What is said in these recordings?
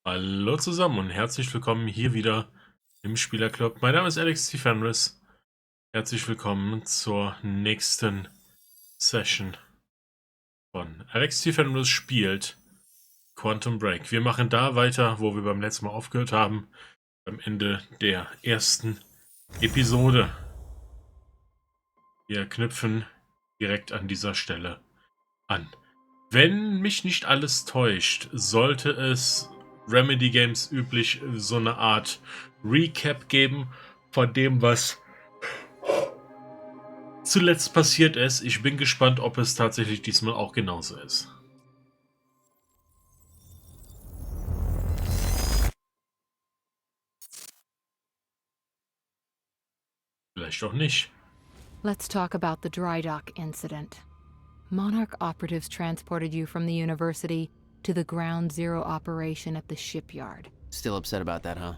Hallo zusammen und herzlich willkommen hier wieder im Spielerclub. Mein Name ist Fenris. Herzlich willkommen zur nächsten Session von Fenris spielt Quantum Break. Wir machen da weiter, wo wir beim letzten Mal aufgehört haben, beim Ende der ersten Episode. Wir knüpfen direkt an dieser Stelle an. Wenn mich nicht alles täuscht, sollte es Remedy Games üblich so eine Art Recap geben von dem, was zuletzt passiert ist. Ich bin gespannt, ob es tatsächlich diesmal auch genauso ist. Vielleicht auch nicht. Let's talk about the dry dock incident. Monarch operatives transported you from the university to the ground zero operation at the shipyard. Still upset about that, huh?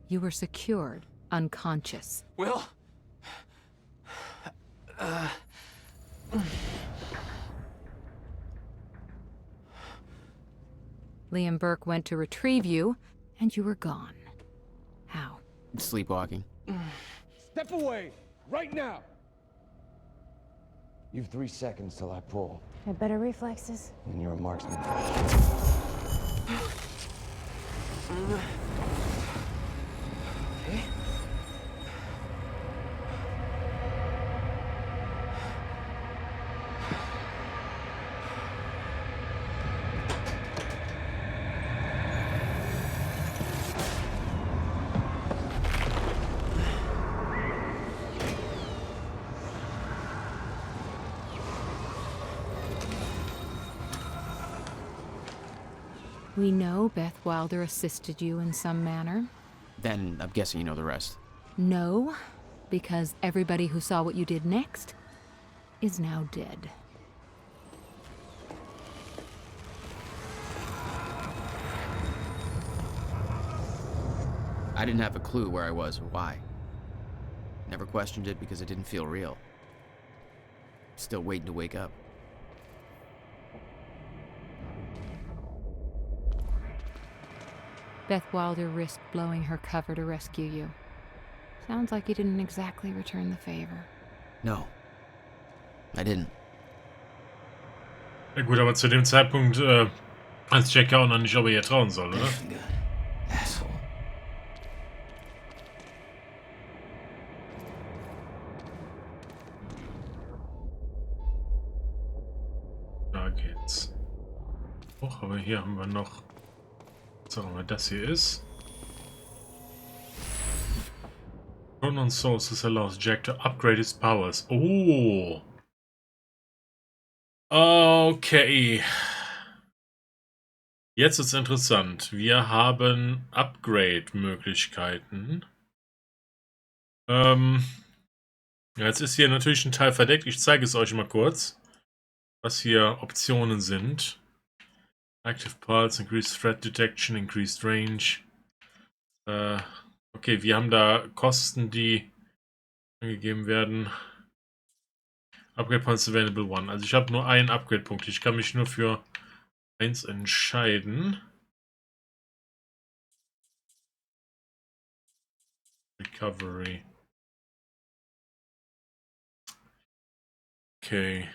You were secured, unconscious. Will? Liam Burke went to retrieve you, and you were gone. How? Sleepwalking. Step away! Right now! You've 3 seconds till I pull. Had better reflexes. And you're a marksman. Okay. We know Beth Wilder assisted you in some manner. Then I'm guessing you know the rest. No, because everybody who saw what you did next is now dead. I didn't have a clue where I was or why. Never questioned it because it didn't feel real. Still waiting to wake up. Beth Wilder risked blowing her cover to rescue you. Sounds like you didn't exactly return the favor. No. I didn't. Ja gut, aber zu dem Zeitpunkt, als Jack ja auch noch nicht, ob er ihr trauen soll, oder? Asshole. Da geht's. Och, aber hier haben wir noch, was auch immer das hier ist. Unknown Sources allows Jack to upgrade his powers. Oh. Okay. Jetzt ist interessant. Wir haben Upgrade-Möglichkeiten. Ja, jetzt ist hier natürlich ein Teil verdeckt. Ich zeige es euch mal kurz, was hier Optionen sind. Active Pulse, Increased Threat Detection, Increased Range. Okay, wir haben da Kosten, die angegeben werden. Upgrade Points Available 1. Also ich habe nur einen Upgrade-Punkt. Ich kann mich nur für eins entscheiden. Recovery. Okay.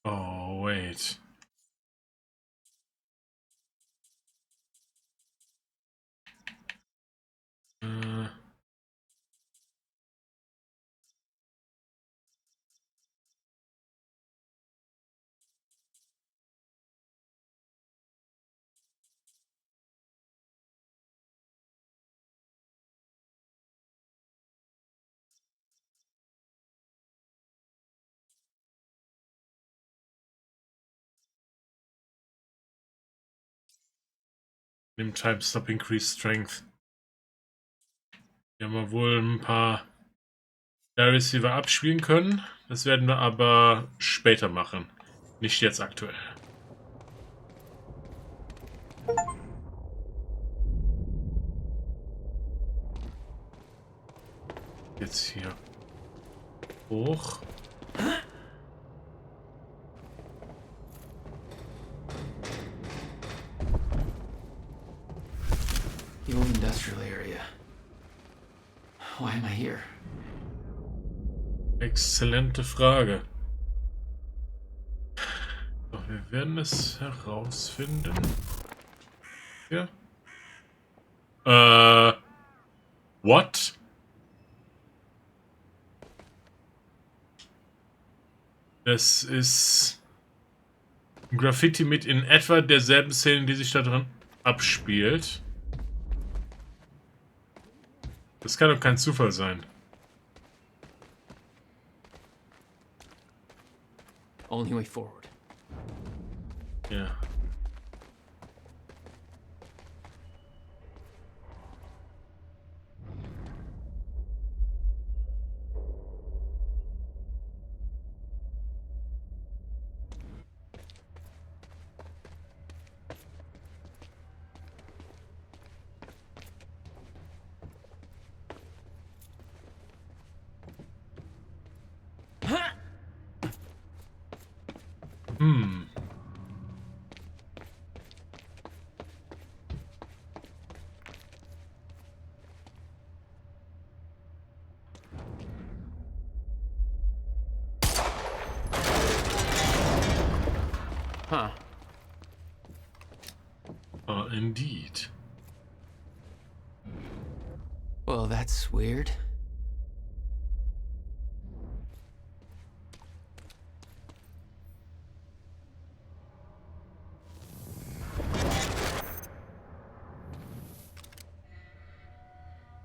Oh, wait. Im Time Stop Increase Strength. Wir haben wohl ein paar Diaries, die wir abspielen können. Das werden wir aber später machen. Nicht jetzt aktuell. Jetzt hier hoch. The old industrial area. Why am I here? Exzellente Frage. Doch wir werden es herausfinden. Ja. What? Das ist ein Graffiti mit in etwa derselben Szene, die sich da drin abspielt. Das kann doch kein Zufall sein. Only way forward. Ja. Huh. Indeed. Well, that's weird.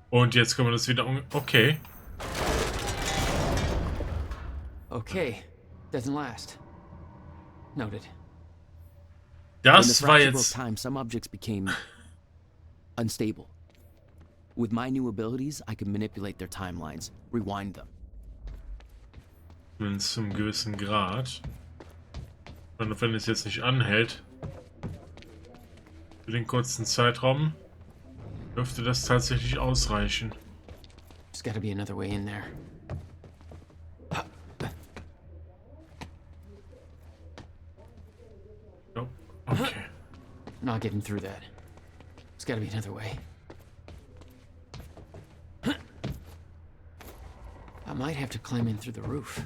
Und jetzt können wir das wieder okay. Okay. Doesn't last. Noted. Das war jetzt time, some objects became unstable. With my new abilities, I can manipulate their timelines, rewind them. bis zum gewissen Grad. Und wenn es jetzt nicht anhält, für den kurzen Zeitraum, dürfte das tatsächlich ausreichen. There's gotta be another way in there. Oh, okay. Not getting through that. There's gotta be another way. I might have to climb in through the roof.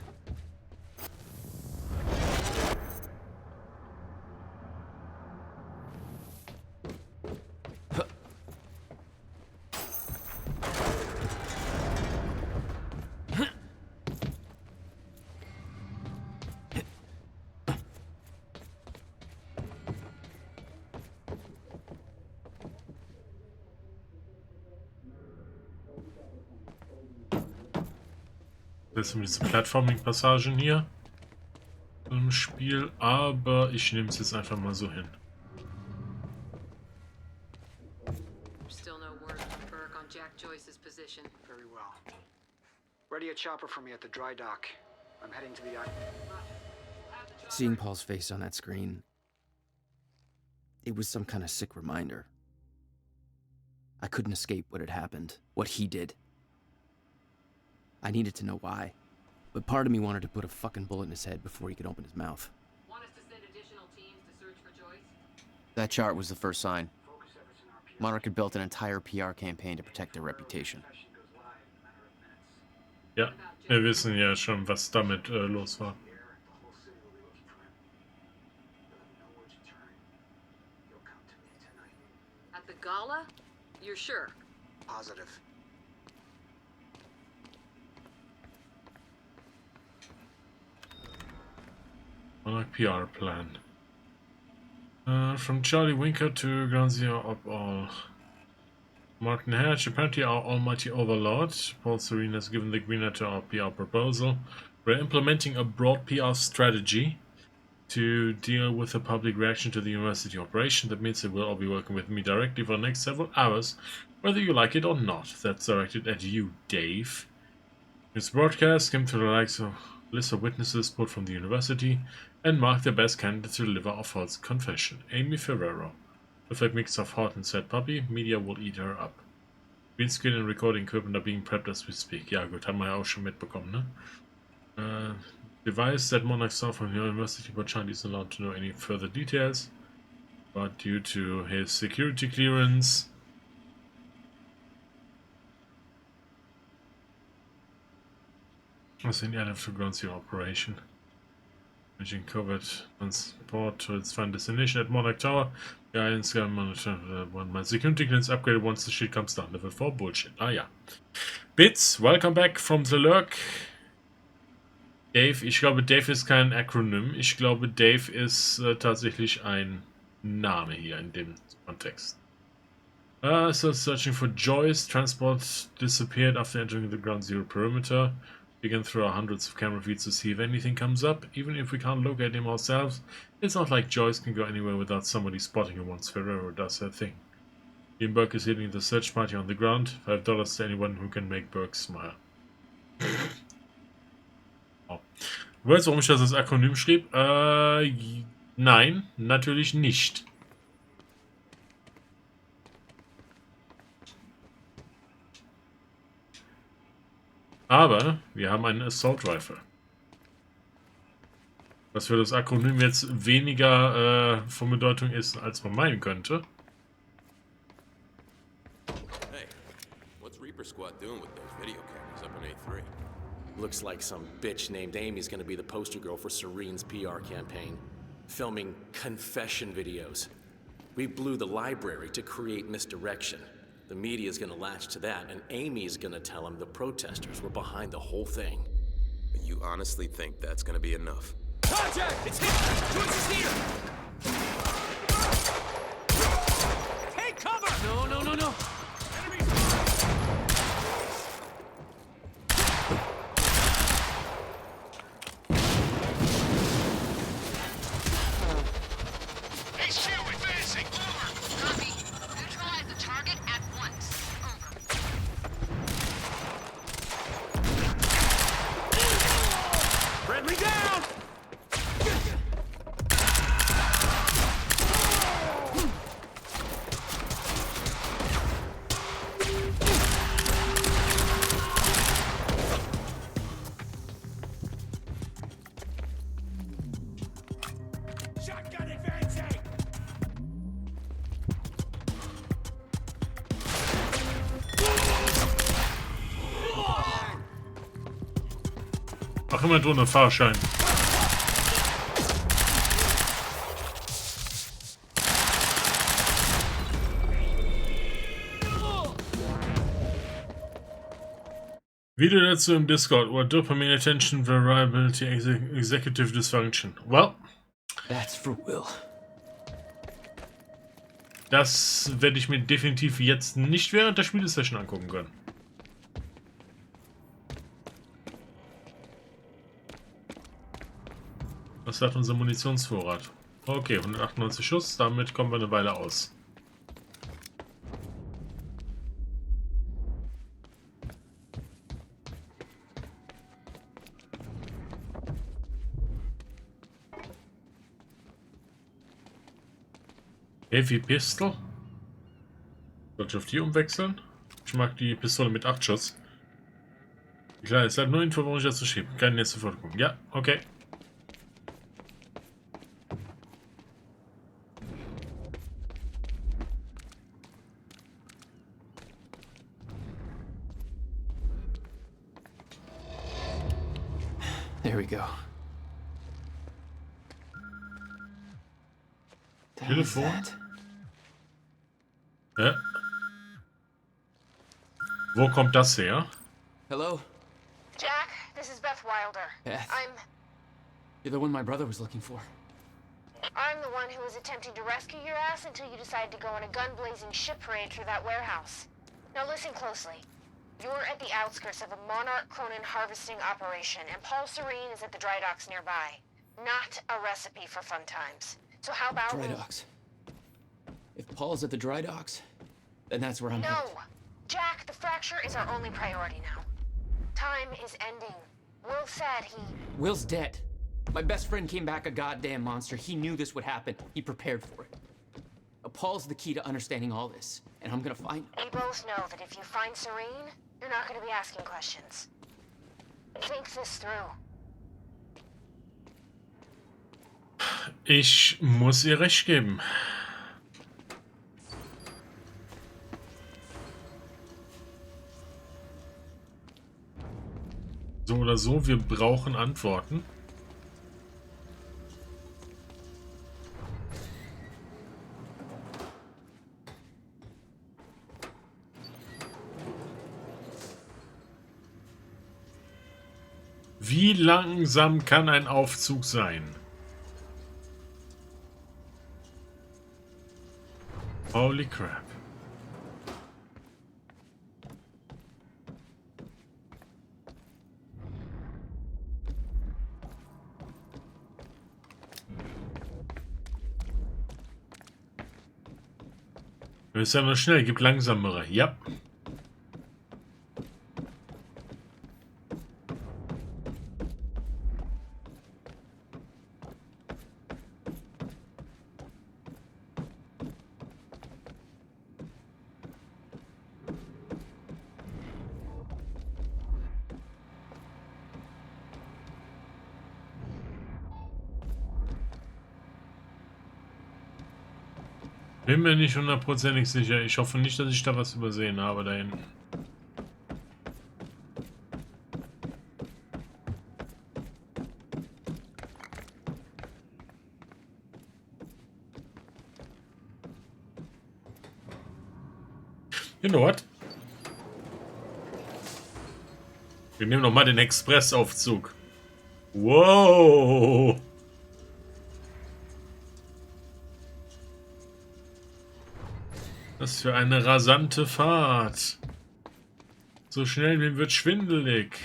Das sind diese Platforming-Passagen hier im Spiel, aber ich nehme es jetzt einfach mal so hin. Still no word from Burke on Jack Joyce's position. Very well. Ready a chopper for me at the dry dock. I'm heading to the island. Seeing Paul's face on that screen, it was some kind of sick reminder. I couldn't escape what had happened, what he did. I needed to know why, but part of me wanted to put a fucking bullet in his head before he could open his mouth. Want us to send additional teams to search for Joyce? That chart was the first sign. Monarch had built an entire PR campaign to protect their reputation. Ja, wir wissen ja schon, was damit los war. At the gala? You're sure? Positive. Monarch PR plan. From Charlie Winker to Ground Zero up all. Martin Hatch, apparently our almighty overlord. Paul Serene has given the green light to our PR proposal. We're implementing a broad PR strategy to deal with the public reaction to the university operation. That means they will all be working with me directly for the next several hours, whether you like it or not. That's directed at you, Dave. This broadcast came to the likes of list of witnesses pulled from the university and marked the best candidate to deliver a false confession, Amy Ferrero. With a mix of hot and sad puppy, media will eat her up. Greenscreen and recording equipment are being prepped as we speak. Ja gut, haben wir ja auch schon mitbekommen, ne? Device that Monarch saw from the university, but Charlie isn't allowed to know any further details. But due to his security clearance, was in the end of the ground zero operation, which covered transport to its final destination at Monarch Tower. Guidance can monitor my security clearance upgraded once the shit comes down. Level 4 bullshit. Ah ja. Bits, welcome back from the lurk. Dave, ich glaube, Dave ist kein Akronym. Ich glaube, Dave ist tatsächlich ein Name hier in dem Kontext. So searching for Joyce. Transport disappeared after entering the ground zero perimeter. We can throw hundreds of camera feeds to see if anything comes up. Even if we can't locate him ourselves, it's not like Joyce can go anywhere without somebody spotting him once Ferrero does her thing. Team Burke is hitting the search party on the ground. $5 to anyone who can make Burke smile. Oh. Du weißt, warum ich das als Akronym schrieb? Nein, natürlich nicht. Aber wir haben einen Assault Rifle. Was für das Akronym jetzt weniger von Bedeutung ist, als man meinen könnte. Hey, what's Reaper Squad doing with those video cameras up in A3? Looks like some bitch named Amy's gonna be the poster girl for Serene's PR campaign. Filming confession videos. We blew the library to create misdirection. The media's gonna latch to that, and Amy's gonna tell him the protesters were behind the whole thing. You honestly think that's gonna be enough? Contact! It's hit! Joyce is here! Take cover! No, no, no, no! Enemies! Hey, Shield, advancing! Over. Copy. Neutralize the target at once. Over. Friendly down! Shotgun advancing! Ach, immer drunter Fahrschein. Video dazu im Discord or dopamine attention variability executive dysfunction. Well, That's for Will. das werde ich mir definitiv jetzt nicht während der Spielesession angucken können. Was hat unser Munitionsvorrat? Okay, 198 Schuss, damit kommen wir eine Weile aus. Heavy Pistol. Soll ich auf die umwechseln? Ich mag die Pistole mit 8 Schuss. Klar, es hat nur Info, warum ich dazu schiebe. Keine nächste Forderung. Ja, okay. There we go. Telefon. Ja. Wo kommt das her? Hello? Jack, this is Beth Wilder. Beth? I'm You're the one my brother was looking for. the one who was attempting to rescue your ass until you decided to go on a gun-blazing ship parade through that warehouse. Now listen closely. You're at the outskirts of a Monarch Cronin harvesting operation, and Paul Serene is at the dry docks nearby. not a recipe for fun times. So how about Dry docks. If Paul's at the dry docks, then that's where I'm No! headed. Jack, the fracture is our only priority now. Time is ending. Will said he... Will's dead. My best friend came back a goddamn monster. He knew this would happen. He prepared for it. Paul's the key to understanding all this, and I'm gonna find him. We both know that if you find Serene, you're not gonna be asking questions. Think this through. Ich muss ihr recht geben. So oder so, wir brauchen Antworten. Wie langsam kann ein Aufzug sein? Holy crap. Das ist ja noch schnell, gibt langsamere. Ja. Bin mir nicht hundertprozentig sicher. Ich hoffe nicht, dass ich da was übersehen habe da hinten. You know what? Wir nehmen noch mal den Expressaufzug. Wow! Was für eine rasante Fahrt. So schnell, mir wird schwindelig.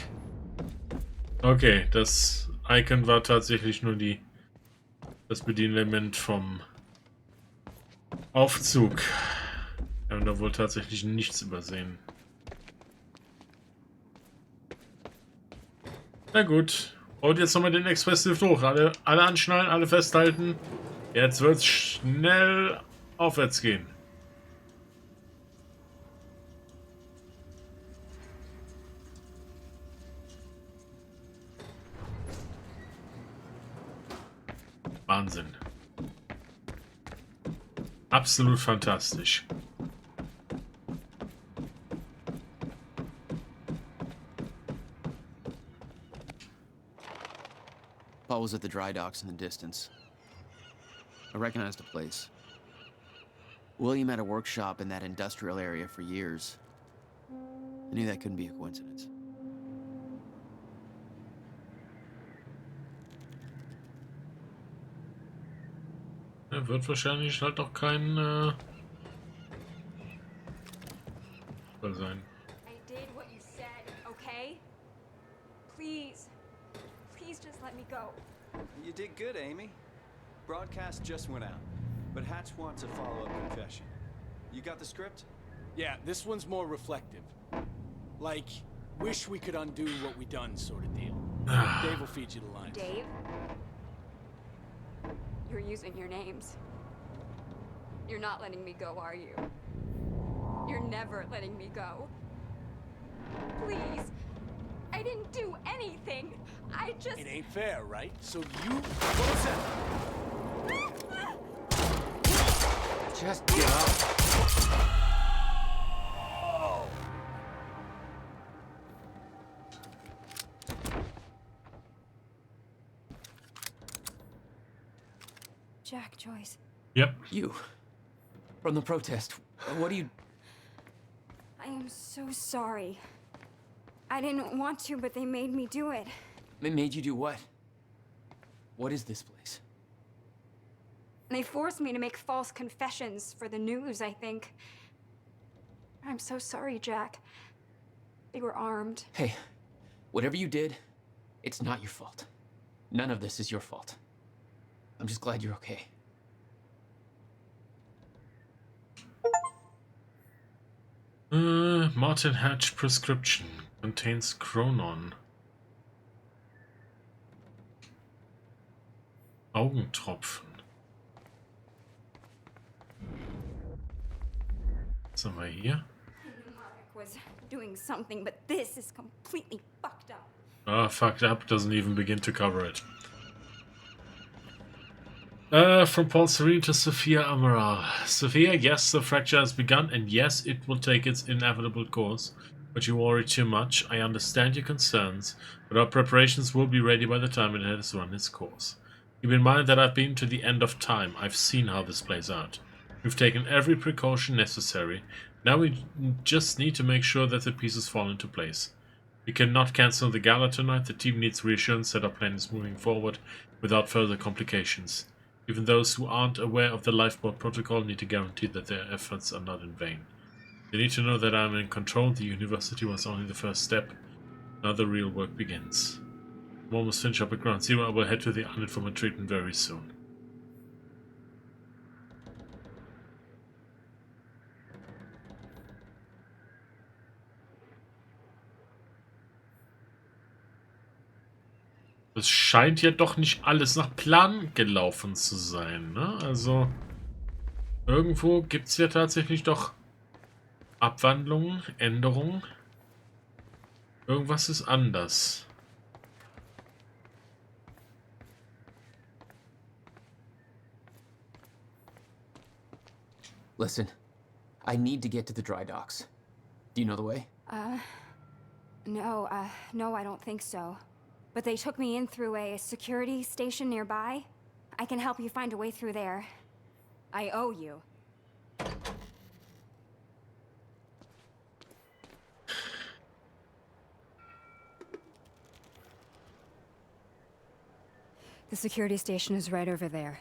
Okay, das Icon war tatsächlich nur das Bedienelement vom Aufzug. Wir haben da wohl tatsächlich nichts übersehen. Na gut. Und jetzt nochmal den Expresslift hoch. Alle anschnallen, alle festhalten. Jetzt wird es schnell aufwärts gehen. Wahnsinn. Absolut fantastisch. Paul was at the dry docks in the distance. I recognized the place. William had a workshop in that industrial area for years. I knew that couldn't be a coincidence. Er wird wahrscheinlich halt auch kein Fall sein. I did what you said, okay? Please. Please just let me go. You did good, Amy. Broadcast just went out, but Hatch wants a follow-up confession. You got the script? Yeah, this one's more reflective. Like, wish we could undo what we done sort of deal. Dave will feed you the lines. Dave? You're using your names. You're not letting me go, are you? You're never letting me go. Please. I didn't do anything. I just... It ain't fair, right? So you... What was that? Just get up. Jack Joyce. Yep. You. From the protest. What do you... I am so sorry. I didn't want to, but they made me do it. They made you do what? What is this place? They forced me to make false confessions for the news, I think. I'm so sorry, Jack. They were armed. Hey, whatever you did, it's not your fault. None of this is your fault. I'm just glad you're okay. Martin Hatch prescription contains Chronon. Augentropfen. Was haben wir hier? Was doing something, but this is completely fucked up. Ah, fucked up doesn't even begin to cover it. From Paul Serene to Sophia Amaral. Sophia, yes, the fracture has begun, and yes, it will take its inevitable course. But you worry too much. I understand your concerns, but our preparations will be ready by the time it has run its course. Keep in mind that I've been to the end of time. I've seen how this plays out. We've taken every precaution necessary. Now we just need to make sure that the pieces fall into place. We cannot cancel the gala tonight. The team needs reassurance that our plan is moving forward without further complications. Even those who aren't aware of the lifeboat protocol need to guarantee that their efforts are not in vain. They need to know that I'm in control. The university was only the first step. Now the real work begins. I'm almost finished up at Ground Zero. I will head to the island for my treatment very soon. Es scheint ja doch nicht alles nach Plan gelaufen zu sein, ne? Also, irgendwo gibt es ja tatsächlich doch Abwandlungen, Änderungen. Irgendwas ist anders. Listen, I need to get to the dry docks. Do you know the way? No, I don't think so. But they took me in through a security station nearby. I can help you find a way through there. I owe you. The security station is right over there.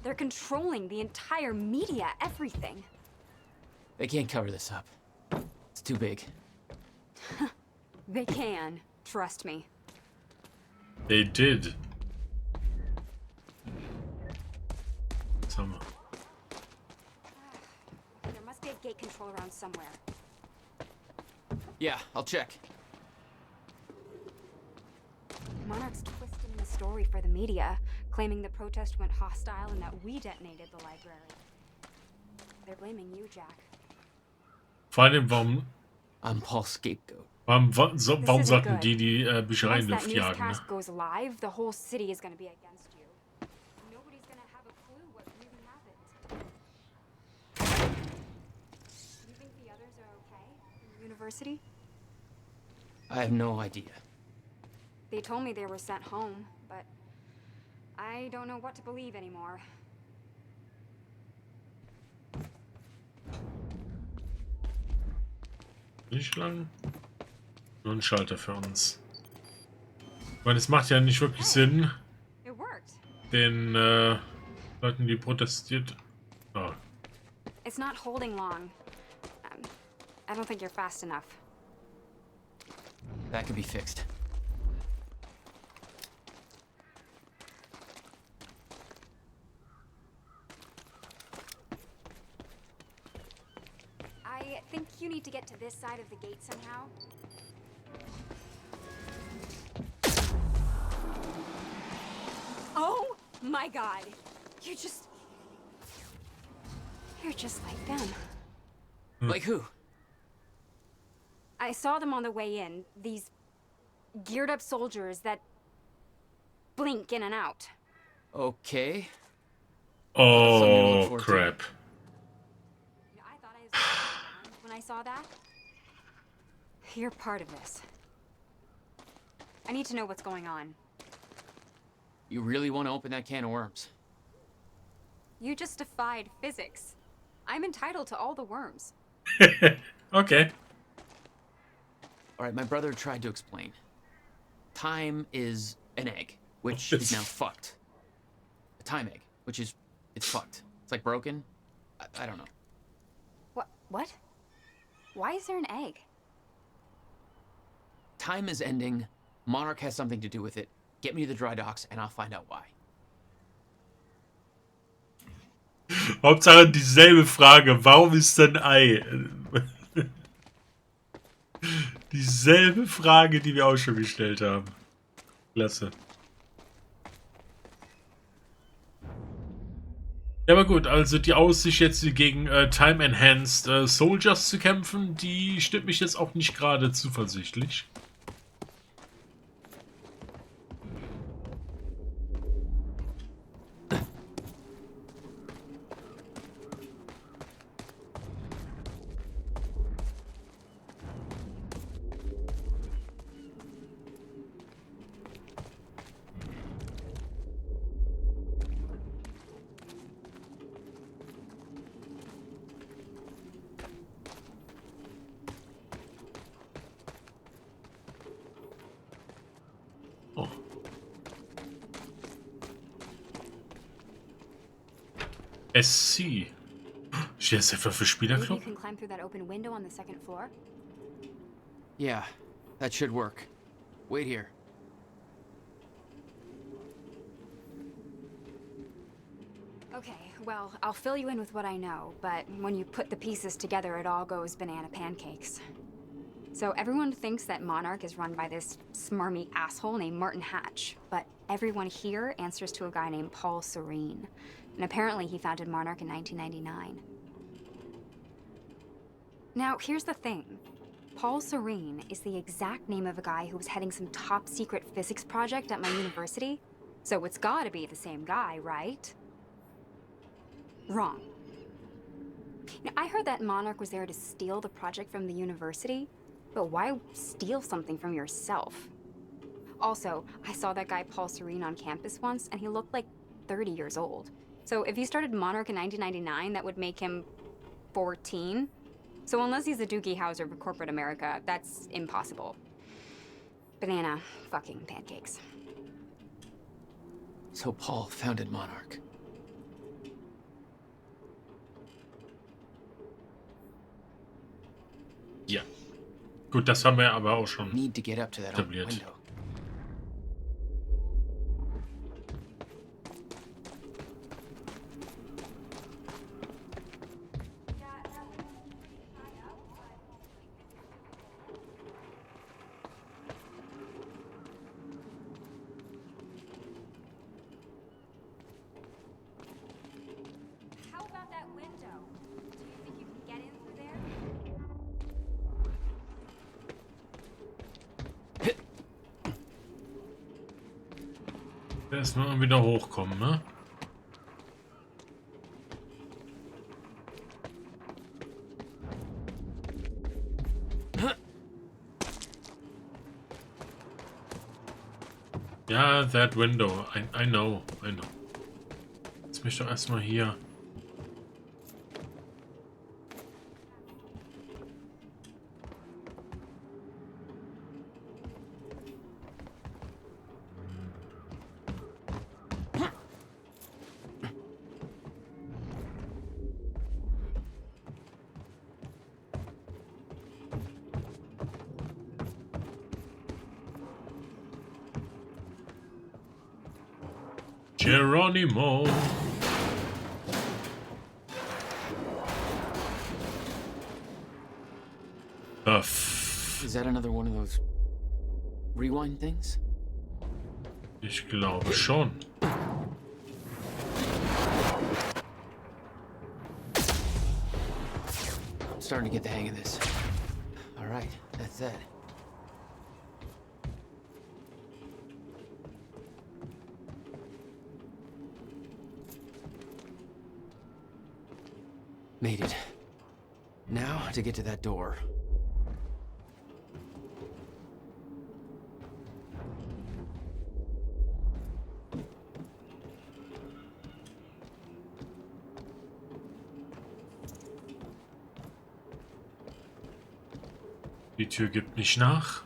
They're controlling the entire media, everything. They can't cover this up. It's too big. They can, trust me. They did. Summer. There must be a gate control around somewhere. Yeah, I'll check. Monarch's twisting the story for the media, claiming the protest went hostile and that we detonated the library. They're blaming you, Jack. Vor allem, warum... I'm Paul's scapegoat. Warum sollten die Bücherei in die Luft jagen? Once that newscast goes live, the whole city is going to be against you. Nobody's going to have a clue what really happened. Do you think the others are okay in the university? I have no idea. They told me they were sent home, but I don't know what to believe anymore. Nicht lang. Nur ein Schalter für uns. Ich meine, es macht ja nicht wirklich Sinn, den Leuten, die protestiert. Oh. It's not holding long. I don't think you're fast enough. That could be fixed. I think you need to get to this side of the gate somehow. Oh my god. You're just like them. Like who? I saw them on the way in. These geared up soldiers that blink in and out. Okay. Oh, crap. I thought I was when I saw that. You're part of this. I need to know what's going on. You really want to open that can of worms? You just defied physics. I'm entitled to all the worms. Okay. Alright, my brother tried to explain. Time is an egg, which is now fucked. A time egg, which is It's fucked. It's like broken. I don't know. What? Why is there an egg? Time is ending. Monarch has something to do with it. Get me to the dry docks and I'll find out why. Hauptsache dieselbe Frage. Warum ist denn Ei? Dieselbe Frage, die wir auch schon gestellt haben. Klasse. Ja, aber gut, also die Aussicht jetzt gegen Time Enhanced Soldiers zu kämpfen, die stimmt mich jetzt auch nicht gerade zuversichtlich. SC. Steht das etwa für Spielerclub? Maybe you can climb through that open window on the second floor. Yeah, that should work. Wait here. Okay, well, I'll fill you in with what I know, but when you put the pieces together, it all goes banana pancakes. So everyone thinks that Monarch is run by this smarmy asshole named Martin Hatch, but everyone here answers to a guy named Paul Serene. And apparently he founded Monarch in 1999. Now, here's the thing. Paul Serene is the exact name of a guy who was heading some top-secret physics project at my university. So it's gotta be the same guy, right? Wrong. Now, I heard that Monarch was there to steal the project from the university, but why steal something from yourself? Also, I saw that guy Paul Serene on campus once, and he looked like 30 years old. So if he started Monarch in 1999, that would make him 14. So unless he's a Doogie Howser of corporate America, that's impossible. Banana fucking pancakes. So Paul founded Monarch. Ja. Gut, das haben wir aber auch schon Need to get up to that open etabliert. window. How about that window? Do you think you can get in through there? Erstmal wieder hochkommen, ne? Ja, that window. I know. Jetzt möchte ich doch erstmal hier. Geronimo. Is that another one of those rewind things? Ich glaube schon. I'm starting to get the hang of this. All right, that's that. Made it. Now to get to that door. Die Tür gibt nicht nach.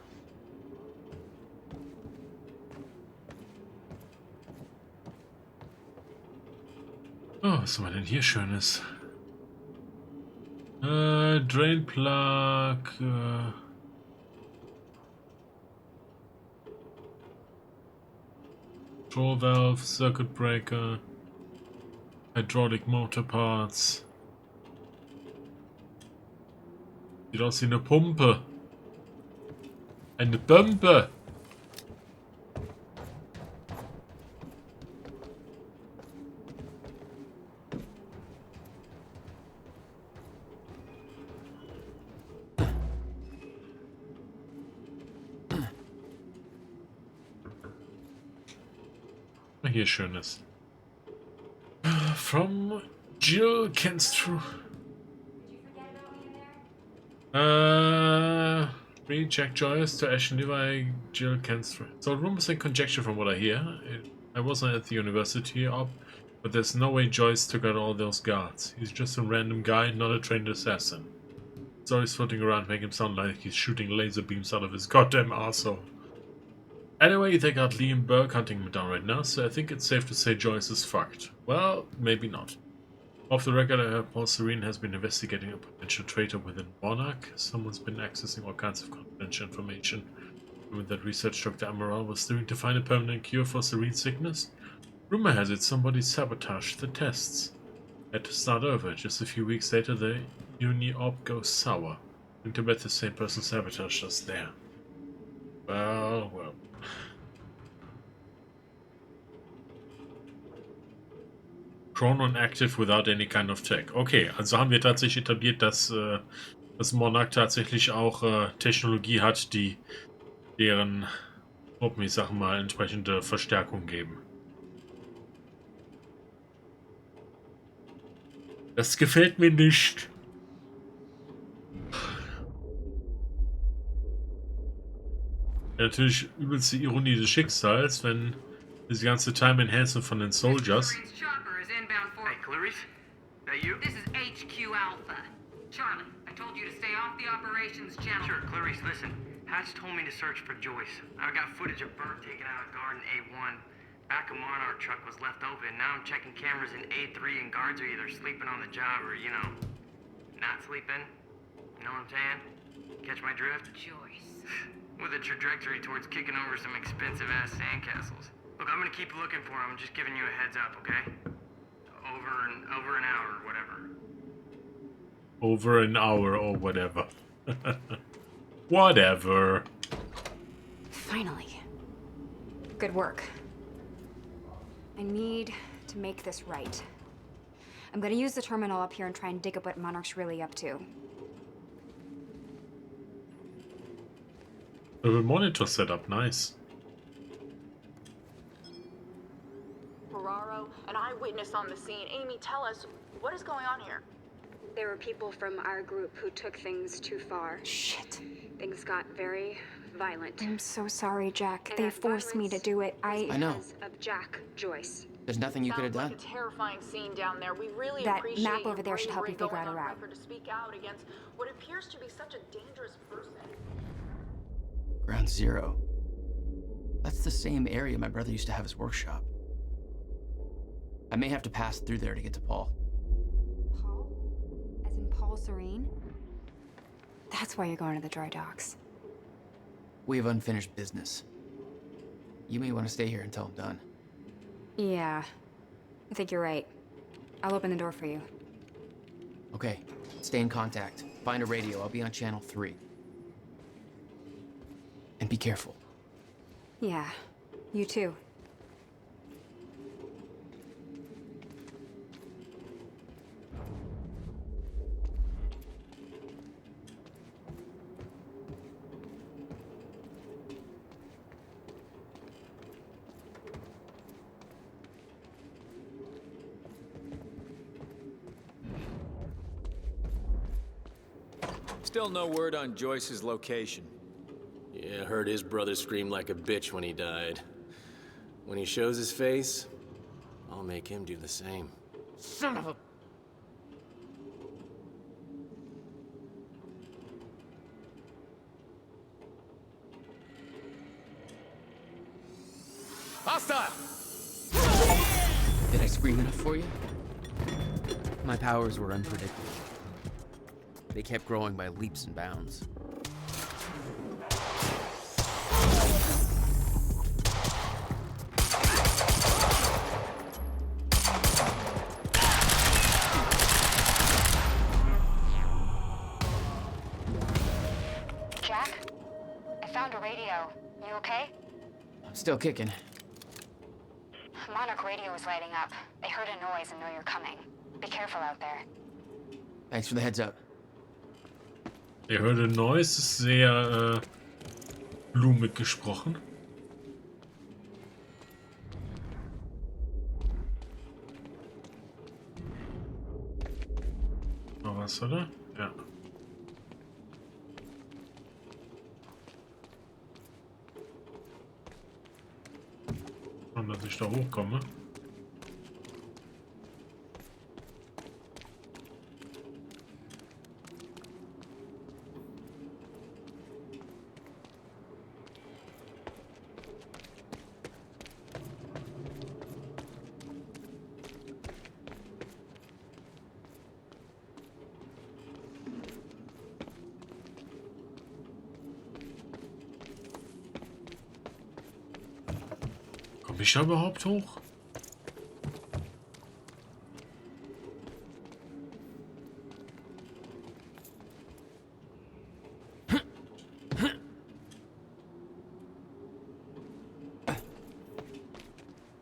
Oh, was haben wir denn hier Schönes? Drain Plug. Control Valve, Circuit Breaker. Hydraulic Motor Parts. Sieht aus wie eine Pumpe. Eine Pumpe. Hier Schönes. From Jill Kenstru. Read Jack Joyce to Ash Levi Jill Kenstru. So rumors and conjecture from what I hear. I wasn't at the university but there's no way Joyce took out all those guards. He's just a random guy, not a trained assassin. Stories floating around make him sound like he's shooting laser beams out of his goddamn arsehole. Anyway, they got Liam Burke hunting him down right now, so I think it's safe to say Joyce is fucked. Well, maybe not. Off the record, I heard Paul Serene has been investigating a potential traitor within Monarch. Someone's been accessing all kinds of confidential information. With that research Dr. Amaral was doing to find a permanent cure for Serene's sickness. Rumor has it somebody sabotaged the tests. Had to start over. Just a few weeks later, the Uni-Op goes sour. Going to bet the same person sabotaged us there. Well. Chronon active without any kind of tech. Okay, also haben wir tatsächlich etabliert, dass das Monarch tatsächlich auch Technologie hat, die deren Truppen, ich sag mal, entsprechende Verstärkung geben. Das gefällt mir nicht. Ja, natürlich übelste Ironie des Schicksals, wenn diese ganze Time Enhancement von den Soldiers. Hey, Clarice? That you? This is HQ Alpha. Charlie, I told you to stay off the operations channel. Sure, Clarice, listen. Hatch told me to search for Joyce. I got footage of Bert taking out a guard in A1. Back of Monarch truck was left open. Now I'm checking cameras in A3 and guards are either sleeping on the job or, you know, not sleeping. You know what I'm saying? Catch my drift? Joyce. With a trajectory towards kicking over some expensive-ass sandcastles. Look, I'm gonna keep looking for him. I'm just giving you a heads up, okay? Over an hour or whatever. Over an hour or whatever. Whatever. Finally. Good work. I need to make this right. I'm gonna use the terminal up here and try and dig up what Monarch's really up to. A monitor setup, nice. Ferraro, an eyewitness on the scene. Amy, tell us, what is going on here? There were people from our group who took things too far. Shit. Things got very violent. I'm so sorry, Jack. They forced me to do it. I know. Because of Jack Joyce. There's nothing you could have done. Sounds like a terrifying scene down there. We really that appreciate map over there should help you figure out a route. To speak out against what appears to be such a dangerous person. Ground Zero. That's the same area my brother used to have his workshop. I may have to pass through there to get to Paul. Paul? As in Paul Serene? That's why you're going to the dry docks. We have unfinished business. You may want to stay here until I'm done. Yeah. I think you're right. I'll open the door for you. Okay. Stay in contact. Find a radio. I'll be on channel 3. And be careful. Yeah. You too. Still no word on Joyce's location. Yeah, heard his brother scream like a bitch when he died. When he shows his face, I'll make him do the same. Son of a... Hostile! Did I scream enough for you? My powers were unpredictable. They kept growing by leaps and bounds. Jack? I found a radio. You okay? I'm still kicking. Monarch radio is lighting up. They heard a noise and know you're coming. Be careful out there. Thanks for the heads up. Ihr hört ein Neues, ist sehr blumig gesprochen. Noch was, oder? Ja. Und dass ich da hochkomme. Komme ich da überhaupt hoch?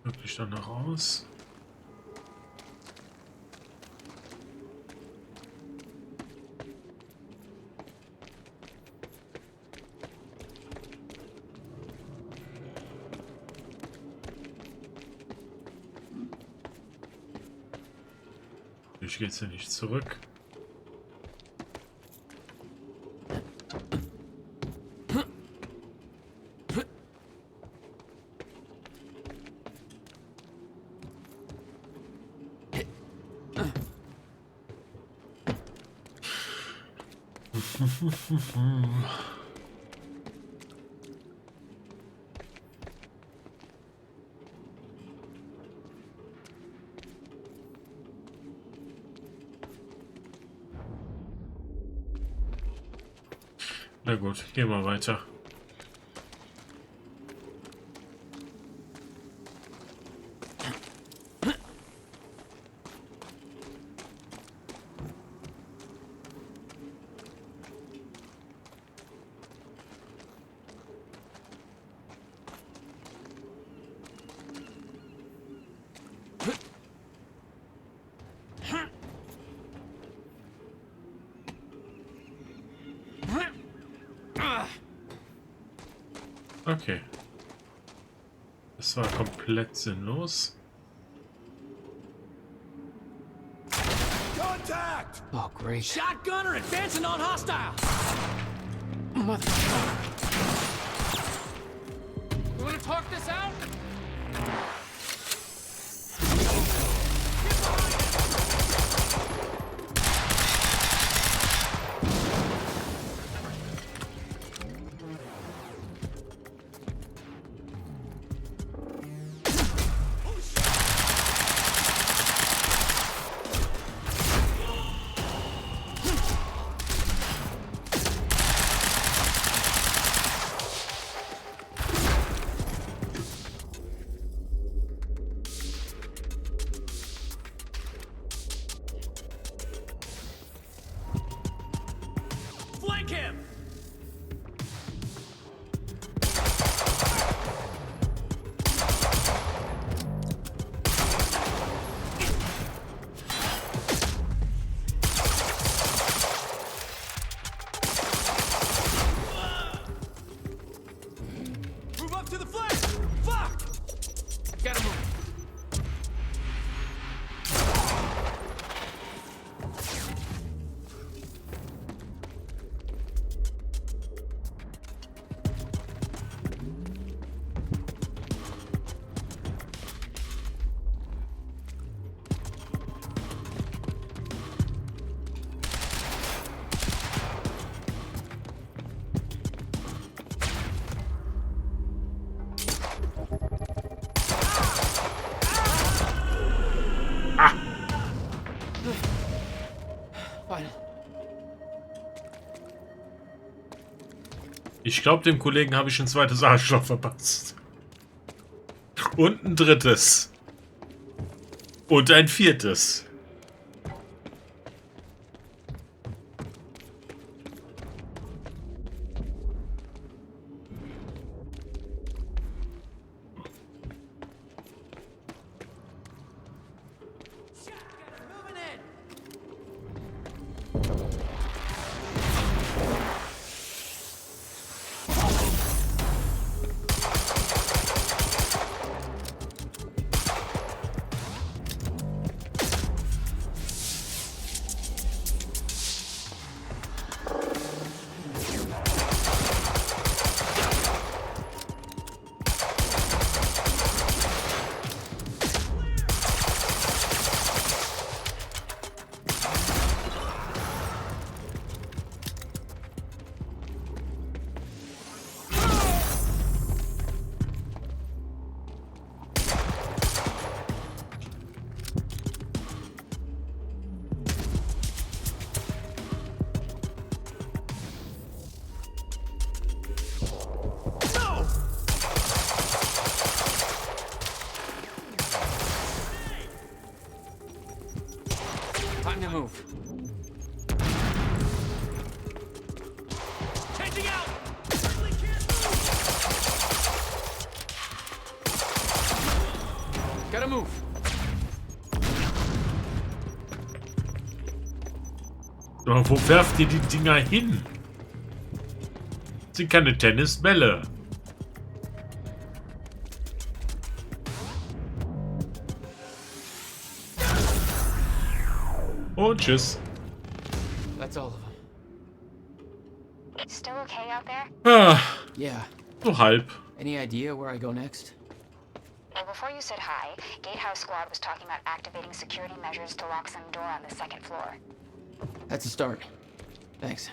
Wirklich danach aus? Ich gehe jetzt hier nicht zurück. Na gut, gehen wir weiter. Okay. Das war komplett sinnlos. Contact! Oh, great. Shotgunner advancing on hostile! Motherfucker. You wanna talk this out? Flank him! Move up to the flank! Fuck! Gotta move. Ich glaube, dem Kollegen habe ich ein zweites Arschloch verpasst. Und ein drittes. Und ein viertes. Time to move. Changing out! Gotta move. Aber wo werft ihr die Dinger hin? Das sind keine Tennisbälle. Und tschüss. That's all of them. Still okay out there? Ah, Yeah. so halb. Any idea where I go next? Well, before you said hi, Gatehouse Squad was talking about activating security measures to lock some door on the second floor. That's a start. Thanks.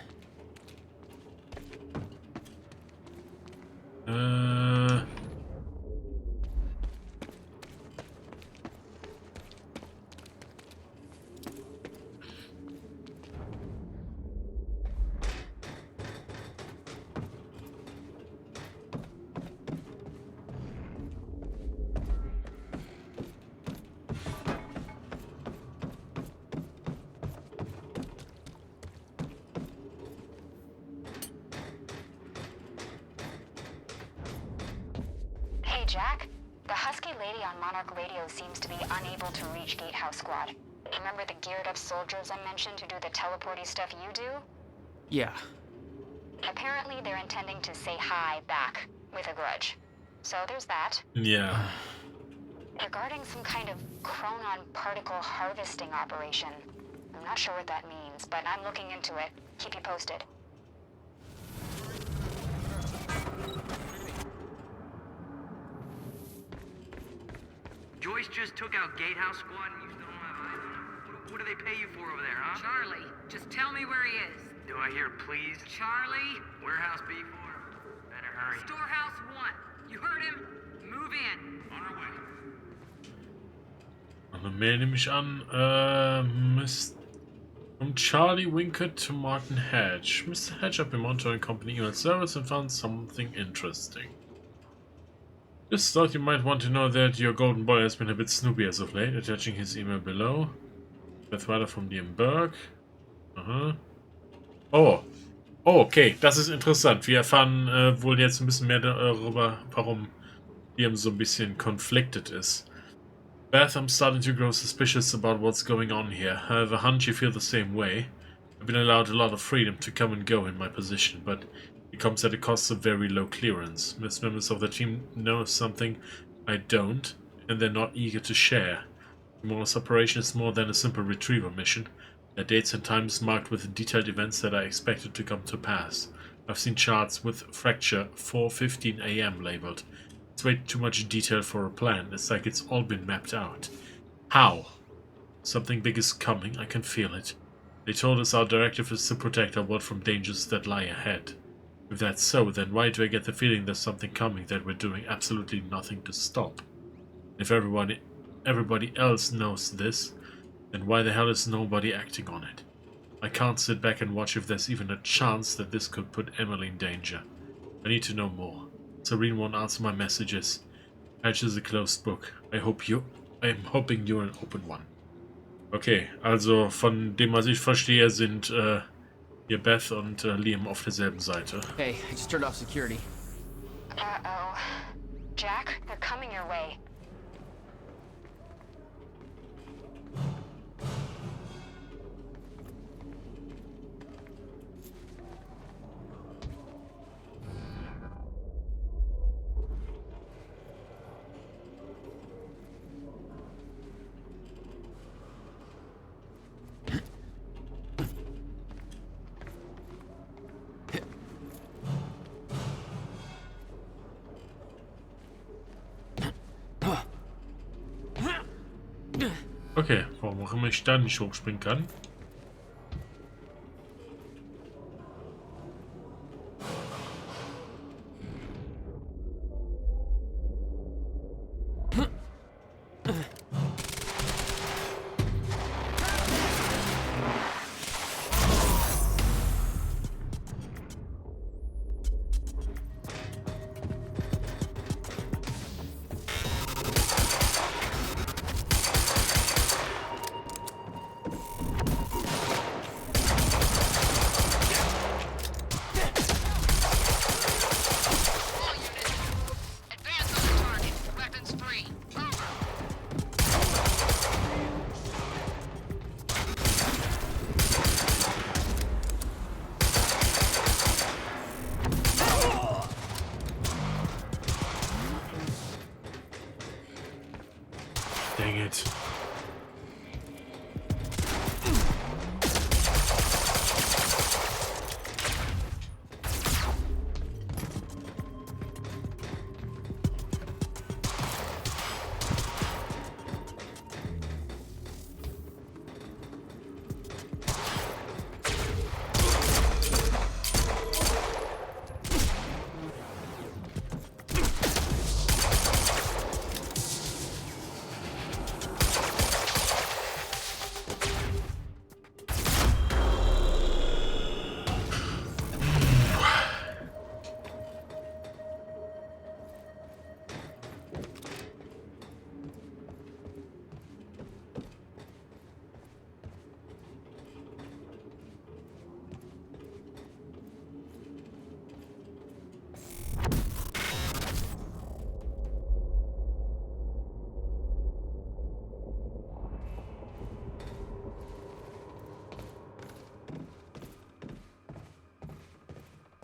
Hey, Jack. The husky lady on Monarch Radio seems to be unable to reach Gatehouse Squad. Remember the geared-up soldiers I mentioned who do the teleporty stuff you do? Yeah. Apparently, they're intending to say hi back with a grudge. So there's that. Yeah. Regarding some kind of chronon particle harvesting operation. I'm not sure what that means, but I'm looking into it. Keep you posted. Joyce just took out Gatehouse Squad and you still don't have eyes on him? What do they pay you for over there, huh? Charlie, just tell me where he is. Do I hear please? Charlie? Warehouse B4. Better hurry. Storehouse 1. You heard him? Move in. On our way. Eine Mail nehme ich an. From Charlie Winker to Martin Hedge. Mr. Hedge, I've been monitoring company email service and found something interesting. Just thought you might want to know that your golden boy has been a bit snoopy as of late, attaching his email below. Beth Weiler from Dienberg. Oh. Oh, okay, das ist interessant. Wir erfahren wohl jetzt ein bisschen mehr darüber, warum Liam so ein bisschen conflicted ist. Beth, I'm starting to grow suspicious about what's going on here. I have a hunch you feel the same way. I've been allowed a lot of freedom to come and go in my position, but it comes at a cost of very low clearance. Most members of the team know something I don't, and they're not eager to share. The Morris operation is more than a simple retrieval mission. There are dates and times marked with detailed events that are expected to come to pass. I've seen charts with fracture 4:15 AM labeled. It's way too much detail for a plan. It's like it's all been mapped out. How? Something big is coming. I can feel it. They told us our directive is to protect our world from dangers that lie ahead. If that's so, then why do I get the feeling there's something coming that we're doing absolutely nothing to stop? If everybody else knows this, then why the hell is nobody acting on it? I can't sit back and watch if there's even a chance that this could put Emily in danger. I need to know more. Serene won't answer my messages. Edge is a closed book. I'm hoping you're an open one. Okay, also von dem, was ich verstehe, sind hier Beth und Liam auf derselben Seite. Hey, I just turned off security. Uh-oh. Jack, they're coming your way. Okay, warum auch immer ich da nicht hochspringen kann. Dang it.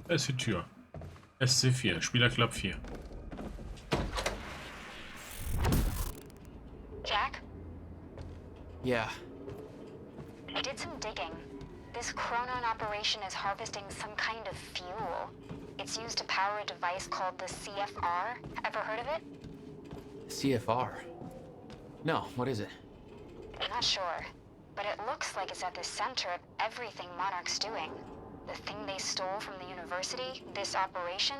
Da ist die Tür. SC4, Spielerclub 4. Jack? Yeah. I did some digging. This Chronon operation is harvesting some kind of fuel. It's used to power a device called the CFR. Ever heard of it? CFR? No, what is it? I'm not sure, but it looks like it's at the center of everything Monarch's doing. The thing they stole from the university, this operation,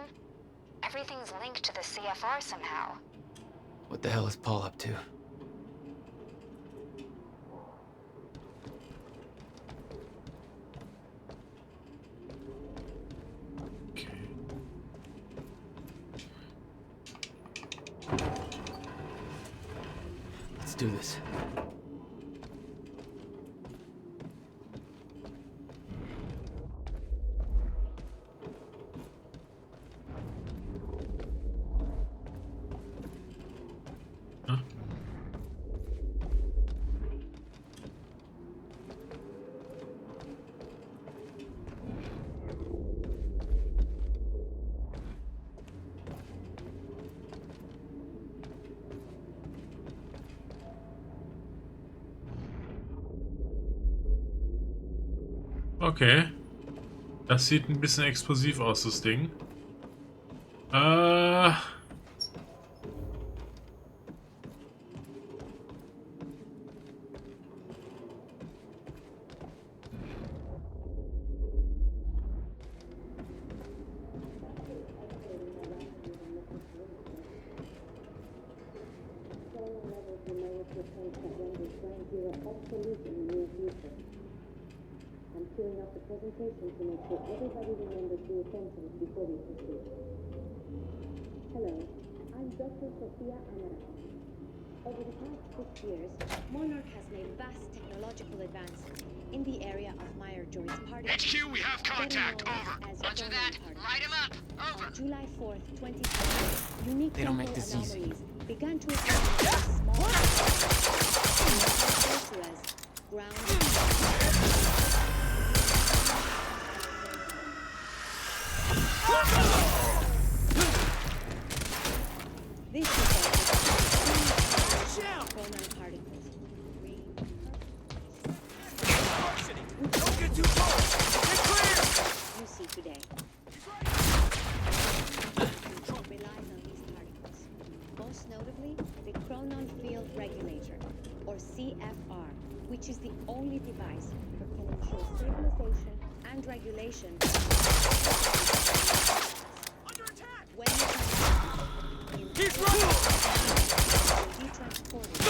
everything's linked to the CFR somehow. What the hell is Paul up to? Let's do this. Okay. Das sieht ein bisschen explosiv aus, das Ding. I'm queuing up the presentation to make sure everybody remembers the essentials before we proceed. Hello, I'm Dr. Sophia Amara. Over the past 6 years, Monarch has made vast technological advances in the area of Meyer-Joyce particles. HQ, we have contact. Over. Roger that. Light him up. Over. On July 4th, 2020, unique They don't make temporal this easy. anomalies began to occur in small referred to as ground. This is chronon particles. Don't get too close. Get clear. You see today. Relies on these particles. Most notably, the chronon field regulator, or CFR, which is the only device that can ensure stabilization and regulation. Under attack. When you He's running. be transported to the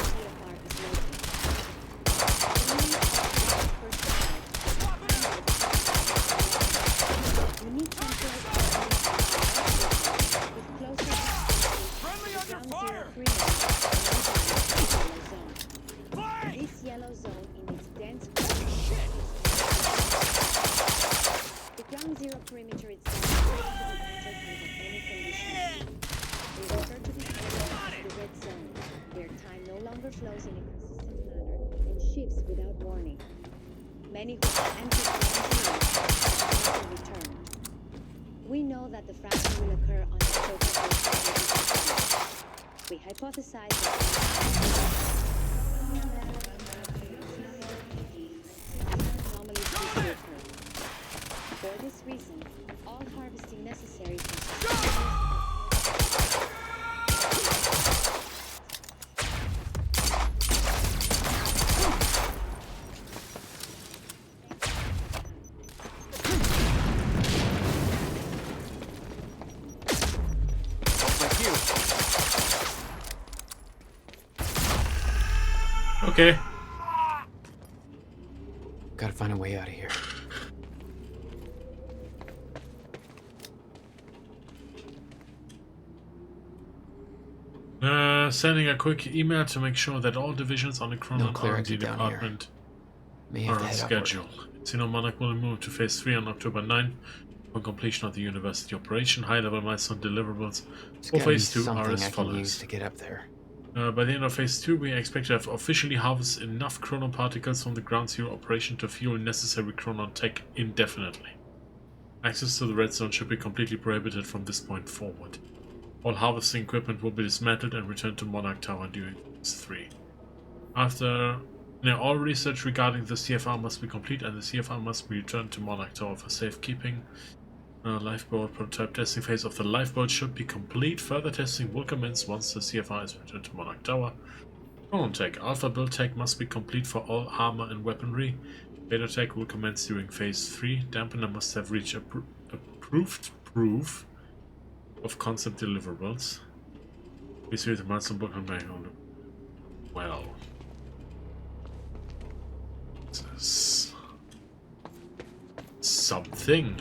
CFR is located. Unique temporary with closer Friendly under fire. This yellow zone in its dense the ground zero perimeter itself is ready to be entered under any conditions. We refer to this area as the red zone, where time no longer flows in a consistent manner and shifts without warning. Many who have entered the zone will return. We know that the fraction will occur on the total base. We hypothesize that anomalies will occur. For this reason, all harvesting necessary for Okay. Gotta find a way out of here. Sending a quick email to make sure that all divisions on the Chronon clear R&D exit down department May have are to on head upward. schedule. Monarch will move to Phase 3 on October 9th for completion of the university operation. High-level milestone deliverables There's for gotta be Phase 2 are something as I can follows. use to get up there. By the end of Phase 2, we expect to have officially harvested enough Chronon particles from the Ground Zero operation to fuel necessary Chronon tech indefinitely. Access to the red zone should be completely prohibited from this point forward. All harvesting equipment will be dismantled and returned to Monarch Tower during Phase 3. All research regarding the CFR must be complete, and the CFR must be returned to Monarch Tower for safekeeping. Lifeboat prototype testing phase of the lifeboat should be complete. Further testing will commence once the CFR is returned to Monarch Tower. Chronon tech. Alpha build tech must be complete for all armor and weaponry. Beta tech will commence during Phase 3. Dampener must have reached approved proof of concept deliverables. Please read the milestone book on my own. Well. This is something.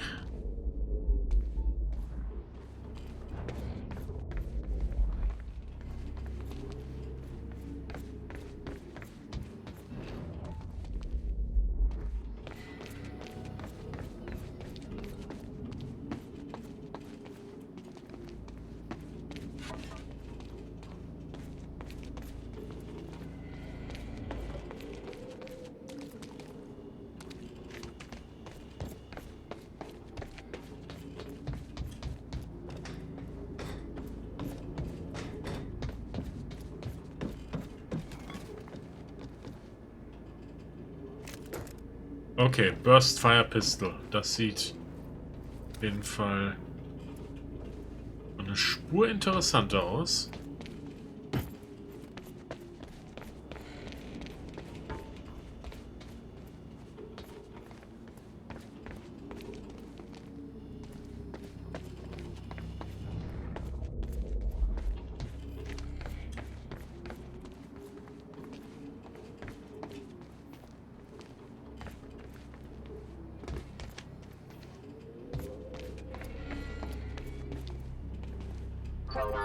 Okay, Burst Fire Pistol. Das sieht auf jeden Fall eine Spur interessanter aus.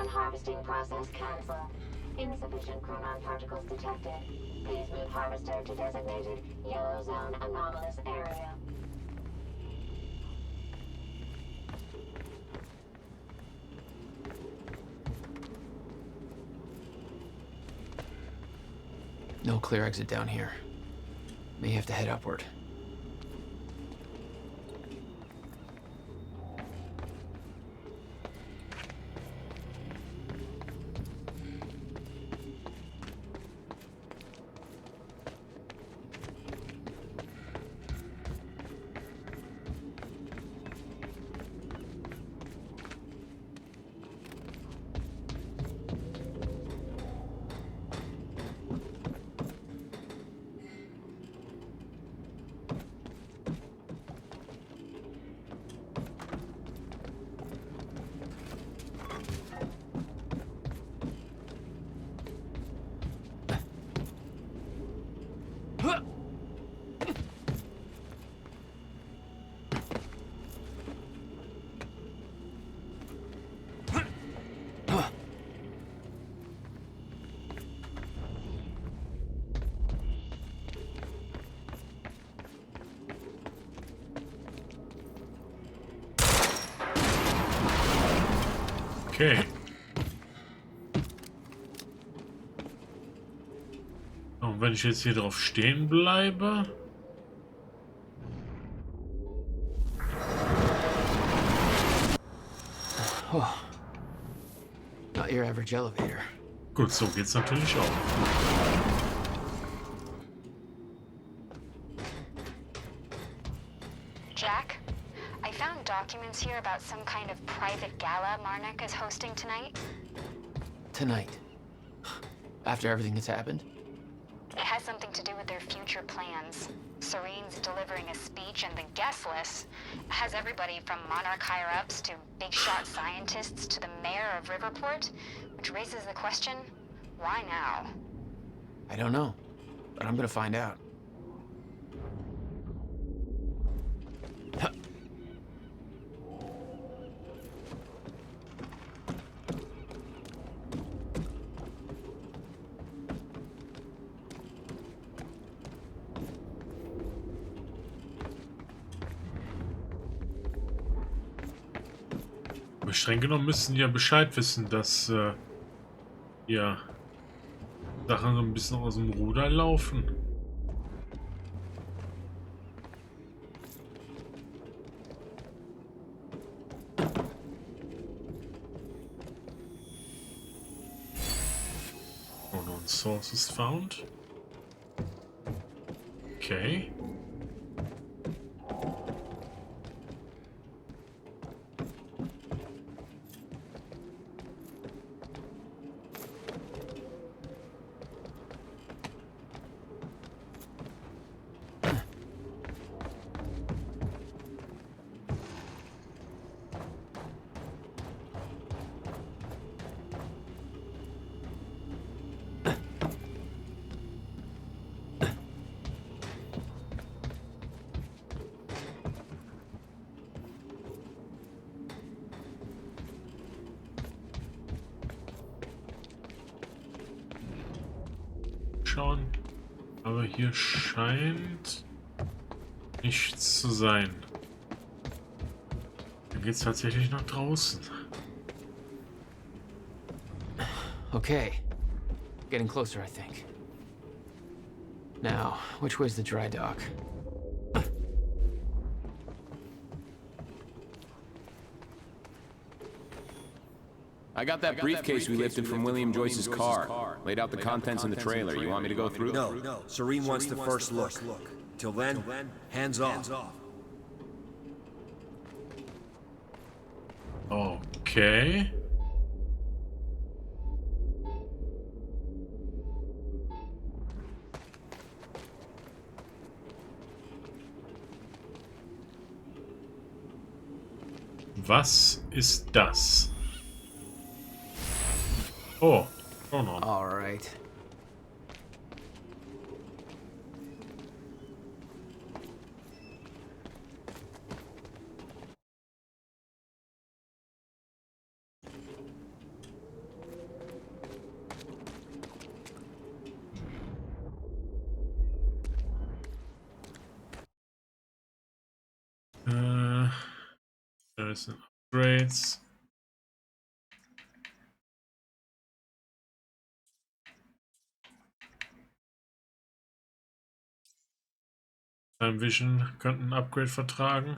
chronon harvesting process cancelled. Insufficient chronon particles detected. Please move harvester to designated yellow zone anomalous area. No clear exit down here. May have to head upward. Okay. Und wenn ich jetzt hier drauf stehen bleibe... Oh. Not your average elevator. Gut, so geht's natürlich auch. Jack, I found documents here about some kind of private gala Marnik is hosting tonight. Tonight? After everything that's happened? It has something to do with their future plans. Serene's delivering a speech, and the guest list has everybody from Monarch higher-ups to big-shot scientists to the mayor of Riverport, which raises the question, why now? I don't know, but I'm gonna find out. Streng genommen müssen die ja Bescheid wissen, dass ja Sachen so ein bisschen aus dem Ruder laufen. Unknown sources found. Okay. Schauen, aber hier scheint nichts zu sein. Dann geht's tatsächlich nach draußen. Okay, getting closer, I think. Now, which way's the dry dock? I got that briefcase we lifted from William Joyce's car. Laid out the contents in the trailer. You want me to go through? No. Serene wants the first look. Till then, hands off. Okay. Was ist das? Oh, hold on. All right. Meisten Upgrades. Time Vision könnten ein Upgrade vertragen.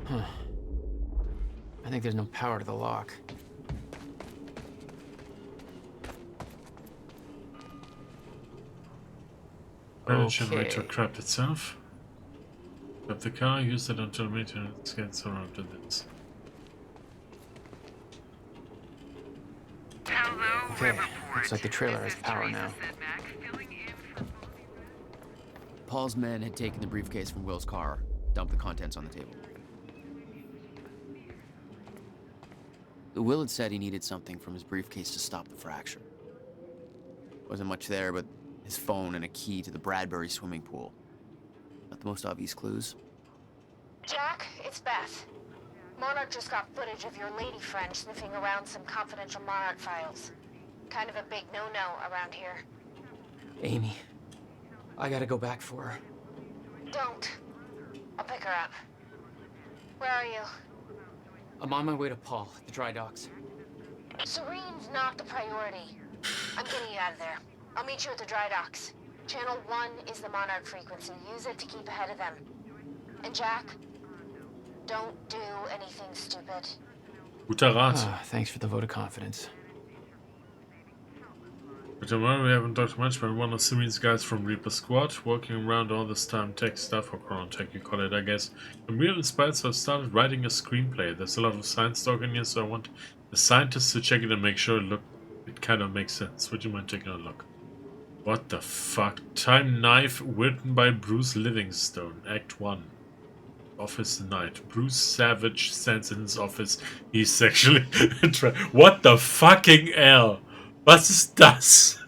Huh. I think there's no power to the lock. Generator crap itself. Grab the car, use it until maintenance gets around to this. Okay, looks like the trailer has power now. Paul's men had taken the briefcase from Will's car, dumped the contents on the table. Will had said he needed something from his briefcase to stop the fracture. Wasn't much there, but his phone and a key to the Bradbury swimming pool. Not the most obvious clues. Jack, it's Beth. Monarch just got footage of your lady friend sniffing around some confidential Monarch files. Kind of a big no-no around here. Amy, I gotta go back for her. Don't. I'll pick her up. Where are you? I'm on my way to Paul at the dry docks. Serene's not the priority. I'm getting you out of there. I'll meet you at the dry docks. Channel 1 is the Monarch frequency. Use it to keep ahead of them. And Jack, don't do anything stupid. Guter Rat. Thanks for the vote of confidence. But tomorrow we haven't talked much, but one of Serene's guys from Reaper Squad, working around all this time, tech stuff, or Chrono Tech you call it, I guess. I'm real inspired, so I've started writing a screenplay. There's a lot of science talk in here, so I want the scientists to check it and make sure it kind of makes sense. Would you mind taking a look? What the fuck? Time Knife, written by Bruce Livingstone, Act 1. Office Night. Bruce Savage stands in his office. He's sexually What the fucking hell? Was ist das?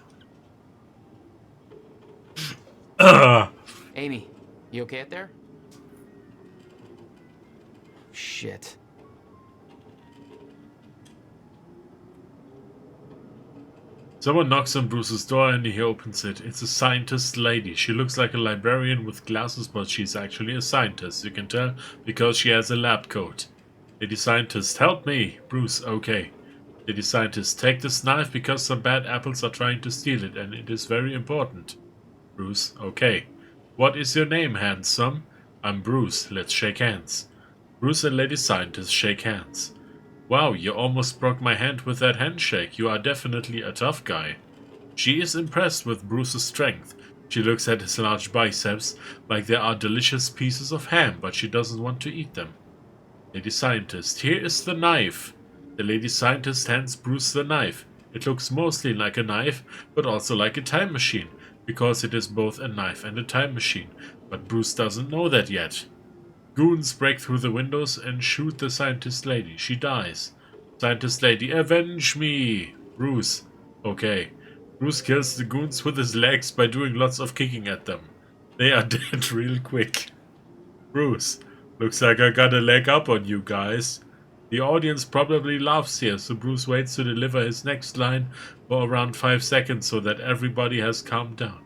Amy, you okay out there? Shit. Someone knocks on Bruce's door and he opens it. It's a scientist lady. She looks like a librarian with glasses, but she's actually a scientist. You can tell because she has a lab coat. Lady Scientist, help me! Bruce, okay. Lady Scientist, take this knife because some bad apples are trying to steal it and it is very important. Bruce, okay. What is your name, handsome? I'm Bruce. Let's shake hands. Bruce and Lady Scientist shake hands. Wow, you almost broke my hand with that handshake. You are definitely a tough guy. She is impressed with Bruce's strength. She looks at his large biceps like they are delicious pieces of ham, but she doesn't want to eat them. Lady Scientist, here is the knife. The Lady Scientist hands Bruce the knife. It looks mostly like a knife, but also like a time machine, because it is both a knife and a time machine, but Bruce doesn't know that yet. Goons break through the windows and shoot the Scientist Lady. She dies. Scientist Lady, avenge me! Bruce, okay. Bruce kills the goons with his legs by doing lots of kicking at them. They are dead real quick. Bruce, looks like I got a leg up on you guys. The audience probably laughs here, so Bruce waits to deliver his next line for around 5 seconds so that everybody has calmed down.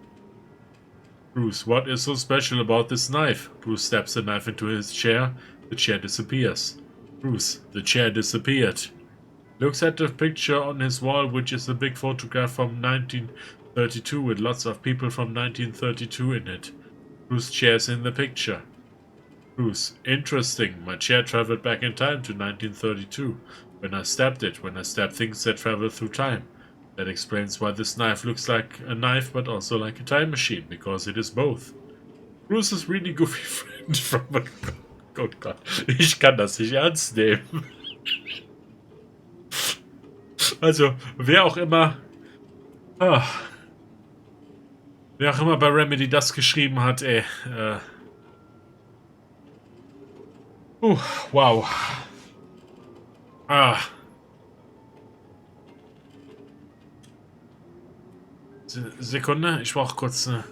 Bruce, what is so special about this knife? Bruce stabs the knife into his chair. The chair disappears. Bruce, the chair disappeared. Looks at the picture on his wall, which is a big photograph from 1932 with lots of people from 1932 in it. Bruce's chair's in the picture. Bruce, interesting. My chair traveled back in time to 1932. When I stabbed it, when I stabbed things that travel through time. That explains why this knife looks like a knife but also like a time machine, because it is both. Bruce's really goofy friend from a... Oh Gott, ich kann das nicht ernst nehmen. Also, wer auch immer bei Remedy das geschrieben hat, ey, wow. Sekunde, ich brauche kurz eine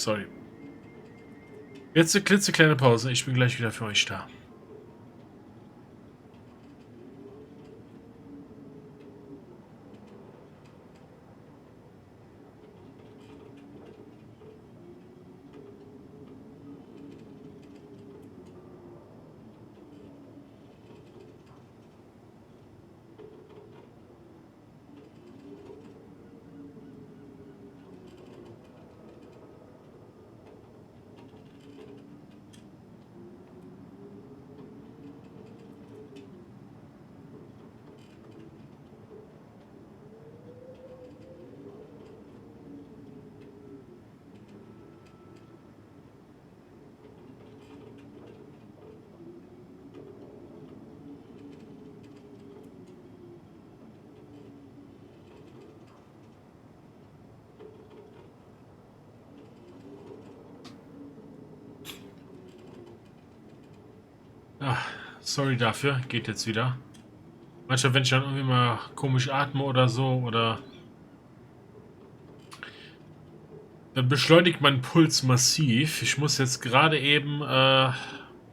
Sorry. Jetzt eine klitzekleine Pause. Ich bin gleich wieder für euch da. Ach, sorry dafür, geht jetzt wieder. Manchmal, wenn ich dann irgendwie mal komisch atme oder so, oder dann beschleunigt mein Puls massiv. Ich muss jetzt gerade eben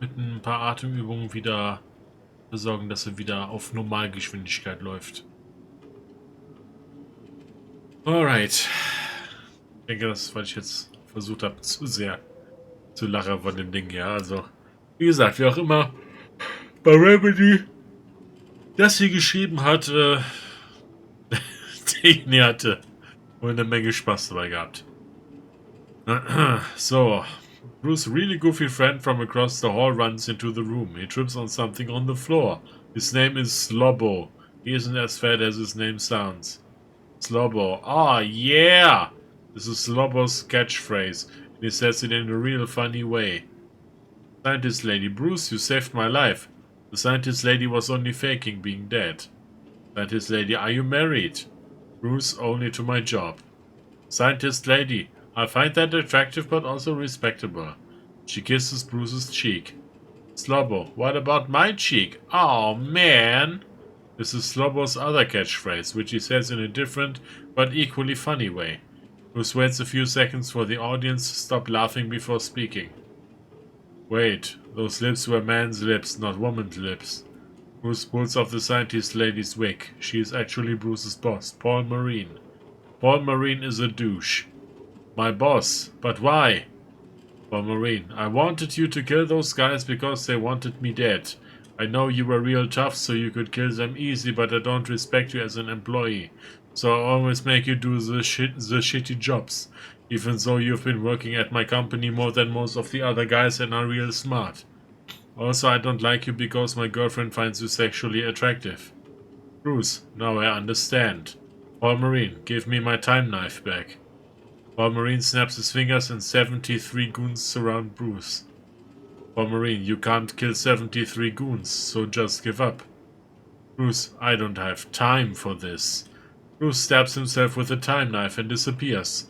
mit ein paar Atemübungen wieder besorgen, dass er wieder auf Normalgeschwindigkeit läuft. Alright. Ich denke, das ist, weil ich jetzt versucht habe, zu sehr zu lachen von dem Ding, ja. Also, wie gesagt, wer auch immer bei Remedy das hier geschrieben hat, der hatte wohl eine Menge Spaß dabei gehabt. So, Bruce's really goofy friend from across the hall runs into the room. He trips on something on the floor. His name is Slobbo. He isn't as fat as his name sounds. Slobbo. Ah, yeah! This is Slobbo's catchphrase. And he says it in a real funny way. Scientist lady, Bruce, you saved my life. The scientist lady was only faking being dead. Scientist lady, are you married? Bruce, only to my job. Scientist lady, I find that attractive but also respectable. She kisses Bruce's cheek. Slobbo, what about my cheek? Oh man! This is Slobbo's other catchphrase, which he says in a different but equally funny way. Bruce waits a few seconds for the audience to stop laughing before speaking. Wait, those lips were man's lips, not woman's lips. Bruce pulls off the scientist lady's wig. She is actually Bruce's boss, Paul Marine. Paul Marine is a douche. My boss, but why? Paul Marine, I wanted you to kill those guys because they wanted me dead. I know you were real tough so you could kill them easy, but I don't respect you as an employee. So I always make you do the shitty jobs. Even though you've been working at my company more than most of the other guys and are real smart. Also, I don't like you because my girlfriend finds you sexually attractive. Bruce, now I understand. Paul Marine, give me my time knife back. Paul Marine snaps his fingers and 73 goons surround Bruce. Paul Marine, you can't kill 73 goons, so just give up. Bruce, I don't have time for this. Bruce stabs himself with a time knife and disappears.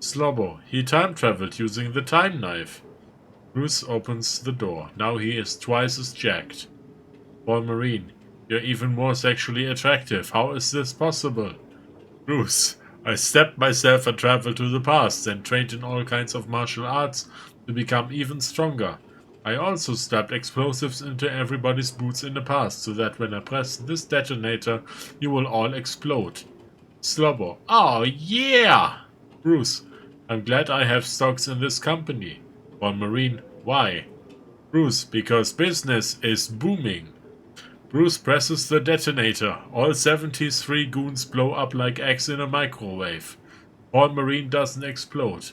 Slobbo, he time traveled using the time knife. Bruce opens the door. Now he is twice as jacked. Paul Marine, you're even more sexually attractive. How is this possible? Bruce, I stabbed myself and traveled to the past and trained in all kinds of martial arts to become even stronger. I also stabbed explosives into everybody's boots in the past so that when I press this detonator, you will all explode. Slobbo, oh yeah! Bruce, I'm glad I have stocks in this company. Paul Marine, why? Bruce, because business is booming. Bruce presses the detonator. All 73 goons blow up like eggs in a microwave. Paul Marine doesn't explode.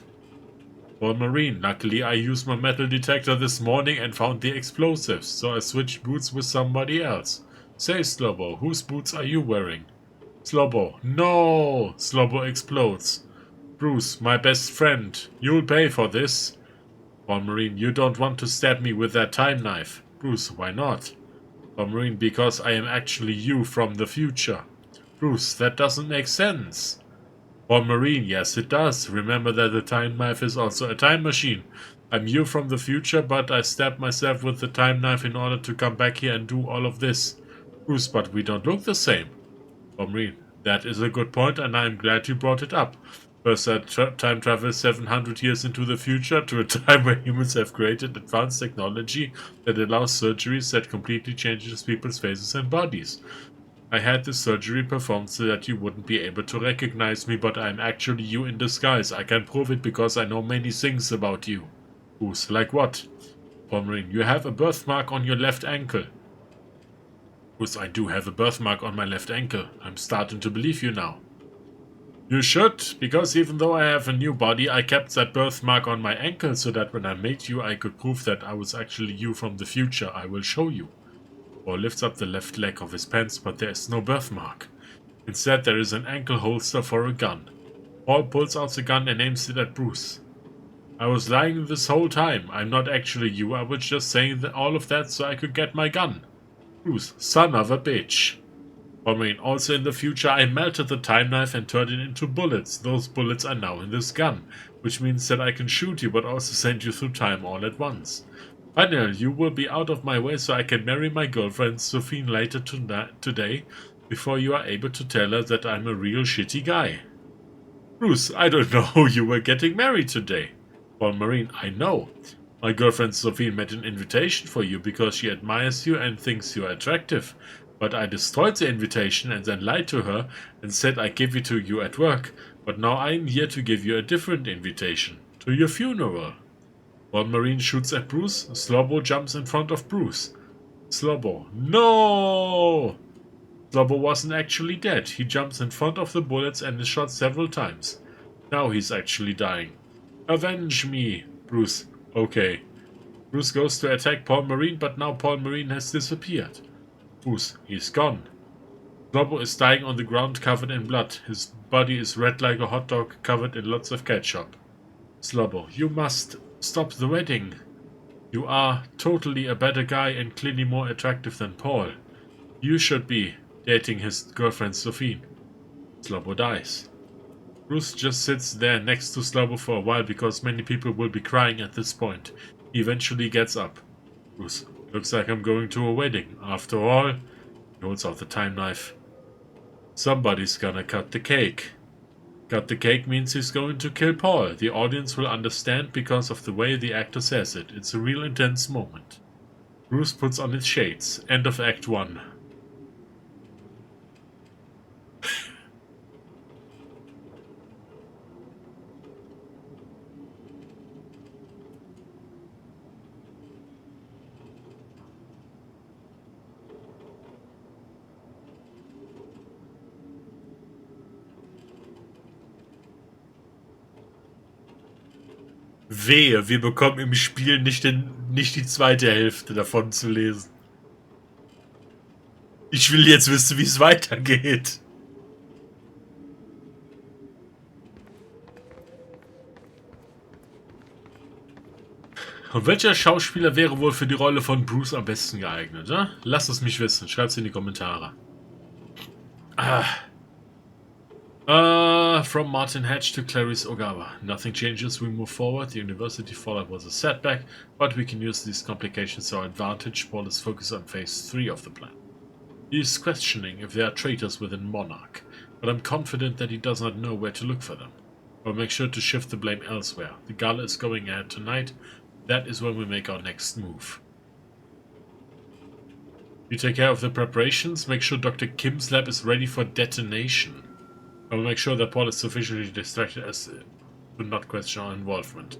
Paul Marine, luckily I used my metal detector this morning and found the explosives, so I switched boots with somebody else. Say, Slobbo, whose boots are you wearing? Slobbo, no! Slobbo explodes. Bruce, my best friend, you'll pay for this. Paul Marine, you don't want to stab me with that time knife. Bruce, why not? Paul Marine, because I am actually you from the future. Bruce, that doesn't make sense. Paul Marine, yes it does. Remember that the time knife is also a time machine. I'm you from the future, but I stabbed myself with the time knife in order to come back here and do all of this. Bruce, but we don't look the same. Paul Marine, that is a good point and I'm glad you brought it up. First, time travel 700 years into the future to a time where humans have created advanced technology that allows surgeries that completely changes people's faces and bodies. I had this surgery performed so that you wouldn't be able to recognize me, but I'm actually you in disguise. I can prove it because I know many things about you. Who's like what? Paul Marine, you have a birthmark on your left ankle. Who's I do have a birthmark on my left ankle. I'm starting to believe you now. You should, because even though I have a new body, I kept that birthmark on my ankle so that when I made you, I could prove that I was actually you from the future. I will show you. Paul lifts up the left leg of his pants, but there is no birthmark. Instead, there is an ankle holster for a gun. Paul pulls out the gun and aims it at Bruce. I was lying this whole time. I'm not actually you. I was just saying all of that so I could get my gun. Bruce, son of a bitch. I mean, also in the future, I melted the time knife and turned it into bullets. Those bullets are now in this gun, which means that I can shoot you but also send you through time all at once. Finally, you will be out of my way so I can marry my girlfriend Sophie later today, before you are able to tell her that I'm a real shitty guy. Bruce, I don't know you were getting married today. Paul Marine, I know. My girlfriend Sophie made an invitation for you because she admires you and thinks you are attractive. But I destroyed the invitation and then lied to her and said I gave it to you at work. But now I am here to give you a different invitation. To your funeral. Paul Marine shoots at Bruce. Slobo jumps in front of Bruce. Slobo. No! Slobo wasn't actually dead. He jumps in front of the bullets and is shot several times. Now he's actually dying. Avenge me, Bruce. Okay. Bruce goes to attack Paul Marine, but now Paul Marine has disappeared. Bruce, he's gone. Slobo is dying on the ground covered in blood. His body is red like a hot dog covered in lots of ketchup. Slobo, you must stop the wedding. You are totally a better guy and clearly more attractive than Paul. You should be dating his girlfriend Sophie. Slobo dies. Bruce just sits there next to Slobo for a while because many people will be crying at this point. He eventually gets up. Bruce, looks like I'm going to a wedding. After all, he holds out the time knife. Somebody's gonna cut the cake. Cut the cake means he's going to kill Paul. The audience will understand because of the way the actor says it. It's a real intense moment. Bruce puts on his shades. End of Act 1. Wehe, wir bekommen im Spiel nicht die zweite Hälfte davon zu lesen. Ich will jetzt wissen, wie es weitergeht. Und welcher Schauspieler wäre wohl für die Rolle von Bruce am besten geeignet? Ne? Lasst es mich wissen. Schreibt es in die Kommentare. From Martin Hatch to Clarice Ogawa. Nothing changes, we move forward. The university fallout was a setback, but we can use these complications to our advantage. Paul is focused on phase 3 of the plan. He is questioning if there are traitors within Monarch, but I'm confident that he does not know where to look for them. I'll make sure to shift the blame elsewhere. The gala is going ahead tonight. That is when we make our next move. You take care of the preparations. Make sure Dr. Kim's lab is ready for detonation. I will make sure that Paul is sufficiently distracted as to not question our involvement.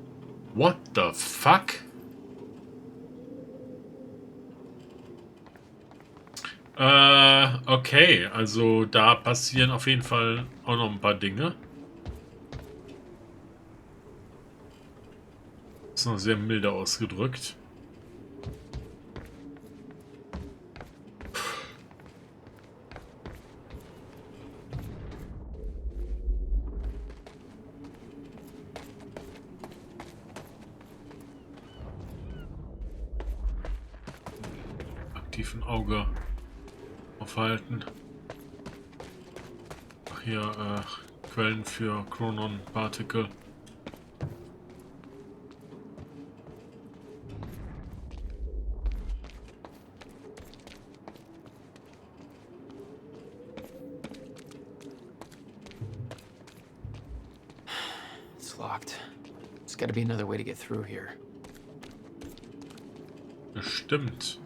What the fuck? Okay, also da passieren auf jeden Fall auch noch ein paar Dinge. Ist noch sehr milde ausgedrückt. Aktiven Auge aufhalten. Ach, hier Quellen für Chronon Particle. locked. There's gotta be another way to get through here. Bestimmt.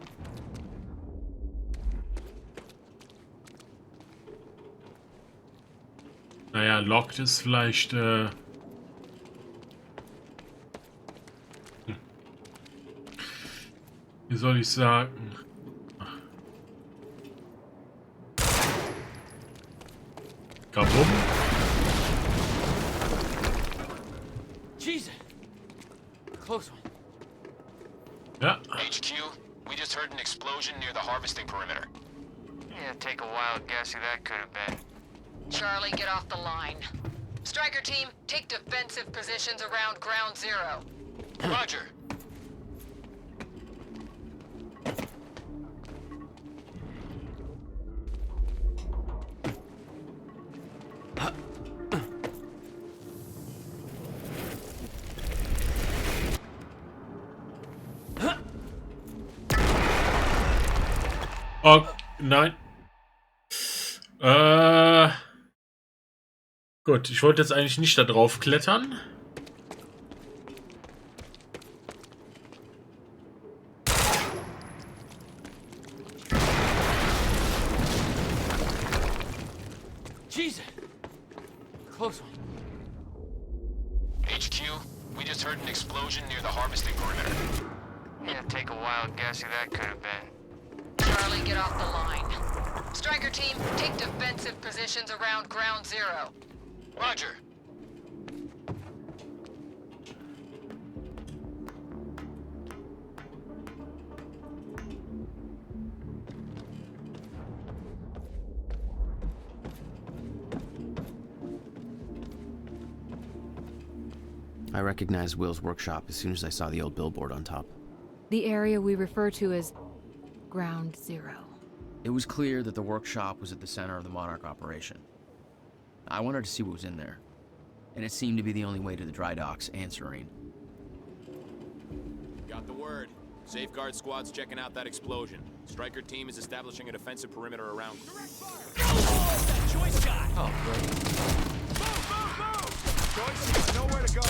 Naja, locked ist vielleicht, wie soll ich sagen? Kabum. Jesus! Close one. Ja. HQ, we just heard an explosion near the harvesting perimeter. Yeah, take a wild guess who that could have been. Charlie, get off the line. Striker team, take defensive positions around ground zero. Roger. Oh, nein. Gut, ich wollte jetzt eigentlich nicht da drauf klettern. Jesus! Close one. HQ, we just heard an explosion near the harvesting perimeter. Yeah, take a wild guess who that could have been. Charlie, get off the line. Striker team, take defensive positions around ground zero. Roger. I recognized Will's workshop as soon as I saw the old billboard on top. The area we refer to as Ground Zero. It was clear that the workshop was at the center of the Monarch operation. I wanted to see what was in there, and it seemed to be the only way to the dry docks and Serene. Got the word. Safeguard squad's checking out that explosion. Striker team is establishing a defensive perimeter around. Direct fire! That Joyce guy! Oh, great. Move! Joyce has nowhere to go.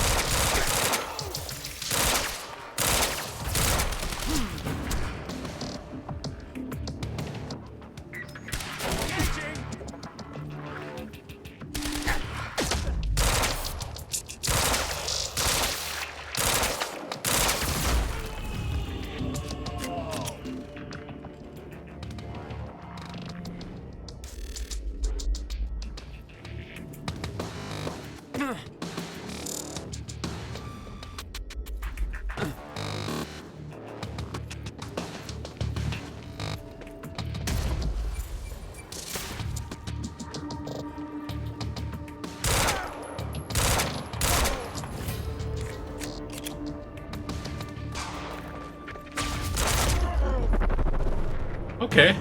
Okay.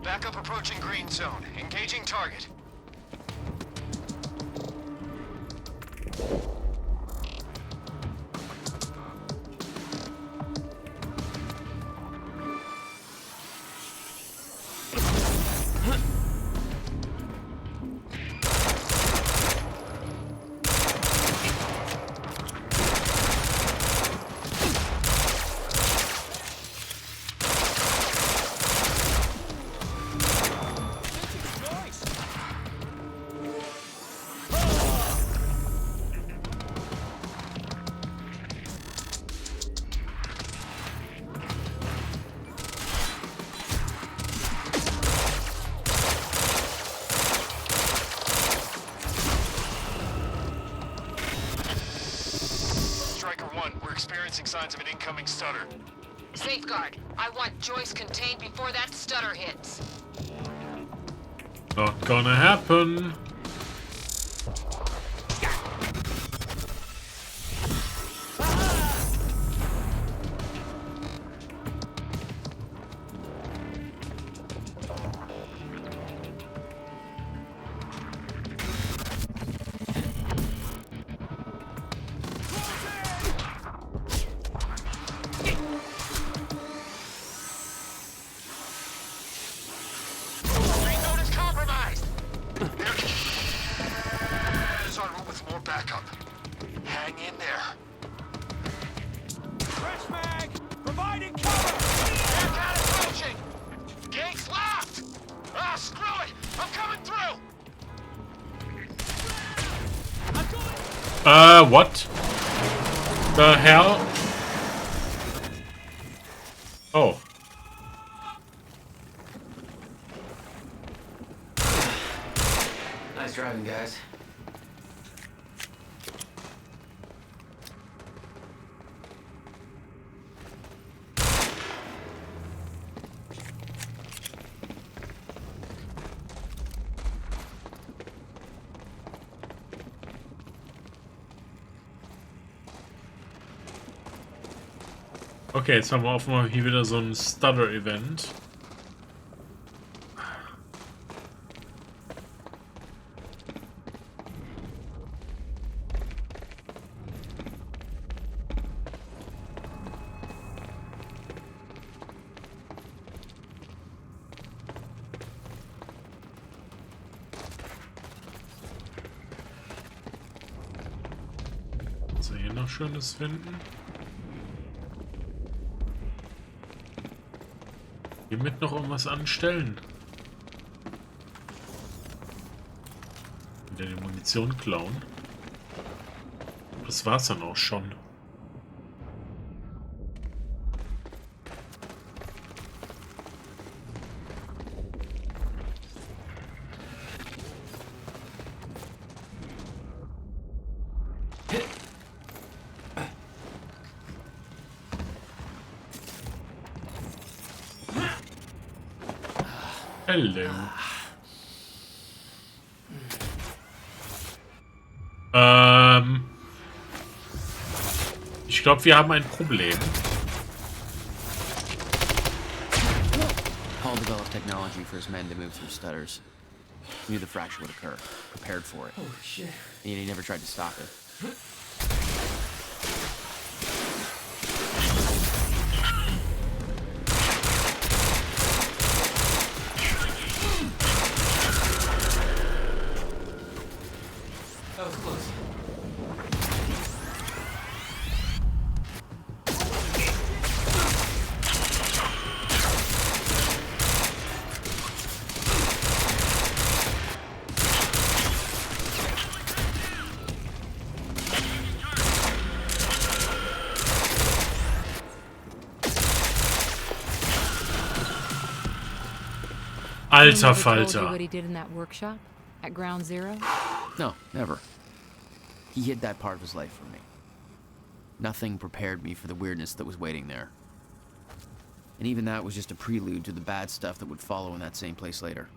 Backup approaching green zone. Engaging target. Signs of an incoming stutter. Safeguard, I want Joyce contained before that stutter hits. Not gonna happen. What the hell? Oh. Nice driving, guys. Okay, jetzt haben wir offenbar hier wieder so ein Stutter-Event. So, hier noch Schönes finden. Hiermit noch irgendwas anstellen. Wieder die Munition klauen. Das war's dann auch schon. Hello. Ich glaube, wir haben ein Problem. Paul developed technology for his men to move through stutters. He knew the fracture would occur, prepared for it. Holy shit. And he never tried to stop it. That was close. Alter Anyone ever told you Falter. what he did in that workshop at Ground Zero? No, never. He hid that part of his life from me. Nothing prepared me for the weirdness that was waiting there. And even that was just a prelude to the bad stuff that would follow in that same place later.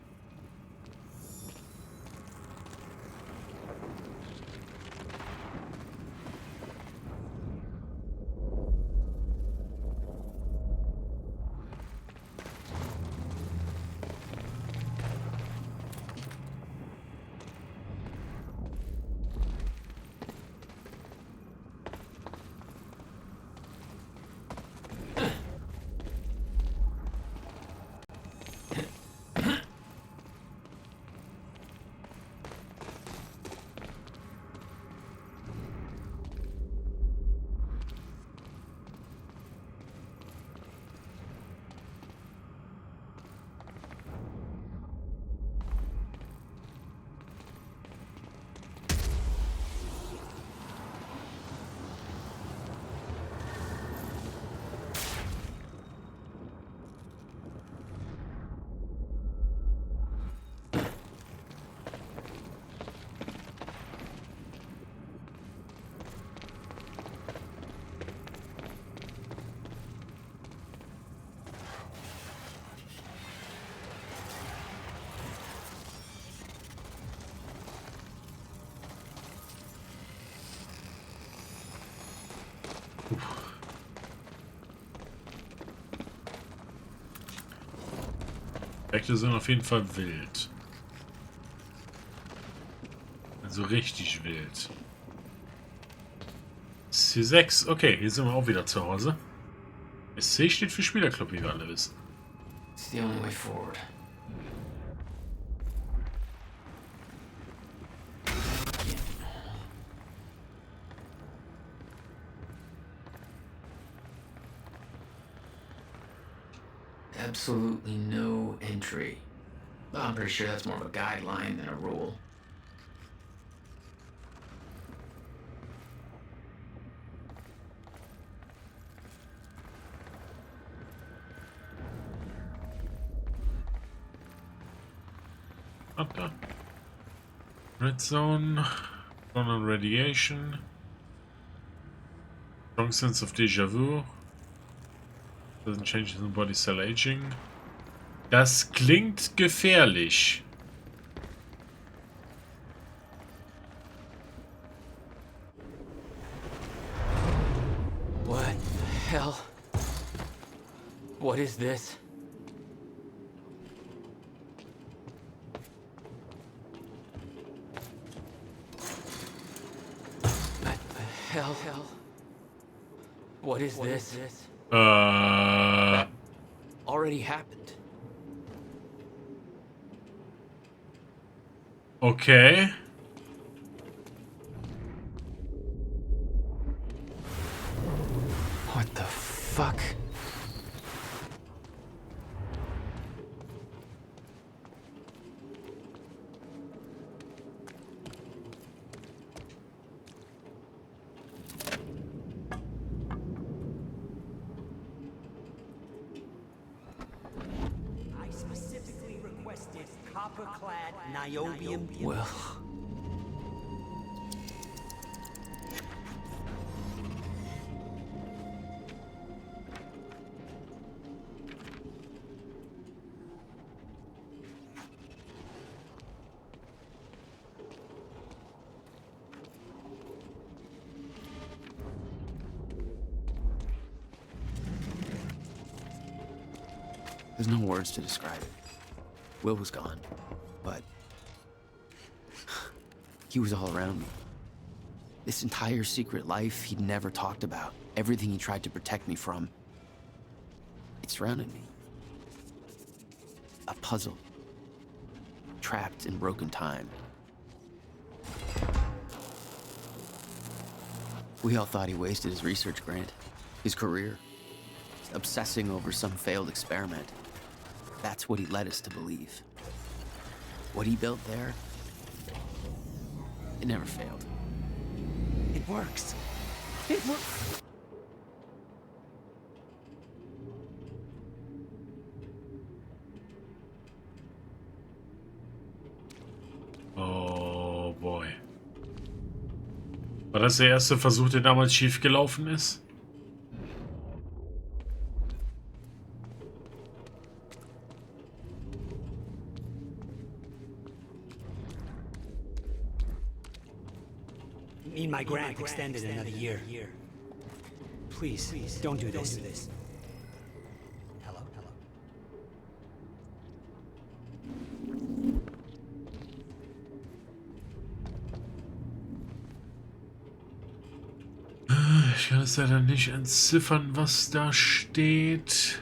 Effekte sind auf jeden Fall wild. Also richtig wild. C6. Okay, hier sind wir auch wieder zu Hause. SC steht für Spielerclub, wie wir alle wissen. It's the only way forward. Absolutely no entry. Well, I'm pretty sure that's more of a guideline than a rule. Hunter. Red zone. Zonal radiation. Strong sense of déjà vu. Doesn't change the body cell aging. Das klingt gefährlich. What the hell? What is this? What the hell? What is this? That already happened. Okay. What the fuck? I specifically requested copper-clad niobium. Well. There's no words to describe it. Will was gone, but he was all around me. This entire secret life he'd never talked about, everything he tried to protect me from, it surrounded me. A puzzle, trapped in broken time. We all thought he wasted his research grant, his career, obsessing over some failed experiment. That's what he led us to believe. What he built there, it never failed. It works. It works. Oh boy. War das der erste Versuch, der damals schief gelaufen ist? Need my grant extended another year. Please, don't do this. Hello? Ich kann es leider nicht entziffern, was da steht.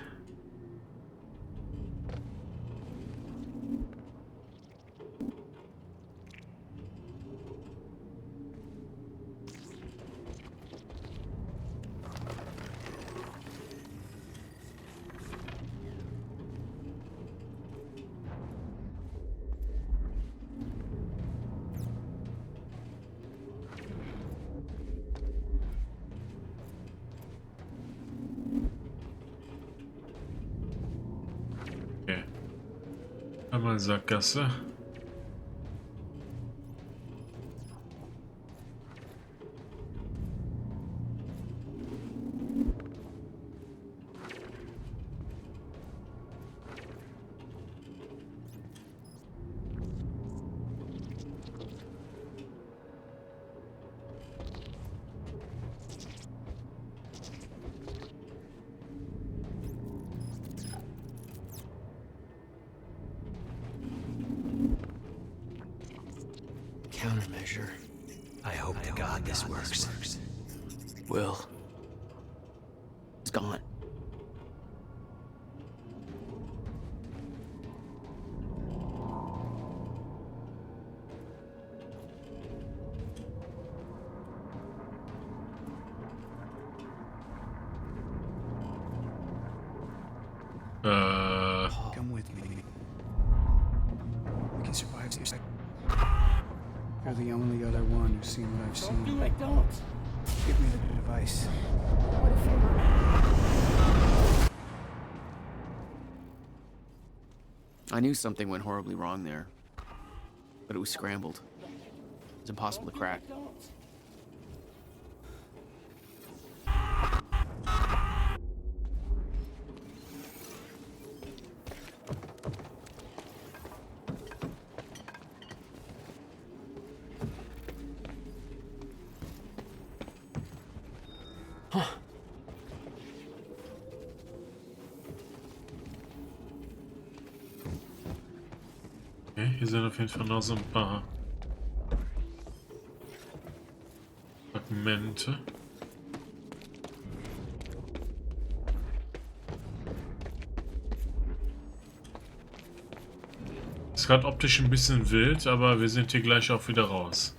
Einmal Sackgasse. Countermeasure. I hope to God this works. Will. It's gone. Come with me. We can survive this. You're the only other one who's seen what I've seen. Do it, don't! Give me the device. What if I knew something went horribly wrong there. but it was scrambled. It's impossible to crack. Okay, hier sind auf jeden Fall noch so ein paar Fragmente. Ist gerade optisch ein bisschen wild, aber wir sind hier gleich auch wieder raus.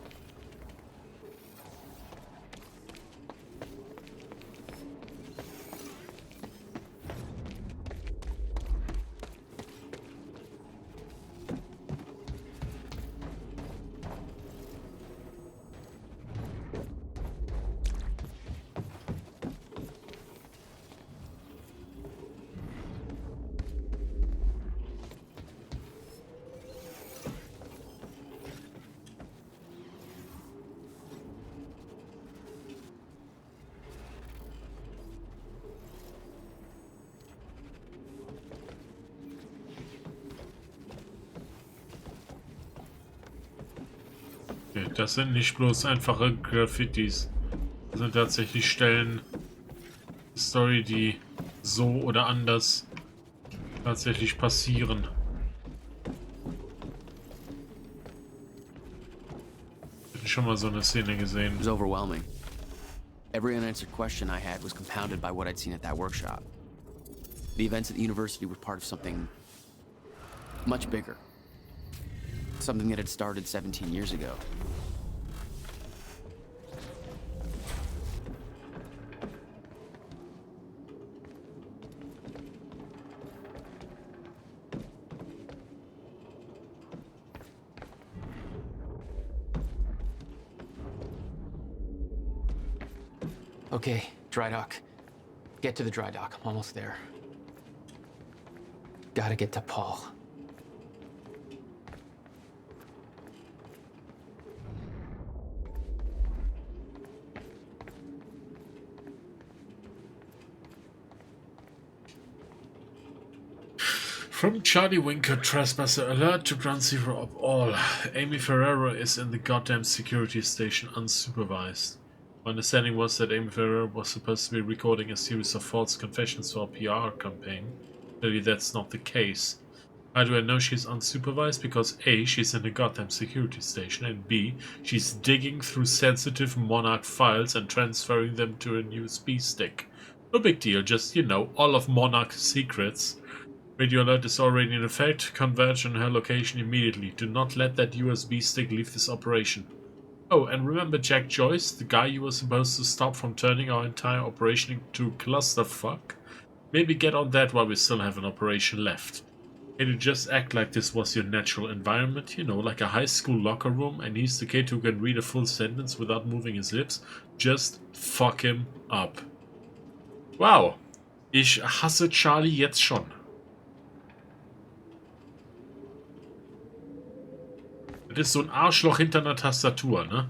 Okay, das sind nicht bloß einfache Graffitis. Das sind tatsächlich Stellen, Story, die so oder anders tatsächlich passieren. Ich habe schon mal so eine Szene gesehen. It was overwhelming. Every unanswered question I had was compounded by what I'd seen at that workshop. The events at the university were part of something much bigger. Something that had started 17 years ago. Okay, dry dock. Get to the dry dock. I'm almost there. Gotta get to Paul. From Charlie Winker, trespasser alert to ground zero of all. Amy Ferreira is in the goddamn security station unsupervised. My understanding was that Amy Ferreira was supposed to be recording a series of false confessions for a PR campaign. Clearly that's not the case. How do I know she's unsupervised? Because A, she's in the goddamn security station, and B, she's digging through sensitive Monarch files and transferring them to a USB stick. No big deal, just, you know, all of Monarch's secrets. Radio alert is already in effect. Converge on her location immediately. Do not let that USB stick leave this operation. Oh, and remember Jack Joyce, the guy you were supposed to stop from turning our entire operation into clusterfuck? Maybe get on that while we still have an operation left. Can you just act like this was your natural environment? You know, like a high school locker room, and he's the kid who can read a full sentence without moving his lips? Just fuck him up. Wow. Ich hasse Charlie jetzt schon. Das ist so ein Arschloch hinter einer Tastatur, ne?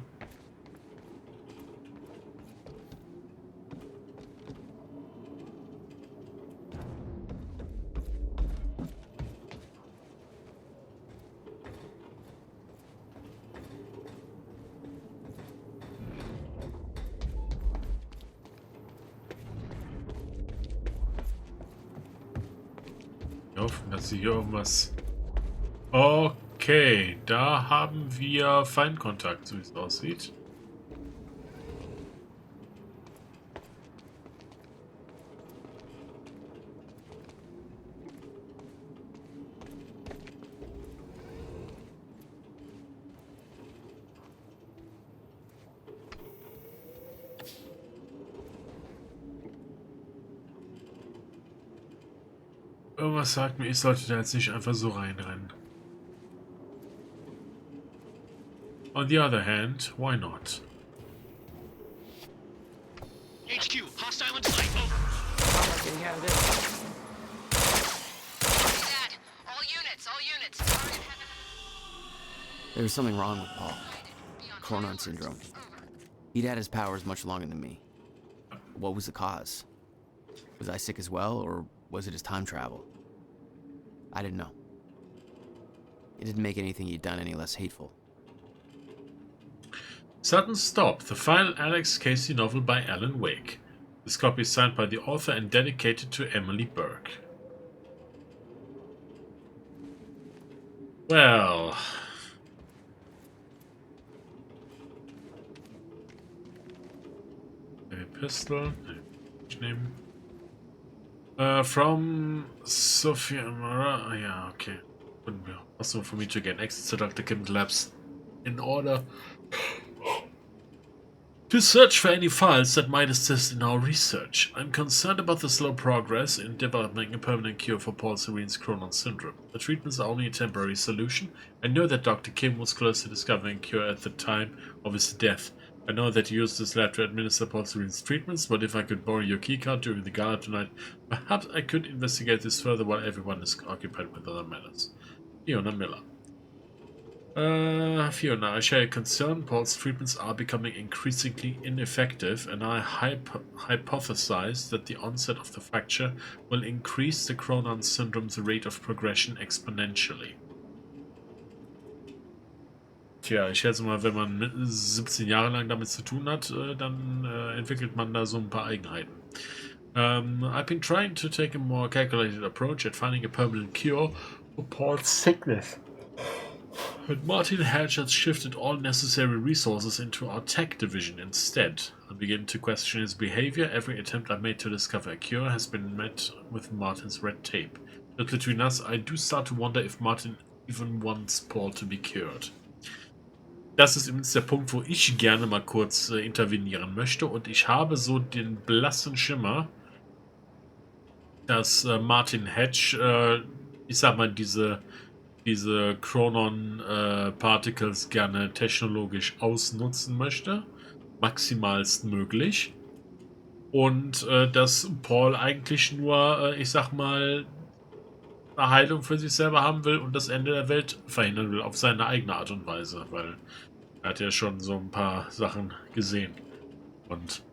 Wir hoffen, dass sie hier irgendwas... Okay, da haben wir Feindkontakt, so wie es aussieht. Irgendwas sagt mir, ich sollte da jetzt nicht einfach so reinrennen. On the other hand, why not? HQ, hostile in sight, over. Copy that. All units, all units. Target There was something wrong with Paul. Chronon syndrome. He'd had his powers much longer than me. What was the cause? Was I sick as well, or was it his time travel? I didn't know. It didn't make anything he'd done any less hateful. Sudden Stop, the final Alex Casey novel by Alan Wake. This copy is signed by the author and dedicated to Emily Burke. Well... a pistol. Name. From Sophia Mara. Yeah, okay. Wouldn't be possible for me to get access to Dr. Kim's labs in order to search for any files that might assist in our research. I'm concerned about the slow progress in developing a permanent cure for Paul Serene's Chronon syndrome. The treatments are only a temporary solution. I know that Dr. Kim was close to discovering a cure at the time of his death. I know that you used this lab to administer Paul Serene's treatments, but if I could borrow your keycard during the gala tonight, perhaps I could investigate this further while everyone is occupied with other matters. Fiona Miller. Fiona, I share your concern. Paul's treatments are becoming increasingly ineffective, and I hypothesize that the onset of the fracture will increase the Chronon syndrome's rate of progression exponentially. Tja, ich schätze mal, wenn man 17 Jahre lang damit zu tun hat, dann entwickelt man da so ein paar Eigenheiten. I've been trying to take a more calculated approach at finding a permanent cure for Paul's sickness. But Martin Hedge has shifted all necessary resources into our tech division instead. I begin to question his behavior. Every attempt I made to discover a cure has been met with Martin's red tape. But between us, I do start to wonder if Martin even wants Paul to be cured. Das ist übrigens der Punkt, wo ich gerne mal kurz intervenieren möchte. Und ich habe so den blassen Schimmer, dass Martin Hedge, ich sag mal, diese Chronon Particles gerne technologisch ausnutzen möchte. Maximalst möglich. Und dass Paul eigentlich nur, ich sag mal, eine Heilung für sich selber haben will und das Ende der Welt verhindern will, auf seine eigene Art und Weise, weil er hat ja schon so ein paar Sachen gesehen. Und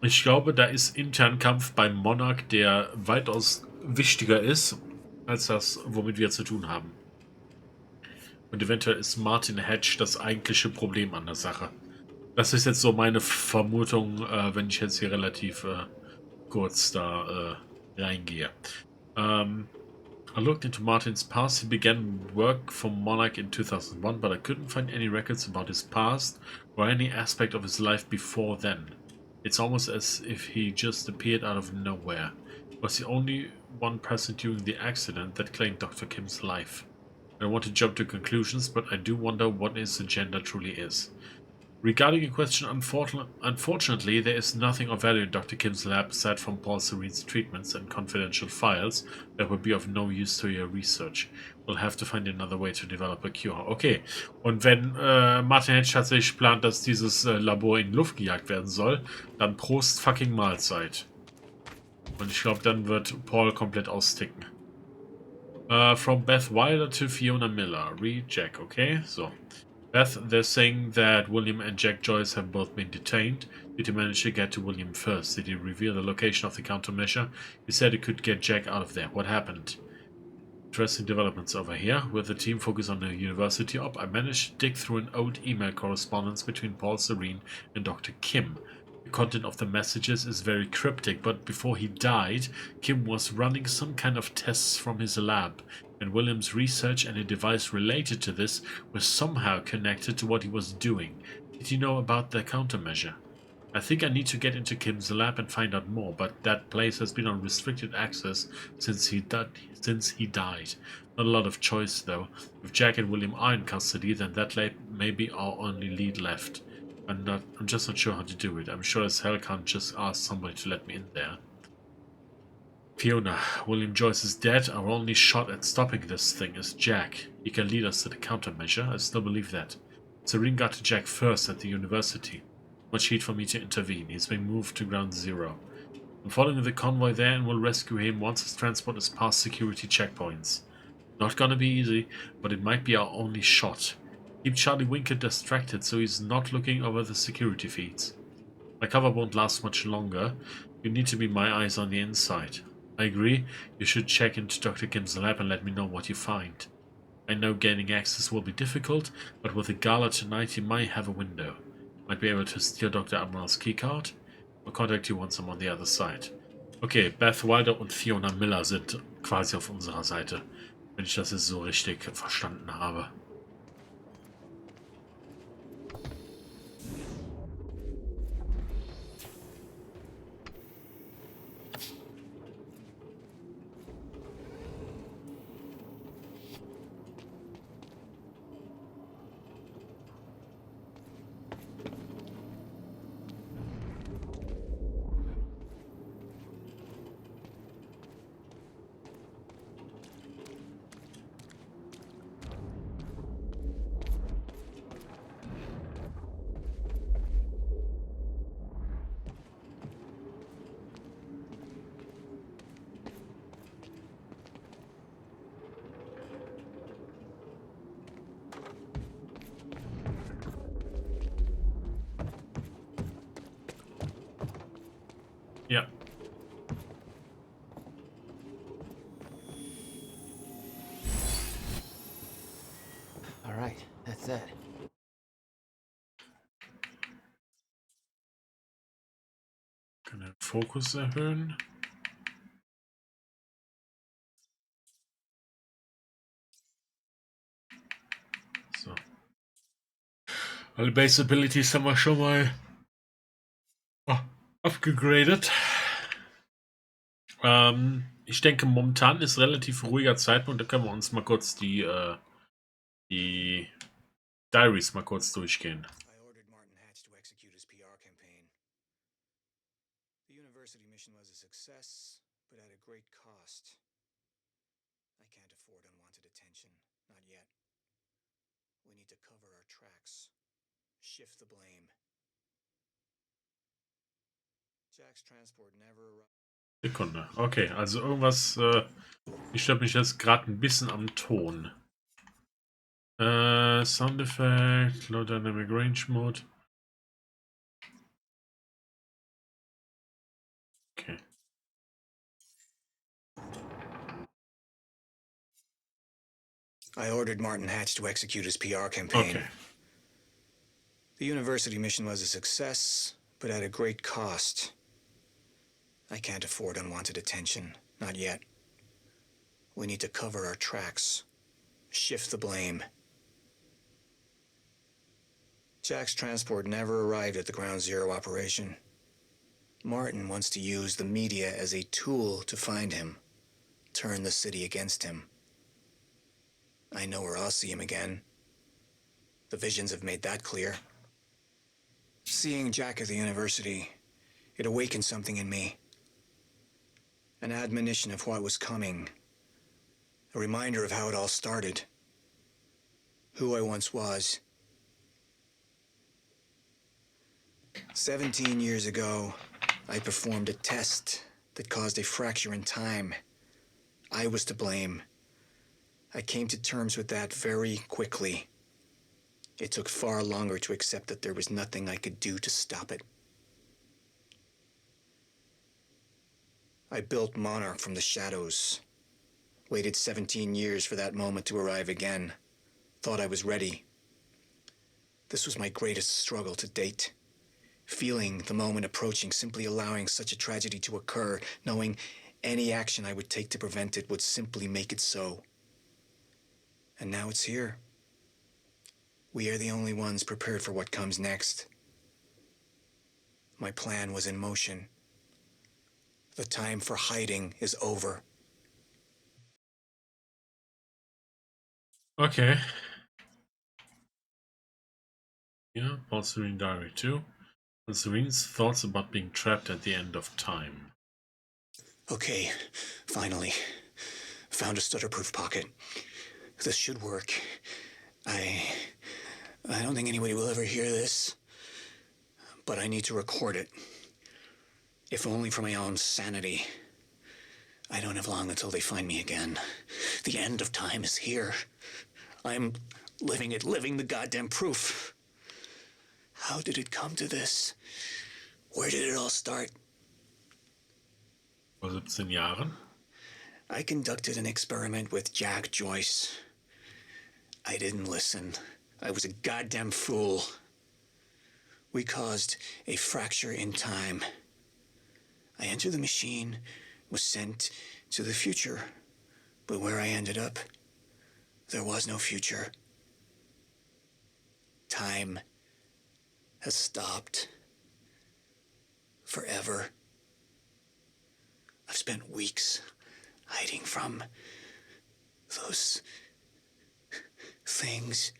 ich glaube, da ist intern Kampf beim Monarch, der weitaus wichtiger ist, als das, womit wir zu tun haben. Und eventuell ist Martin Hedge das eigentliche Problem an der Sache. Das ist jetzt so meine Vermutung, wenn ich jetzt hier relativ kurz da reingehe. I looked into Martin's past. He began work for Monarch in 2001, but I couldn't find any records about his past or any aspect of his life before then. It's almost as if he just appeared out of nowhere. He was the only one present during the accident that claimed Dr. Kim's life. I don't want to jump to conclusions, but I do wonder what his agenda truly is. Regarding your question, unfortunately, there is nothing of value in Dr. Kim's lab aside from Paul Serene's treatments and confidential files that would be of no use to your research. We'll have to find another way to develop a cure. Okay, und wenn Martin Hedge tatsächlich plant, dass dieses Labor in die Luft gejagt werden soll, dann Prost fucking Mahlzeit. Und ich glaube, dann wird Paul komplett austicken. From Beth Wilder to Fiona Miller. Read Jack, okay? So. Beth, they're saying that William and Jack Joyce have both been detained. Did he manage to get to William first? Did he reveal the location of the countermeasure? He said he could get Jack out of there. What happened? Interesting developments over here. With the team focused on the university op, I managed to dig through an old email correspondence between Paul Serene and Dr. Kim. The content of the messages is very cryptic, but before he died, Kim was running some kind of tests from his lab, and William's research and a device related to this were somehow connected to what he was doing. Did he know about the countermeasure? I think I need to get into Kim's lab and find out more, but that place has been on restricted access since he died. Not a lot of choice though. If Jack and William are in custody, then that may be our only lead left. I'm just not sure how to do it. I'm sure as hell can't just ask somebody to let me in there. Fiona, William Joyce is dead. Our only shot at stopping this thing is Jack. He can lead us to the countermeasure. I still believe that. Serene got to Jack first at the university. Much heat for me to intervene. He's been moved to ground zero. I'm following the convoy there and will rescue him once his transport is past security checkpoints. Not gonna be easy, but it might be our only shot. Keep Charlie Winker distracted so he's not looking over the security feeds. My cover won't last much longer. You need to be my eyes on the inside. I agree, you should check into Dr. Kim's lab and let me know what you find. I know gaining access will be difficult, but with the gala tonight you might have a window. Might be able to steal Dr. Admiral's keycard. I'll contact you once I'm on the other side. Okay, Beth Wilder und Fiona Miller sind quasi auf unserer Seite, wenn ich das jetzt so richtig verstanden habe. Ja. All right, that's it. Kann den Fokus erhöhen. So. Alle Base Abilities haben wir schon mal abgegradet. Ich denke, momentan ist relativ ruhiger Zeitpunkt. Da können wir uns mal kurz die Diaries mal kurz durchgehen. I ordered Martin Hatch to execute his PR campaign. The university mission was a success, but at a great cost. I can't afford unwanted attention, not yet. We need to cover our tracks, shift the blame. Jack's transport never arrived. Sekunde. Okay, also irgendwas, ich stört mich jetzt gerade ein bisschen am Ton. Sound Effect, Low Dynamic Range Mode. Okay. I ordered Martin Hatch to execute his PR campaign. Okay. The university mission was a success, but at a great cost. I can't afford unwanted attention, not yet. We need to cover our tracks, shift the blame. Jack's transport never arrived at the Ground Zero operation. Martin wants to use the media as a tool to find him, turn the city against him. I know where I'll see him again. The visions have made that clear. Seeing Jack at the university, it awakened something in me. An admonition of what was coming. A reminder of how it all started. Who I once was. 17 years ago, I performed a test that caused a fracture in time. I was to blame. I came to terms with that very quickly. It took far longer to accept that there was nothing I could do to stop it. I built Monarch from the shadows. Waited 17 years for that moment to arrive again. Thought I was ready. This was my greatest struggle to date. Feeling the moment approaching, simply allowing such a tragedy to occur, knowing any action I would take to prevent it would simply make it so. And now it's here. We are the only ones prepared for what comes next. My plan was in motion. The time for hiding is over. Okay. Yeah, Paul Serene Diary 2. And Serene's thoughts about being trapped at the end of time. Okay, finally. Found a stutter-proof pocket. This should work. I don't think anybody will ever hear this, but I need to record it. If only for my own sanity. I don't have long until they find me again. The end of time is here. I'm living the goddamn proof. How did it come to this? Where did it all start? Vor 17 Jahren. I conducted an experiment with Jack Joyce. I didn't listen. I was a goddamn fool. We caused a fracture in time. I entered the machine, was sent to the future. But where I ended up, there was no future. Time has stopped. Forever. I've spent weeks hiding from those things.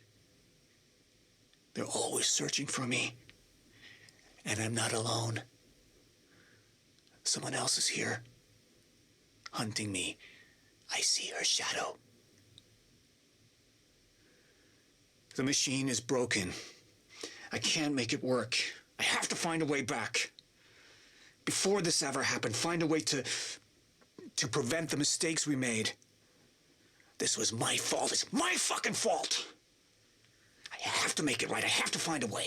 They're always searching for me. And I'm not alone. Someone else is here, hunting me. I see her shadow. The machine is broken. I can't make it work. I have to find a way back. Before this ever happened, find a way to prevent the mistakes we made. This was my fault. It's my fucking fault. I have to make it right. I have to find a way.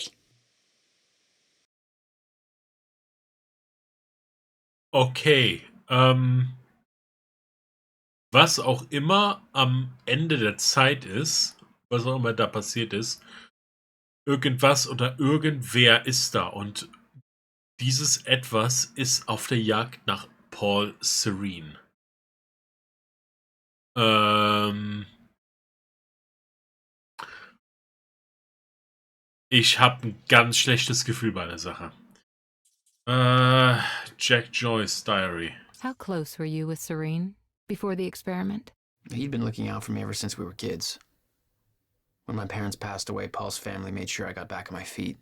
Okay, was auch immer am Ende der Zeit ist, was auch immer da passiert ist, irgendwas oder irgendwer ist da und dieses Etwas ist auf der Jagd nach Paul Serene. Ich habe ein ganz schlechtes Gefühl bei der Sache. Jack Joyce diary. How close were you with Serene before the experiment? He'd been looking out for me ever since we were kids. When my parents passed away, Paul's family made sure I got back on my feet.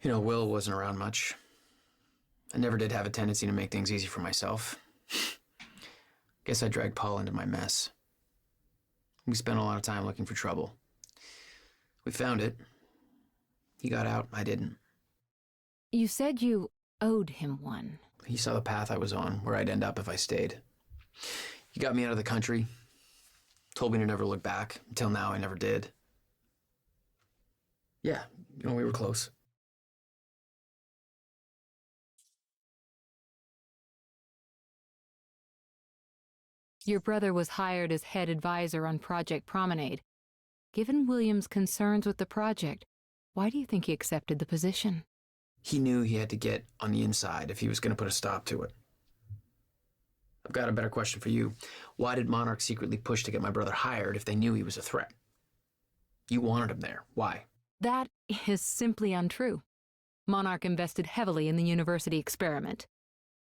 You know, Will wasn't around much. I never did have a tendency to make things easy for myself. Guess I dragged Paul into my mess. We spent a lot of time looking for trouble. We found it. He got out, I didn't. You said you owed him one. He saw the path I was on, where I'd end up if I stayed. He got me out of the country, told me to never look back. Until now, I never did. Yeah, you know, we were close. Your brother was hired as head advisor on Project Promenade. Given William's concerns with the project, why do you think he accepted the position? He knew he had to get on the inside if he was going to put a stop to it. I've got a better question for you. Why did Monarch secretly push to get my brother hired if they knew he was a threat? You wanted him there. Why? That is simply untrue. Monarch invested heavily in the university experiment.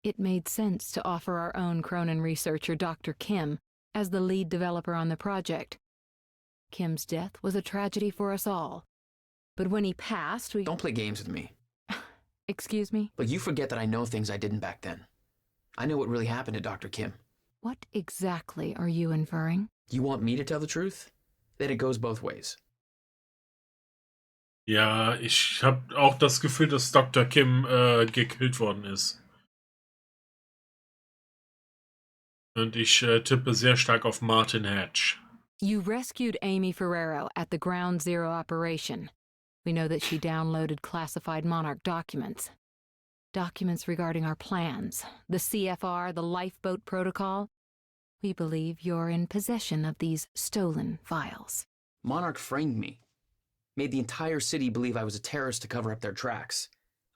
It made sense to offer our own Cronin researcher, Dr. Kim, as the lead developer on the project. Kim's death was a tragedy for us all. But when he passed, we... Don't play games with me. Excuse me? But you forget that I know things I didn't back then. I know what really happened to Dr. Kim. What exactly are you inferring? You want me to tell the truth? Then it goes both ways. Ja, ich habe auch das Gefühl, dass Dr. Kim gekillt worden ist. Und ich tippe sehr stark auf Martin Hatch. You rescued Amy Ferrero at the Ground Zero operation. We know that she downloaded classified Monarch documents. Documents regarding our plans, the CFR, the lifeboat protocol. We believe you're in possession of these stolen files. Monarch framed me. Made the entire city believe I was a terrorist to cover up their tracks.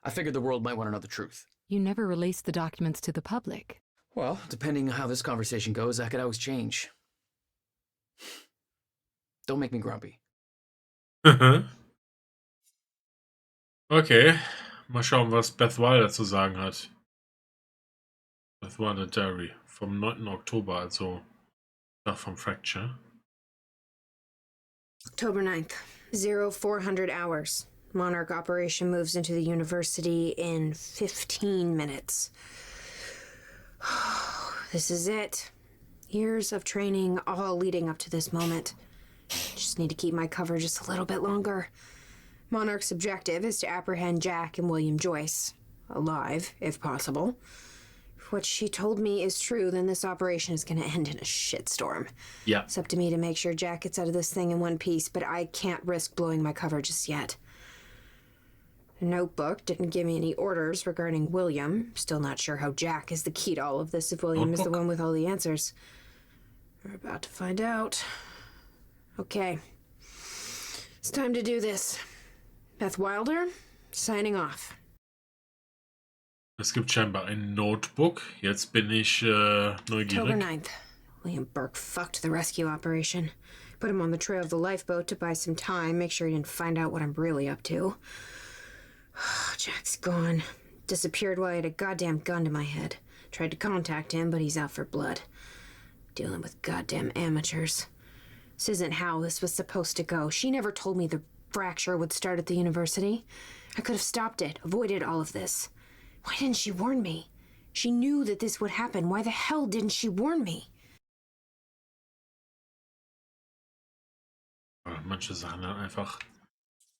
I figured the world might want to know the truth. You never released the documents to the public. Well, depending on how this conversation goes, that could always change. Don't make me grumpy. Okay, mal schauen, was Beth Wilder zu sagen hat. Beth Wilder Diary vom 9. Oktober, also Tag vom Fracture. October 9th, 0400 hours. Monarch operation moves into the university in 15 minutes. This is it. Years of training, all leading up to this moment. Just need to keep my cover just a little bit longer. Monarch's objective is to apprehend Jack and William Joyce. alive, if possible. If what she told me is true, then this operation is going to end in a shitstorm. Yeah. It's up to me to make sure Jack gets out of this thing in one piece, but I can't risk blowing my cover just yet. The notebook didn't give me any orders regarding William. Still not sure how Jack is the key to all of this if William is the one with all the answers. We're about to find out. Okay. It's time to do this. Beth Wilder, signing off. Es gibt scheinbar ein Notebook. Jetzt bin ich neugierig. October 9th. William Burke fucked the rescue operation. Put him on the trail of the lifeboat to buy some time, make sure he didn't find out what I'm really up to. Jack's gone. Disappeared while I had a goddamn gun to my head. Tried to contact him, but he's out for blood. Dealing with goddamn amateurs. This isn't how this was supposed to go. She never told me the fracture would start at the university. I could have stopped it, avoided all of this. Why didn't she warn me? She knew that this would happen. Why the hell didn't she warn me? Manche Sachen dann einfach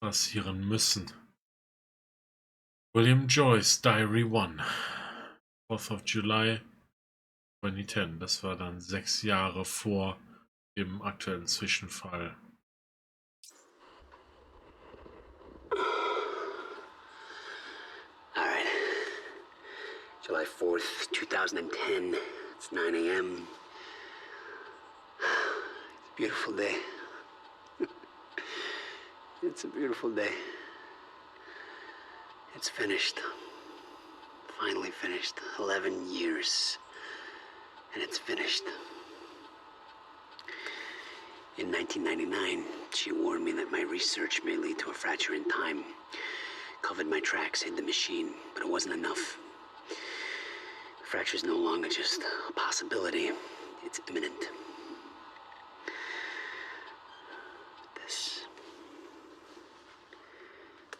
passieren müssen. William Joyce, Diary 1. 4th of July 2010. Das war dann 6 Jahre vor dem aktuellen Zwischenfall. Alright. July 4th, 2010. It's 9 a.m. It's a beautiful day. It's a beautiful day. It's finished. Finally finished. 11 years. And it's finished. In 1999, she warned me that my research may lead to a fracture in time. Covered my tracks, hid the machine, but it wasn't enough. The fracture's no longer just a possibility. It's imminent.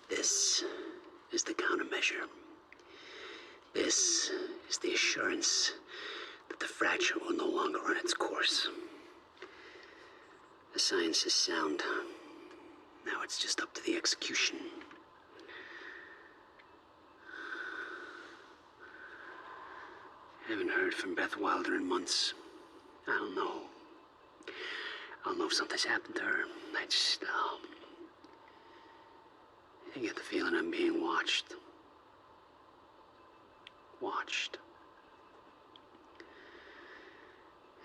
This is the countermeasure. This is the assurance that the fracture will no longer run its course. The science is sound. Now it's just up to the execution. I haven't heard from Beth Wilder in months. I don't know. I don't know if something's happened to her. I get the feeling I'm being watched. Watched.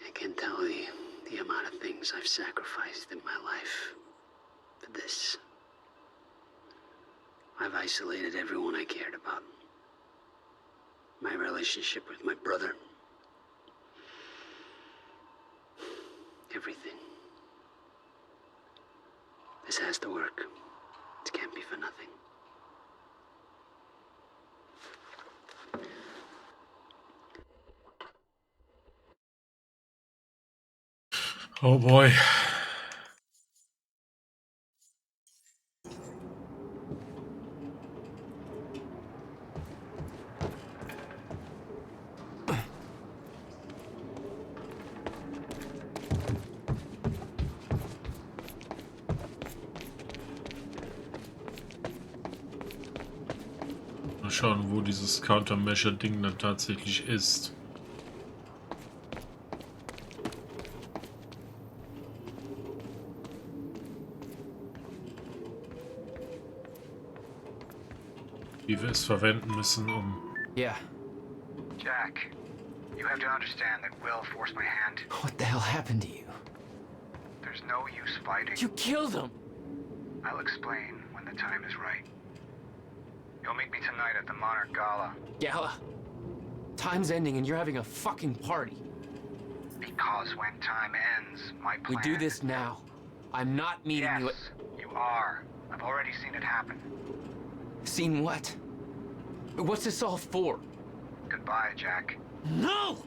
I can't tell the amount of things I've sacrificed in my life for this. I've isolated everyone I cared about. My relationship with my brother. Everything. This has to work. It can't be for nothing. Oh boy. Mal schauen, wo dieses Countermeasure-Ding dann tatsächlich ist. Wie wir es verwenden müssen, um... Yeah. Jack, you have to understand that Will forced my hand. What the hell happened to you? There's no use fighting. You killed him! I'll explain when the time is right. You'll meet me tonight at the Monarch Gala. Gala? Time's ending and you're having a fucking party. Because when time ends, my plan... We do this now. I'm not meeting you at... Yes, you are. I've already seen it happen. Seen what? What's this all for? Goodbye, Jack. No!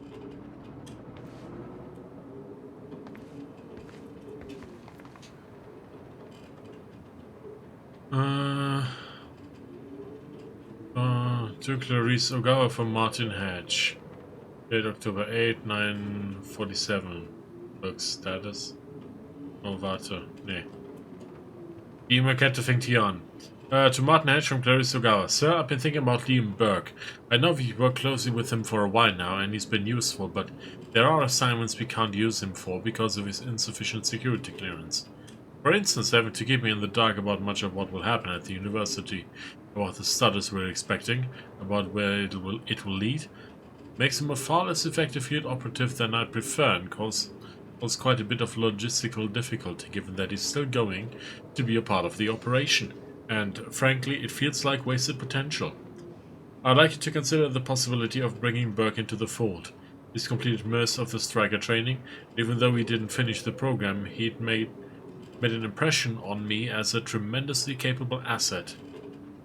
To Clarice Ogawa from Martin Hatch. Date October 8, 9:47. Work status. Oh, warte. Nee. Die E-Mail-Kette fängt hier an. To Martin Hedge from Clarice Ogawa. Sir, I've been thinking about Liam Burke. I know we work closely with him for a while now, and he's been useful, but there are assignments we can't use him for because of his insufficient security clearance. For instance, having to keep me in the dark about much of what will happen at the university, about the studies we're expecting, about where it will lead, makes him a far less effective field operative than I'd prefer, and causes quite a bit of logistical difficulty, given that he's still going to be a part of the operation. And frankly, it feels like wasted potential. I'd like you to consider the possibility of bringing Burke into the fold. He's completed most of the striker training. Even though he didn't finish the program, he'd made an impression on me as a tremendously capable asset.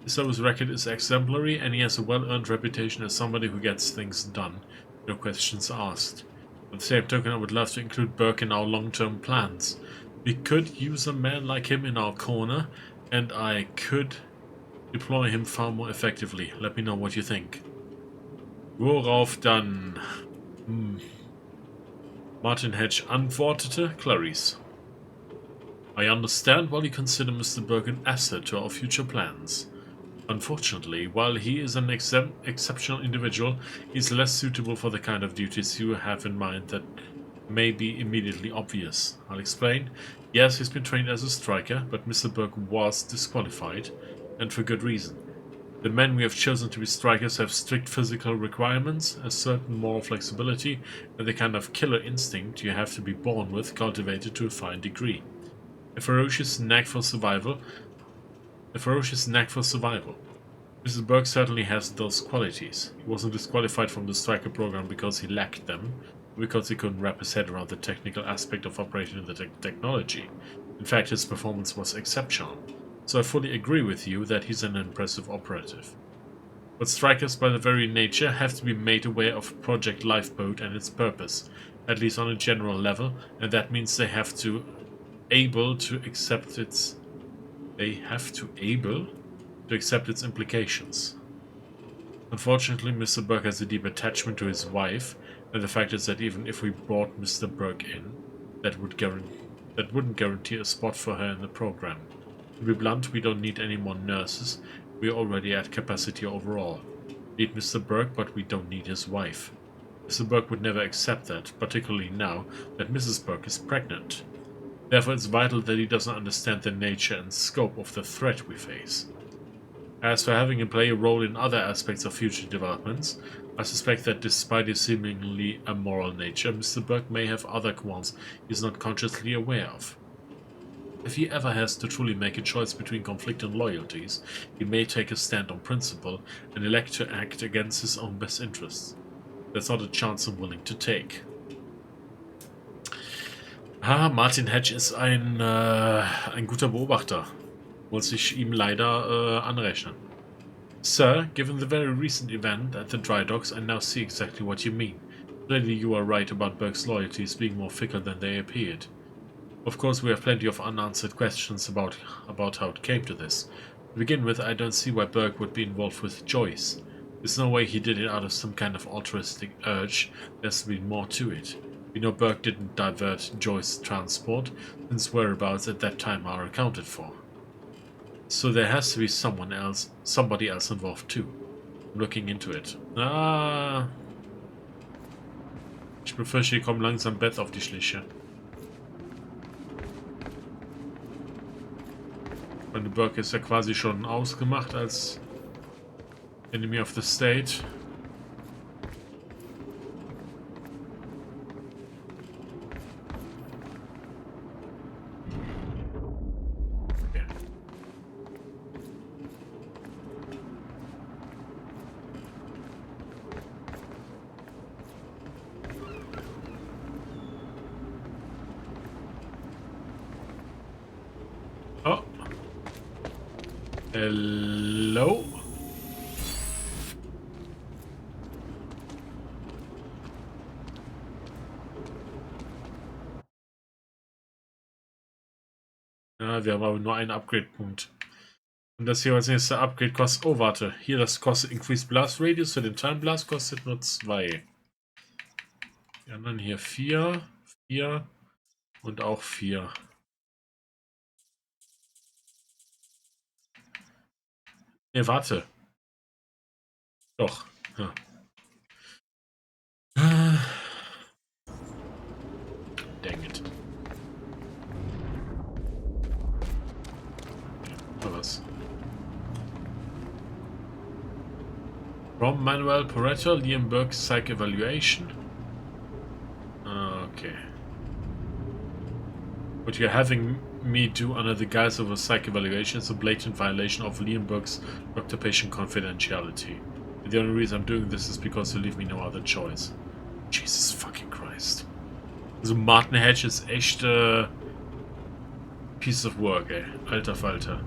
His service record is exemplary, and he has a well-earned reputation as somebody who gets things done, no questions asked. At the same token, I would love to include Burke in our long-term plans. We could use a man like him in our corner, and I could deploy him far more effectively. Let me know what you think. Worauf dann Martin Hedge antwortete Clarice. I understand why you consider Mr. Burke an asset to our future plans. Unfortunately, while he is an exceptional individual, he is less suitable for the kind of duties you have in mind that may be immediately obvious. I'll explain. Yes, he's been trained as a striker, but Mr. Burke was disqualified, and for good reason. The men we have chosen to be strikers have strict physical requirements, a certain moral flexibility, and the kind of killer instinct you have to be born with cultivated to a fine degree. A ferocious knack for survival. Mr. Burke certainly has those qualities. He wasn't disqualified from the striker program because he lacked them, because he couldn't wrap his head around the technical aspect of operating the technology. In fact, his performance was exceptional. So I fully agree with you that he's an impressive operative. But strikers, by their very nature, have to be made aware of Project Lifeboat and its purpose, at least on a general level, and that means they have to able to accept its implications. Unfortunately, Mr. Burke has a deep attachment to his wife, and the fact is that even if we brought Mr. Burke in, that wouldn't guarantee a spot for her in the program. To be blunt, we don't need any more nurses. We're already at capacity overall. We need Mr. Burke, but we don't need his wife. Mr. Burke would never accept that, particularly now that Mrs. Burke is pregnant. Therefore, it's vital that he doesn't understand the nature and scope of the threat we face. As for having him play a role in other aspects of future developments, I suspect that despite his seemingly immoral nature, Mr. Burke may have other qualms he's not consciously aware of. If he ever has to truly make a choice between conflicting loyalties, he may take a stand on principle and elect to act against his own best interests. That's not a chance I'm willing to take. Martin Hedge ist ein guter Beobachter. Muss ich ihm leider anrechnen. Sir, given the very recent event at the dry docks, I now see exactly what you mean. Clearly you are right about Burke's loyalties being more fickle than they appeared. Of course, we have plenty of unanswered questions about how it came to this. To begin with, I don't see why Burke would be involved with Joyce. There's no way he did it out of some kind of altruistic urge. There's to be more to it. We know Burke didn't divert Joyce's transport, since whereabouts at that time are accounted for. So there has to be somebody else involved too. I'm looking into it. Ich befürchte, hier kommen langsam Beth auf die Schliche. Weil Burke ist ja quasi schon ausgemacht als Enemy of the State. Oh. Hello. Ja, wir haben aber nur einen Upgrade-Punkt. Und das hier als nächster Upgrade kostet... Oh, warte. Hier, das kostet Increase Blast Radius. Für den Time Blast kostet nur 2. Die anderen hier 4, 4 und auch 4. Ne, warte. Doch. Ja. Dang it. Ja, was? From Manuel Porretta, Liam Burke's Psych Evaluation. Okay. What you're having me do under the guise of a psych evaluation is a blatant violation of Liam Burke's doctor-patient confidentiality. And the only reason I'm doing this is because you leave me no other choice. Jesus fucking Christ. Also Martin Hedge ist echt piece of work, ey. Alter Falter.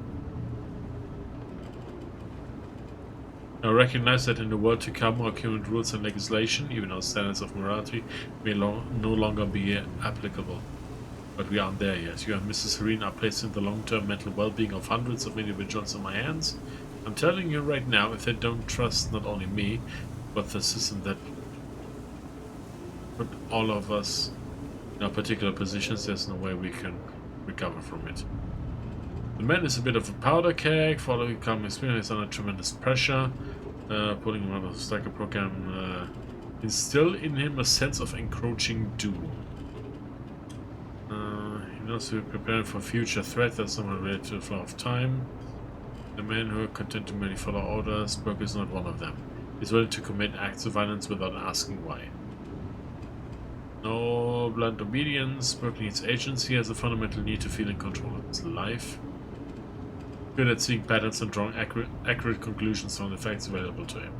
I recognize that in the world to come, our current rules and legislation, even our standards of morality, may no longer be applicable. But we aren't there yet. You and Mrs. Serene are placing the long-term mental well-being of hundreds of individuals in my hands. I'm telling you right now, if they don't trust not only me, but the system that put all of us in our particular positions, there's no way we can recover from it. The man is a bit of a powder keg, following calm experience under tremendous pressure. Pulling him out of the stacker program instill in him a sense of encroaching doom. He knows to be preparing for future threat that's somehow related to the flow of time. The men who are content to merely follow orders, Burke is not one of them. He's willing to commit acts of violence without asking why. No blind obedience. Burke needs agency, has a fundamental need to feel in control of his life. Good at seeing patterns and drawing accurate conclusions from the facts available to him.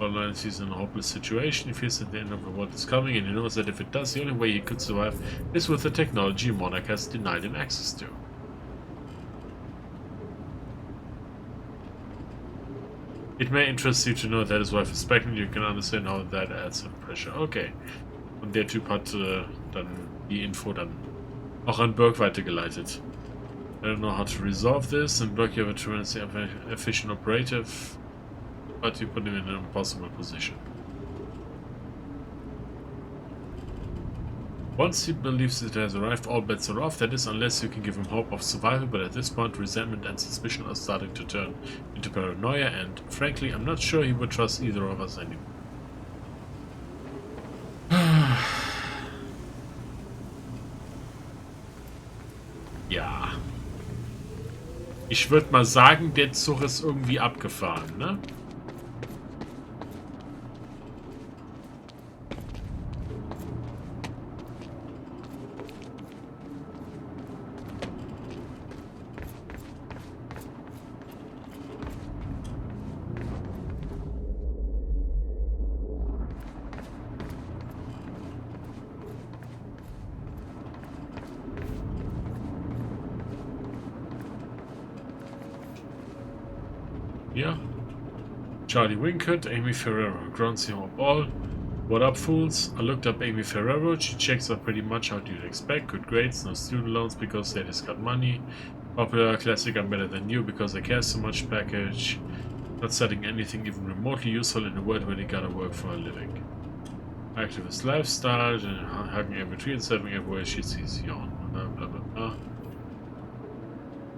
Online he's in a hopeless situation. He feels that the end of the world is coming, and he knows that if it does, the only way he could survive is with the technology Monarch has denied him access to. It may interest you to know that his wife is pregnant. You can understand how that adds some pressure. Okay. Und der Typ hat dann die Info dann auch an Burke weitergeleitet. I don't know how to resolve this, and Burke, you have a tremendously efficient operative, but you put him in an impossible position. Once he believes it has arrived, all bets are off. That is, unless you can give him hope of survival, but at this point, resentment and suspicion are starting to turn into paranoia, and frankly, I'm not sure he would trust either of us anymore. Ja. Ich würde mal sagen, der Zug ist irgendwie abgefahren, ne? Yeah. Charlie Winkett, Amy Ferrero, ground zero ball. What up, fools? I looked up Amy Ferrero. She checks out pretty much how you'd expect. Good grades, no student loans because they just got money. Popular, classic, I'm better than you because I care so much package. Not studying anything even remotely useful in a world where they gotta work for a living. Activist lifestyle, hugging every tree and serving everywhere she sees yawn. Blah blah blah.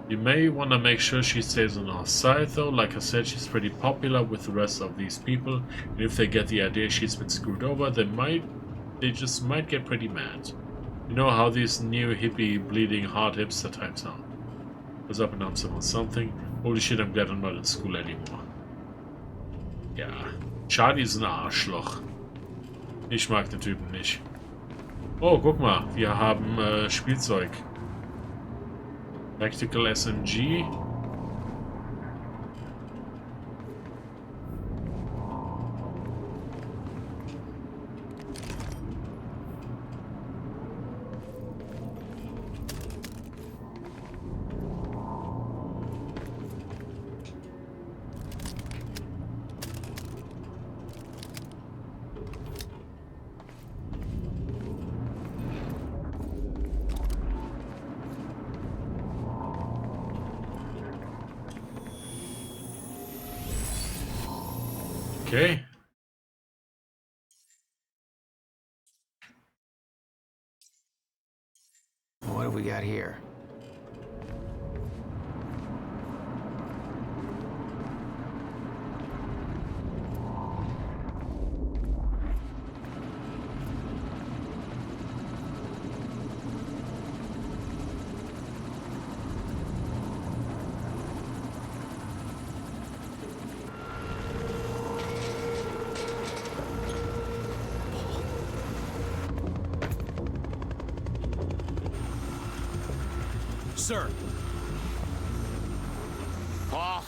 You may want to make sure she stays on our side though. Like I said, she's pretty popular with the rest of these people, and if they get the idea she's been screwed over, they just might get pretty mad. You know how these new hippie bleeding heart hipster types are. Was up and down or something. Holy shit, I'm glad I'm not in school anymore. Ja, Charlie ist ein Arschloch. Ich mag den Typen nicht. Oh, guck mal, wir haben Spielzeug. Tactical SMG. Okay. we got here? Sir. Paul.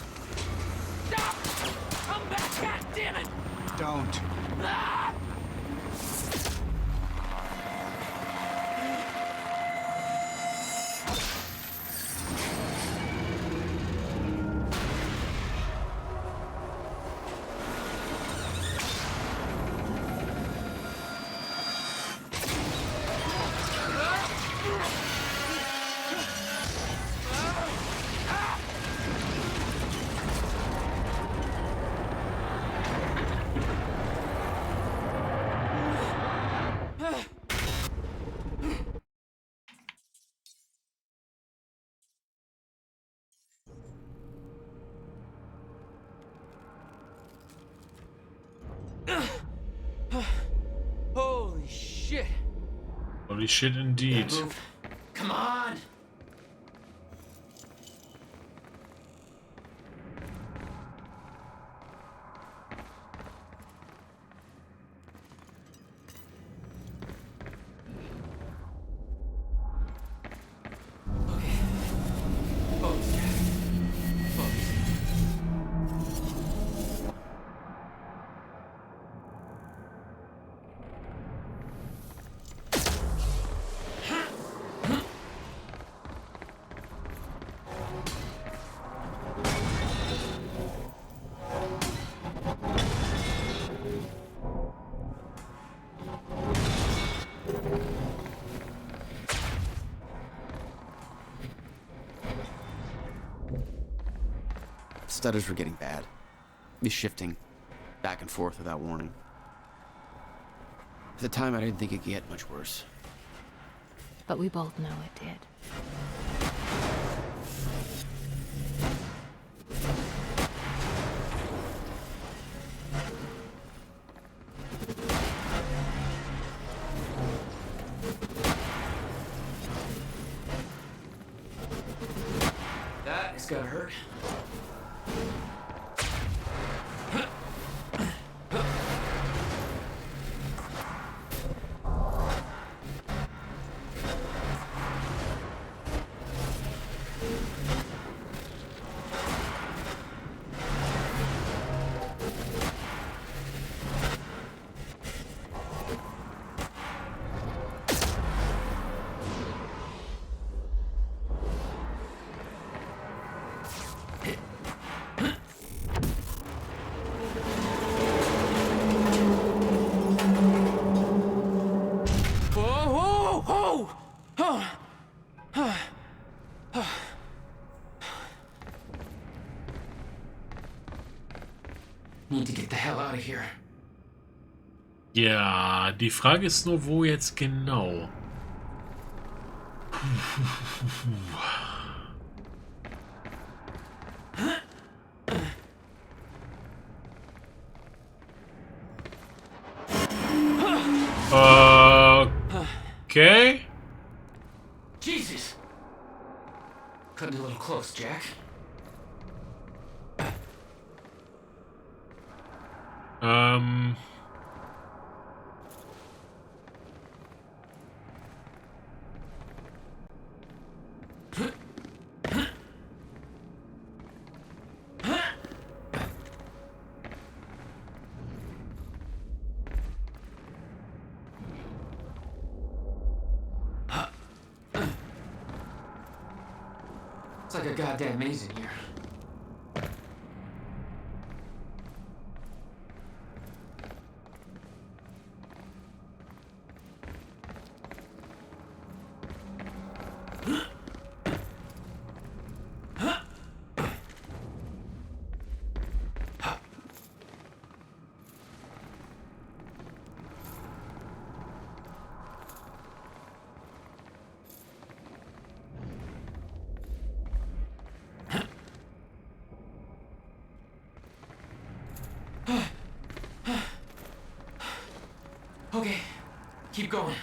Stop! Come back, God damn it! Don't. Ah! Holy shit. Holy shit indeed. Come on. Stutters were getting bad. Be shifting back and forth without warning. At the time, I didn't think it could get much worse. But we both know it did. That is gonna hurt. Need to get the hell out of here. Ja, die Frage ist nur, wo jetzt genau. Okay. Jesus. Cutting a little close, Jack. It's like a goddamn maze in here. Okay, keep going.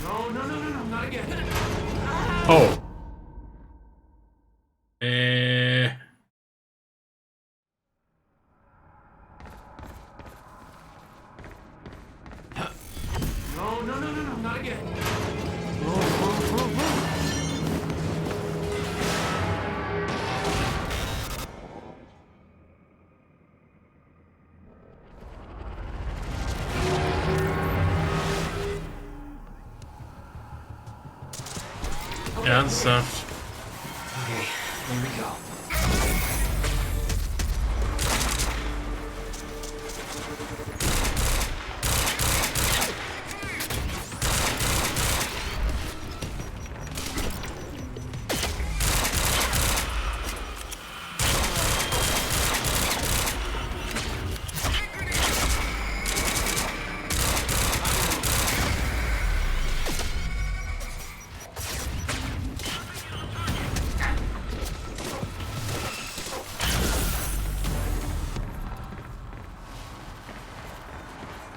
No, not again. Oh. No, not again. Ernsthaft? Okay, here we go.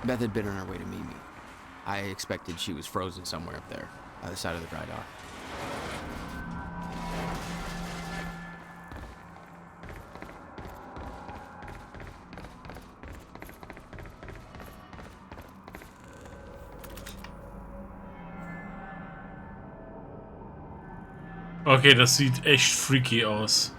Beth had been on her way to meet me. I expected she was frozen somewhere up there, by the side of the dry dock. Okay, das sieht echt freaky aus.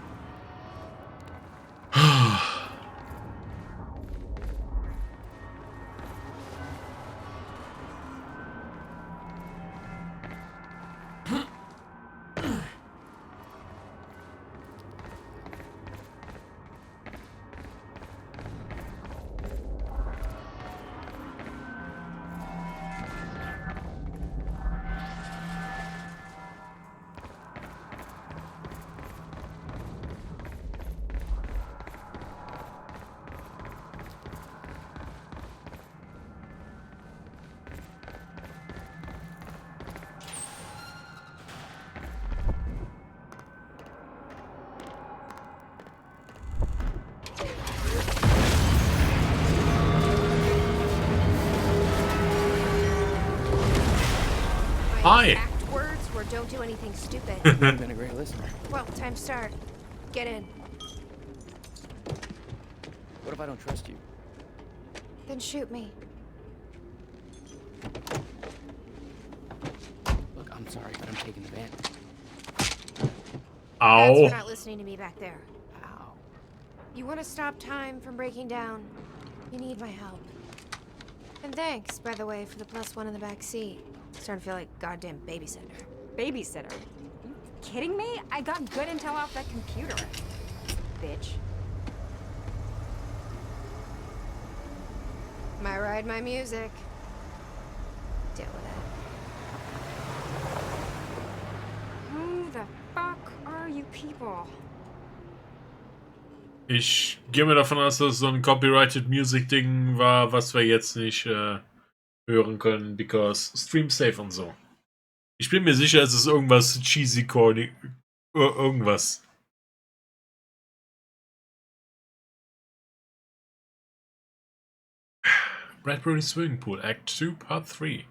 Hi. Exact words were don't do anything stupid. You've been a great listener. Well, time to start. Get in. What if I don't trust you? Then shoot me. Look, I'm sorry, but I'm taking the van. Ow. That's for not listening to me back there. Ow. You want to stop time from breaking down? You need my help. And thanks, by the way, for the +1 in the back seat. Starting to feel like goddamn babysitter. Babysitter? You kidding me? I got good intel off that computer. Bitch. My ride, my music. Deal with it. Who the fuck are you people? Ich gehe mir davon aus, dass es so ein Copyrighted Music Ding war, was wir jetzt nicht hören können, because Stream Safe und so. Ich bin mir sicher, es ist irgendwas cheesy, corny, irgendwas. Bradbury Swimming Pool, Act 2, Part 3.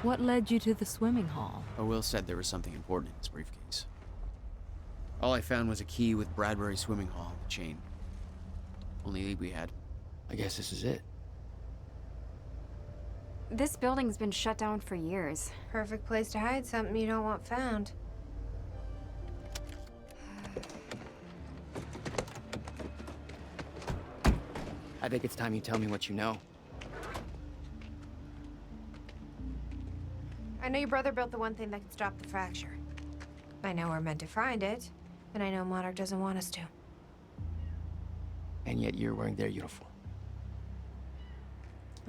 What led you to the swimming hall? Will said there was something important in his briefcase. All I found was a key with Bradbury Swimming Hall on the chain. Only lead we had. I guess this is it. This building's been shut down for years. Perfect place to hide something you don't want found. I think it's time you tell me what you know. I know your brother built the one thing that can stop the fracture. I know we're meant to find it, and I know Monarch doesn't want us to. And yet you're wearing their uniform.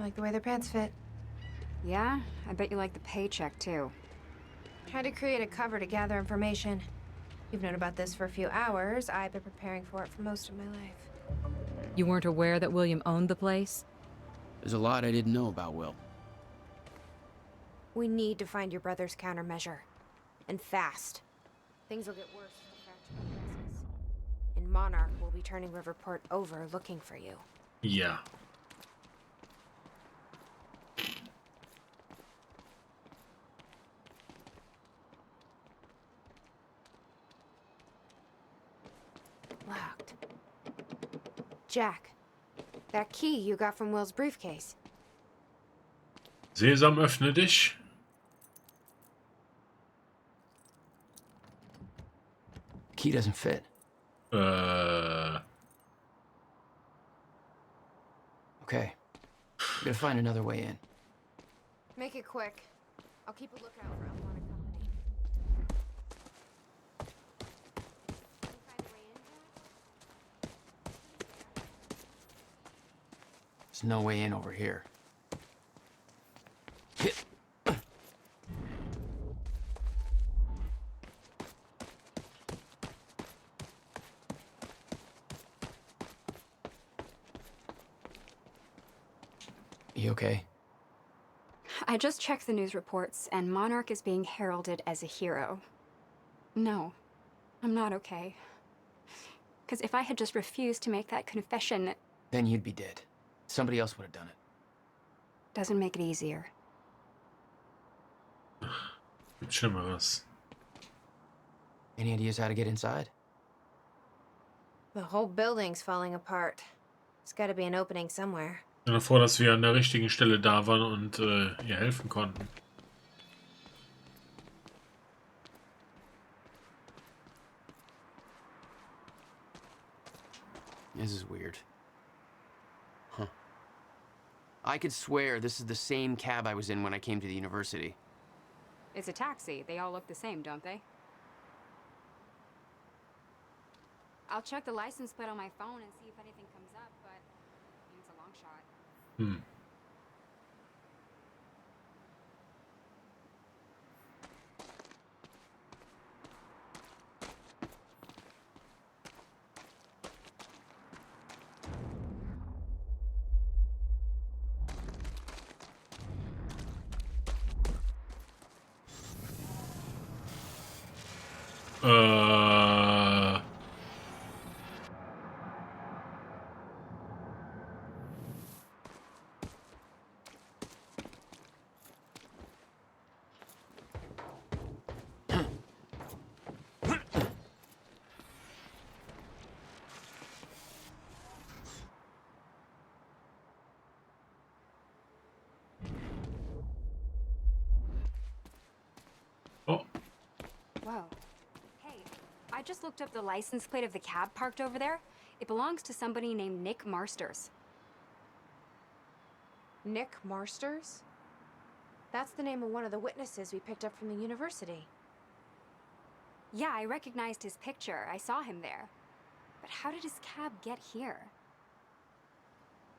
I like the way their pants fit. Yeah? I bet you like the paycheck, too. Tried to create a cover to gather information. You've known about this for a few hours. I've been preparing for it for most of my life. You weren't aware that William owned the place? There's a lot I didn't know about Will. We need to find your brother's countermeasure. And fast. Things will get worse if the fracture progresses. And Monarch will be turning Riverport over looking for you. Yeah. Locked. Jack, that key you got from Will's briefcase. Sesam, öffne dich. Key doesn't fit. Okay. I'm gonna find another way in. Make it quick. I'll keep a lookout for unwanted company. There's no way in over here. You okay? I just checked the news reports, and Monarch is being heralded as a hero. No, I'm not okay. Because if I had just refused to make that confession... Then you'd be dead. Somebody else would have done it. Doesn't make it easier. Gibt Schlimmeres. Any ideas how to get inside? The whole building's falling apart. There's gotta be an opening somewhere. Stell dir vor, dass wir an der richtigen Stelle da waren und ihr helfen konnten. This is weird. Huh. I could swear this is the same cab I was in when I came to the university. It's a taxi. They all look the same, don't they? I'll check the license plate on my phone and see if anything comes up, but it's a long shot. Oh. Whoa. Hey, I just looked up the license plate of the cab parked over there. It belongs to somebody named Nick Marsters. Nick Marsters? That's the name of one of the witnesses we picked up from the university. Yeah, I recognized his picture. I saw him there. But how did his cab get here?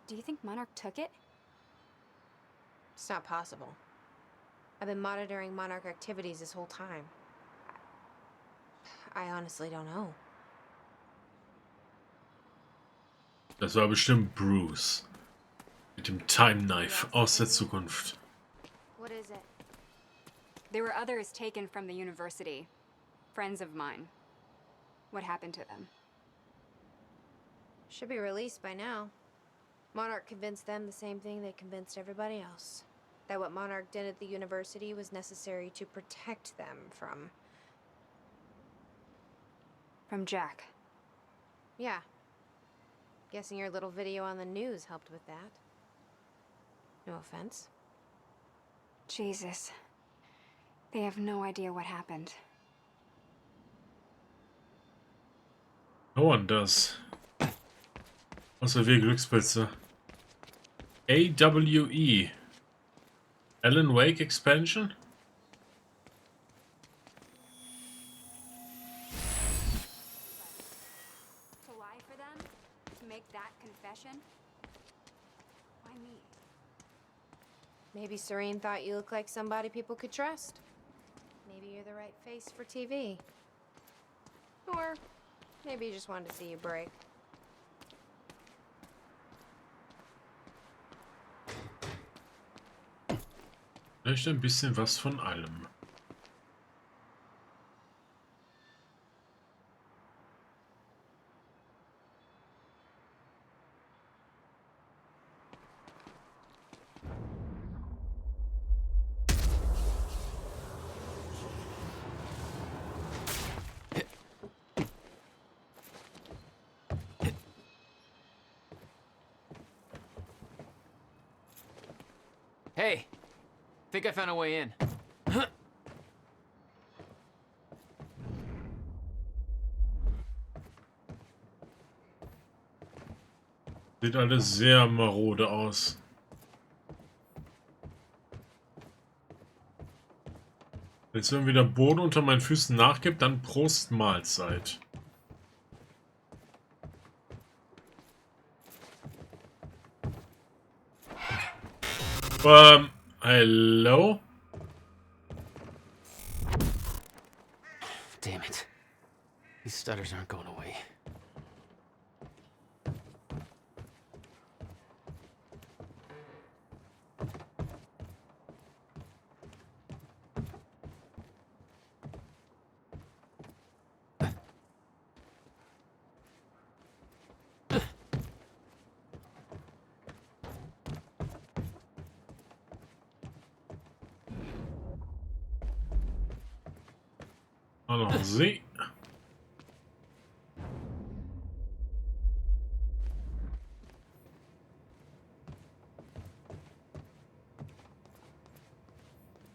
Do you think Monarch took it? It's not possible. I've been monitoring Monarch activities this whole time. I honestly don't know. Das war bestimmt Bruce. Mit dem Time Knife aus der Zukunft. What is it? There were others taken from the university. Friends of mine. What happened to them? Should be released by now. Monarch convinced them the same thing they convinced everybody else. That what Monarch did at the university was necessary to protect them from... From Jack. Yeah. Guessing your little video on the news helped with that. No offense. Jesus. They have no idea what happened. No one does. Außer wir Glückspilze. AWE. Alan Wake expansion? To lie for them? To make that confession? Why me? Maybe Serene thought you looked like somebody people could trust. Maybe you're the right face for TV. Or maybe you just wanted to see you break. Vielleicht ein bisschen was von allem. Hey, think I found a way in. Sieht alles sehr marode aus. Wenn jetzt irgendwie der Boden unter meinen Füßen nachgibt, dann Prost Mahlzeit. Hello? Damn it. These stutters aren't going away. Allons-y.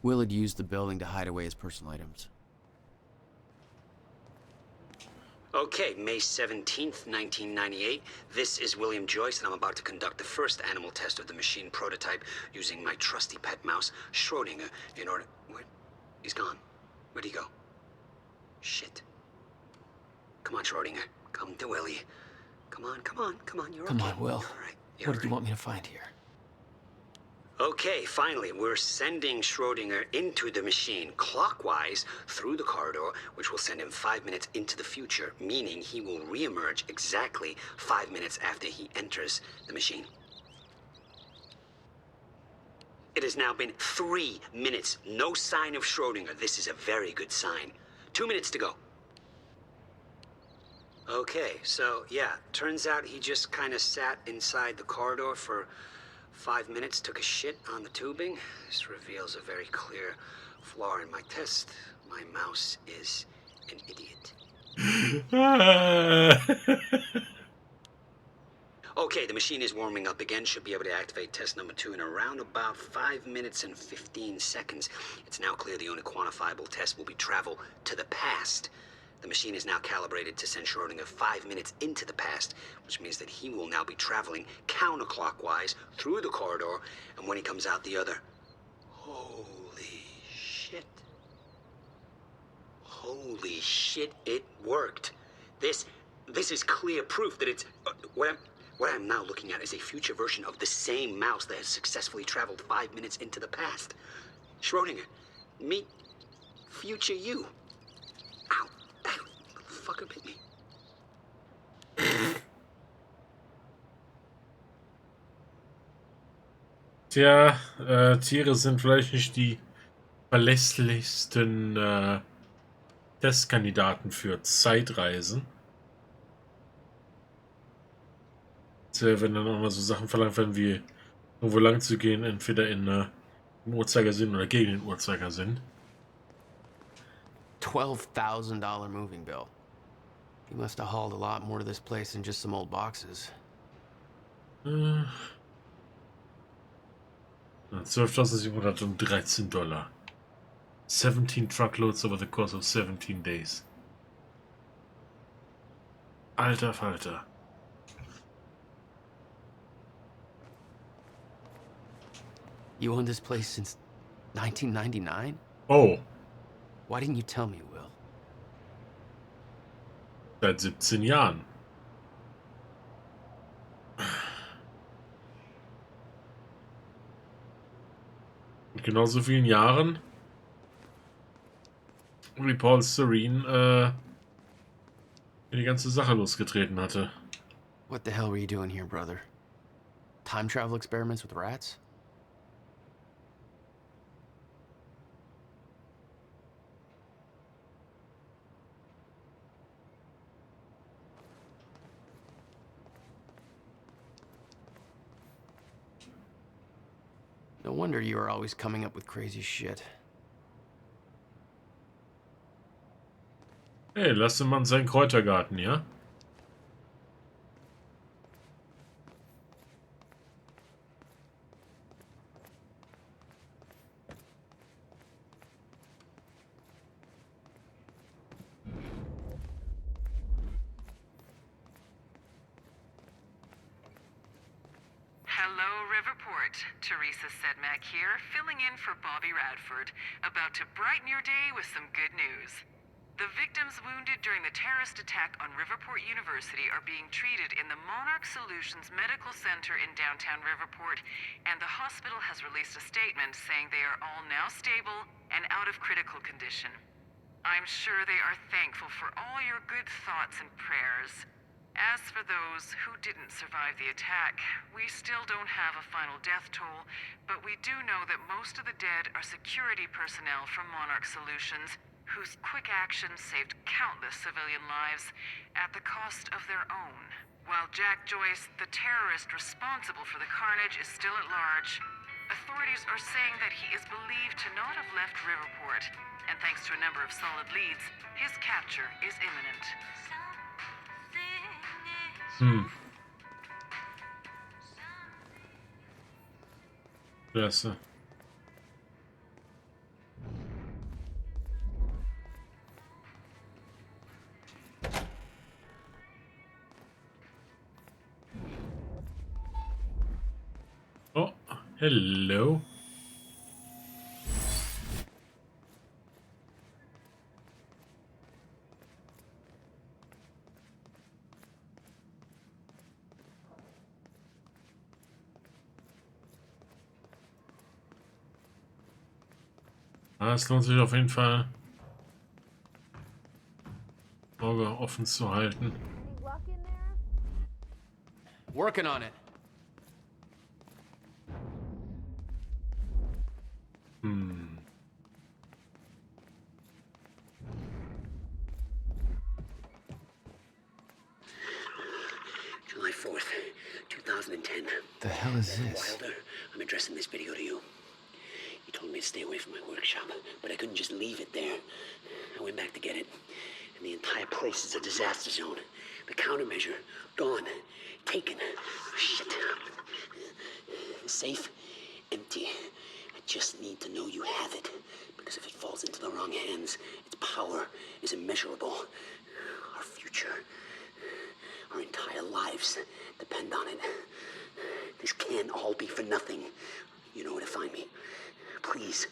Will had used the building to hide away his personal items. Okay, May 17th, 1998. This is William Joyce, and I'm about to conduct the first animal test of the machine prototype using my trusty pet mouse, Schrodinger, in order... Where? He's gone. Where'd he go? Shit. Come on, Schrodinger. Come to Willie. Come on, come on, come on. You're Come okay. on, Will. You're all right. You're What did you all want me to find here? Okay, finally, we're sending Schrodinger into the machine clockwise through the corridor, which will send him 5 minutes into the future, meaning he will re-emerge exactly 5 minutes after he enters the machine. It has now been 3 minutes. No sign of Schrodinger. This is a very good sign. 2 minutes to go. Okay, so yeah, turns out he just kind of sat inside the corridor for 5 minutes, took a shit on the tubing. This reveals a very clear flaw in my test. My mouse is an idiot. Okay, the machine is warming up again. Should be able to activate test number 2 in around about 5 minutes and 15 seconds. It's now clear the only quantifiable test will be travel to the past. The machine is now calibrated to send Schrodinger 5 minutes into the past, which means that he will now be traveling counterclockwise through the corridor, and when he comes out the other... Holy shit. Holy shit, it worked. This is clear proof that it's... What I'm now looking at is a future version of the same mouse that has successfully traveled 5 minutes into the past. Schrodinger, meet future you. Ow. Fucker bit me. Tja, Tiere sind vielleicht nicht die verlässlichsten Testkandidaten für Zeitreisen. Wenn dann auch mal so Sachen verlangt werden wie irgendwo lang zu gehen, entweder in im Uhrzeigersinn oder gegen den Uhrzeigersinn. $12,000 moving bill. He must have hauled a lot more to this place than just some old boxes. 12.713 $. 17 truckloads over the course of 17 days. Alter Falter. You owned this place since 1999? Oh. Why didn't you tell me, Will? Seit 17 Jahren. genauso vielen Jahren wie Paul Serene die ganze Sache losgetreten hatte. What the hell were you doing here, brother? Time travel experiments with rats? No wonder you were always coming up with crazy shit. Hey, lass den Mann seinen Kräutergarten, ja? Hello, Riverport. Teresa Sedmak here, filling in for Bobby Radford, about to brighten your day with some good news. The victims wounded during the terrorist attack on Riverport University are being treated in the Monarch Solutions Medical Center in downtown Riverport, and the hospital has released a statement saying they are all now stable and out of critical condition. I'm sure they are thankful for all your good thoughts and prayers. As for those who didn't survive the attack, we still don't have a final death toll, but we do know that most of the dead are security personnel from Monarch Solutions, whose quick actions saved countless civilian lives at the cost of their own. While Jack Joyce, the terrorist responsible for the carnage, is still at large, authorities are saying that he is believed to not have left Riverport, and thanks to a number of solid leads, his capture is imminent. Klasse. Oh, hello. Es lohnt sich auf jeden Fall, Auge offen zu halten. Working on it. July 4th, 2010. The hell is this? Wilder, I'm addressing this video to you. You told me to stay away from my workshop, but I couldn't just leave it there. I went back to get it, and the entire place is a disaster zone. The countermeasure, gone. Taken. Shit. The safe, empty. I just need to know you have it, because if it falls into the wrong hands, its power is immeasurable. Our future, our entire lives depend on it. This can't all be for nothing. You know where to find me. Please,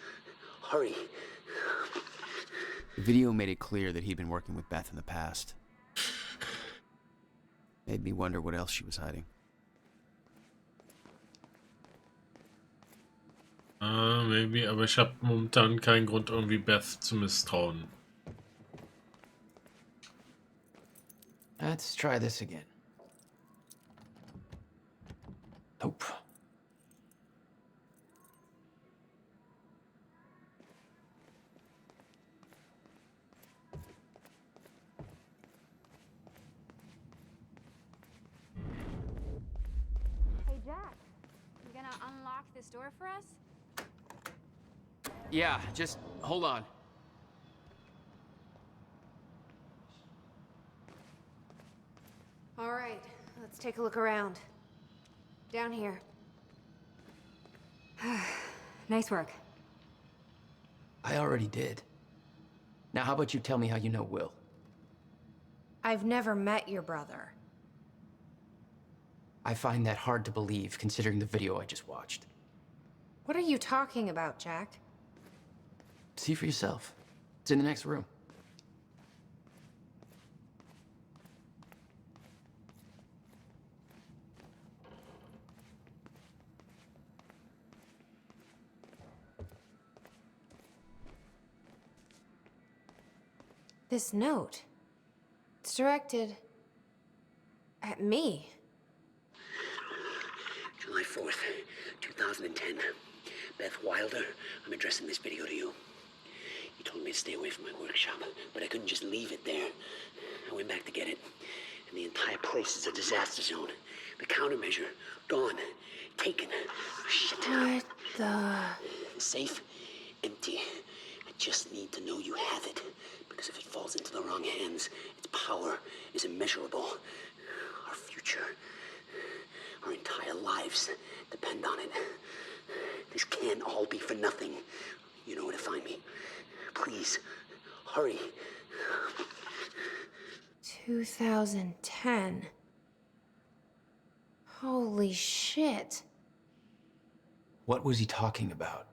hurry. The video made it clear that he'd been working with Beth in the past. Made me wonder what else she was hiding. Maybe, aber ich habe momentan keinen Grund, irgendwie Beth zu misstrauen. Let's try this again. Nope. Hey, Jack. You gonna unlock this door for us? Yeah, just hold on. All right, let's take a look around. Down here. Nice work. I already did. Now how about you tell me how you know Will? I've never met your brother. I find that hard to believe, considering the video I just watched. What are you talking about, Jack? See for yourself. It's in the next room. this note. It's directed at me. July 4th, 2010. Beth Wilder, I'm addressing this video to you. You told me to stay away from my workshop, but I couldn't just leave it there. I went back to get it, and the entire place is a disaster zone. The countermeasure, gone. Taken. Shit. What the... The safe, empty. I just need to know you have it, because if it falls into the wrong hands, its power is immeasurable. Our future, our entire lives depend on it. This can't all be for nothing. You know where to find me. Please, hurry. 2010. Holy shit. What was he talking about?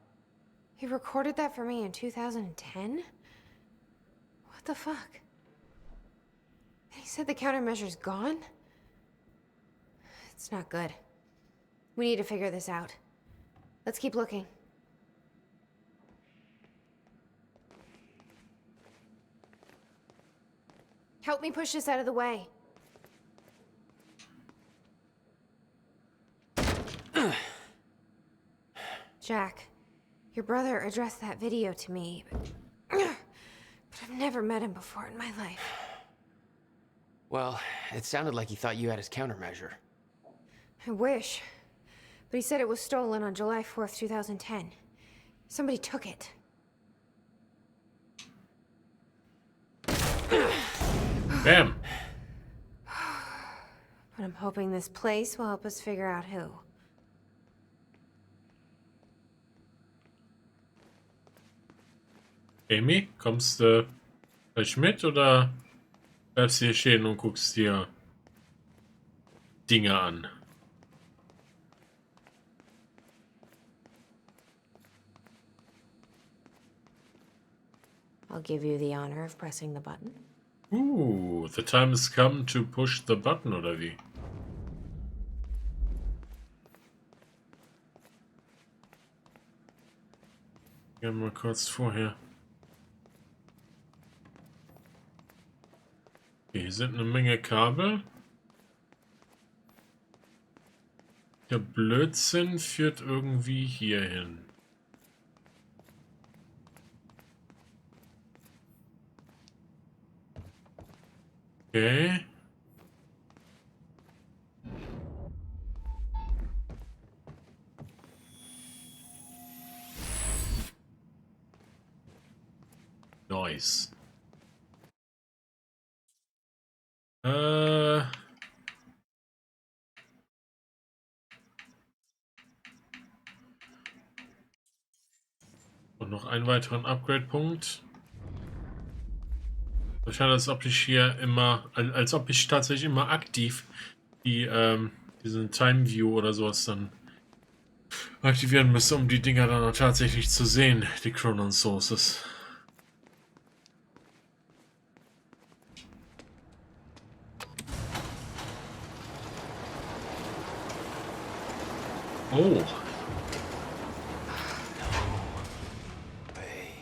He recorded that for me in 2010? What the fuck? And he said the countermeasure's gone? It's not good. We need to figure this out. Let's keep looking. Help me push this out of the way. Jack, your brother addressed that video to me, but I've never met him before in my life. Well, it sounded like he thought you had his countermeasure. I wish. But he said it was stolen on July 4th, 2010. Somebody took it. Bam! But I'm hoping this place will help us figure out who. Amy, kommst du gleich mit oder bleibst du hier stehen und guckst dir Dinge an? I'll give you the honor of pressing the button. Ooh, the time has come to push the button, oder wie? Ja, mal kurz vorher. Okay, hier sind eine Menge Kabel. Der Blödsinn führt irgendwie hier hin. Okay. Nice. Und noch einen weiteren Upgrade-Punkt. So scheint, als ob ich hier immer, als ob ich tatsächlich immer aktiv die, diesen Time View oder sowas dann aktivieren müsste, um die Dinger dann auch tatsächlich zu sehen, die Chronon Sources. Oh.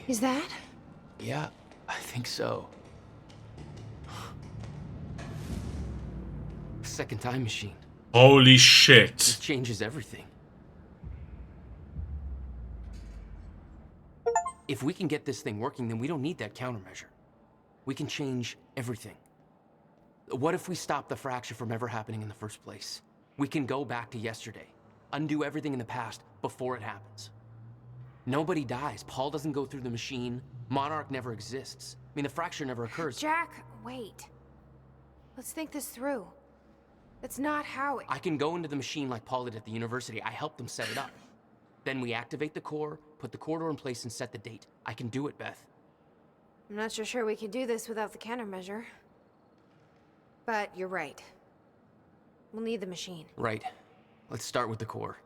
Is that? Yeah, I think so. Second time machine. Holy shit. This changes everything. If we can get this thing working, then we don't need that countermeasure. We can change everything. What if we stop the fracture from ever happening in the first place? We can go back to yesterday, undo everything in the past before it happens. Nobody dies. Paul doesn't go through the machine. Monarch never exists. I mean, the fracture never occurs. Jack, wait. Let's think this through. That's not how it... I can go into the machine like Paul did at the university. I helped them set it up. Then we activate the core, put the corridor in place, and set the date. I can do it, Beth. I'm not so sure we can do this without the countermeasure. But you're right. We'll need the machine. Right. Let's start with the core.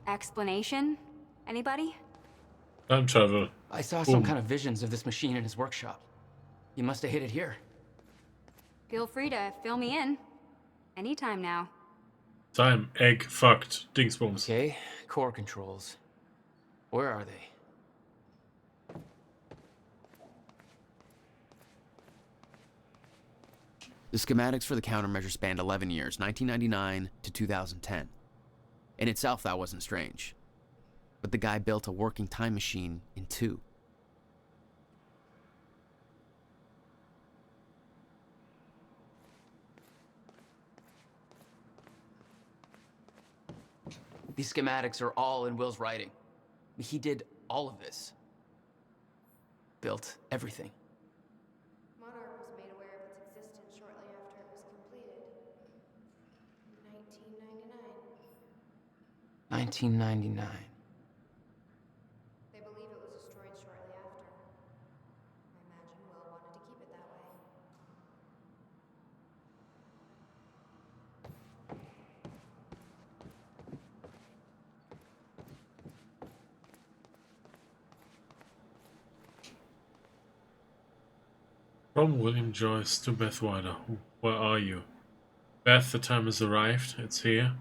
Explanation? Anybody? Time travel. I saw some kind of visions of this machine in his workshop. You must have hid it here. Feel free to fill me in. Anytime now. Time, egg, fucked, Dingsbums. Okay, core controls. Where are they? The schematics for the countermeasure spanned 11 years, 1999 to 2010. In itself, that wasn't strange. But the guy built a working time machine in 2. These schematics are all in Will's writing. He did all of this. Built everything. Monarch was made aware of its existence shortly after it was completed. 1999. 1999. They believe it was destroyed shortly after. I imagine Will wanted to keep it that way. From William Joyce to Beth Wilder. Where are you? Beth, the time has arrived. It's here.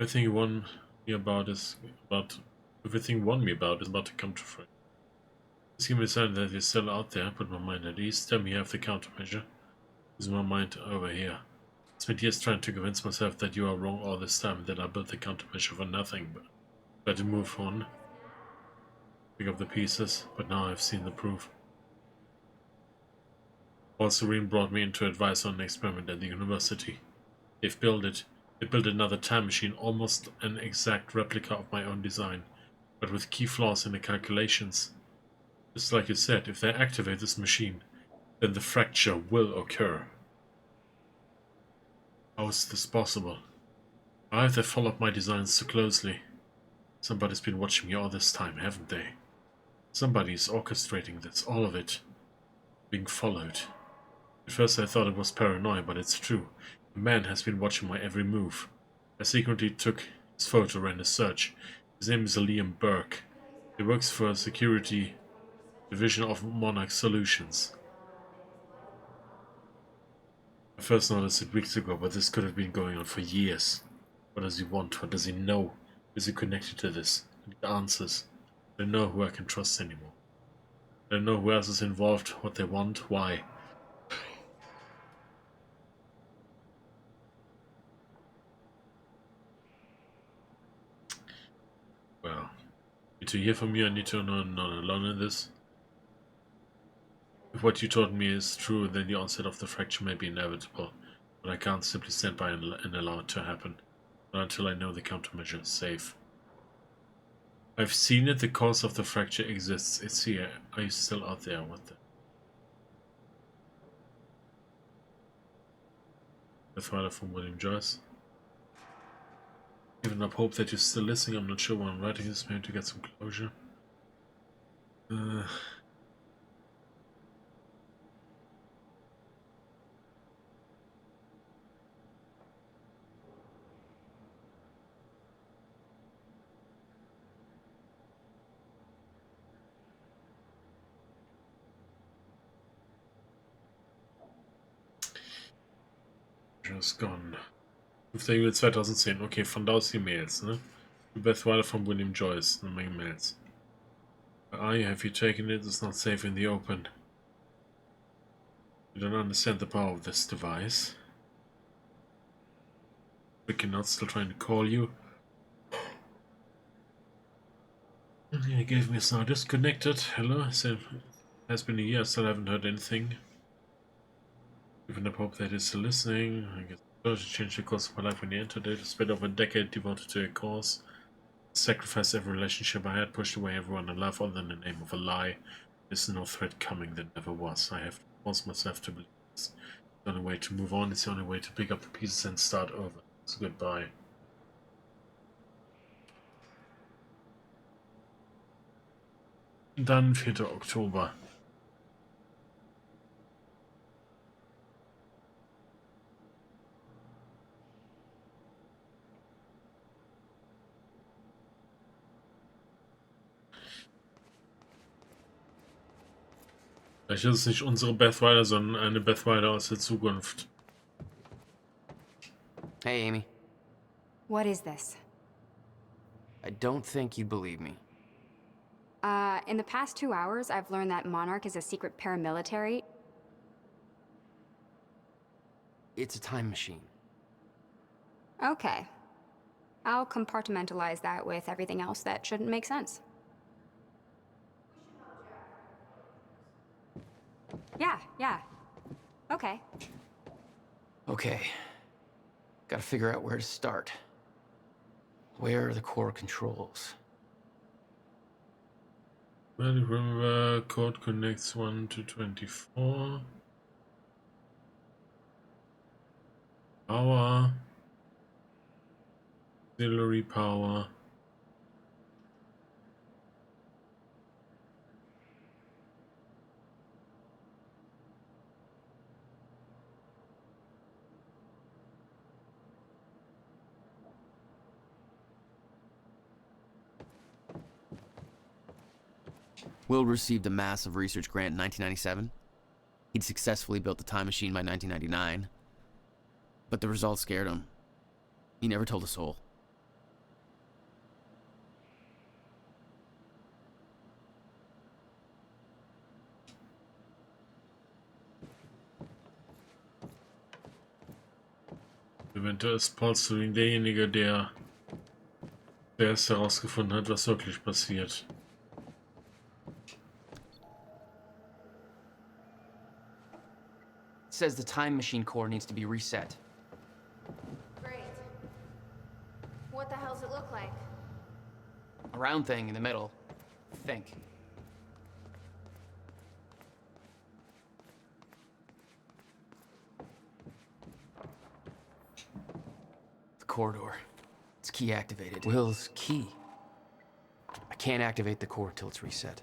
Everything you want me about is about to come to fruition. Please give me a sign that you're still out there. Put my mind at ease. Tell me you have the countermeasure. Use my mind over here. I spent years trying to convince myself that you are wrong all this time, that I built the countermeasure for nothing, but try to move on. Pick up the pieces, but now I've seen the proof. Paul Serene brought me in to advise on an experiment at the university. They've built it. They built another time machine, almost an exact replica of my own design, but with key flaws in the calculations. Just like you said, if they activate this machine, then the fracture will occur. How is this possible? Why have they followed my designs so closely? Somebody's been watching me all this time, haven't they? Somebody is orchestrating this, all of it. Being followed. At first I thought it was paranoia, but it's true. A man has been watching my every move. I secretly took his photo, ran a search. His name is Liam Burke. He works for a security division of Monarch Solutions. I first noticed it weeks ago, but this could have been going on for years. What does he want? What does he know? Is he connected to this? I need answers. I don't know who I can trust anymore. I don't know who else is involved, what they want, why. Well, need to hear from you. I need to know I'm not alone in this. If what you told me is true, then the onset of the fracture may be inevitable, but I can't simply stand by and allow it to happen. Not until I know the countermeasure is safe. I've seen it. The cause of the fracture exists. It's here. Are you still out there? What the? The father from William Joyce. Giving up hope that you're still listening. I'm not sure why I'm writing this. Maybe to get some closure. Just gone. 5. Juli 2010. Okay, von da aus die Mails, ne? Beth Wilder from William Joyce. Eine Menge Mails. Where are you? Have you taken it? It's not safe in the open. You don't understand the power of this device. Ricky not still trying to call you. He gave me a sign. Disconnected. Hello? I said, it has been a year. I still haven't heard anything. Even up hope that he's still listening. I guess it changed the course of my life when he entered it. I spent over a decade devoted to a cause. Sacrificed every relationship I had, pushed away everyone I love other than the name of a lie. There's no threat coming that never was. I have to force myself to believe this. The only way to move on is the only way to pick up the pieces and start over. So goodbye. Dann 4. Oktober. Vielleicht ist es nicht unsere Beth Wilder, sondern eine Beth Wilder aus der Zukunft. Hey, Amy. What is this? I don't think you'd believe me. In the past 2 hours, I've learned that Monarch is a secret paramilitary. It's a time machine. Okay. I'll compartmentalize that with everything else that shouldn't make sense. Yeah. Okay. Okay. Gotta figure out where to start. Where are the core controls? Well, remember, code connects 1 to 24. Power. Auxiliary power. Will received a massive research grant in 1997. He'd successfully built the time machine by 1999. But the results scared him. He never told a soul. Eventuell ist Paul Stewing derjenige, der erst herausgefunden hat, was wirklich passiert. It says the time machine core needs to be reset. Great. What the hell's it look like? A round thing in the middle. Think. The corridor. It's key activated. Will's key. I can't activate the core till it's reset.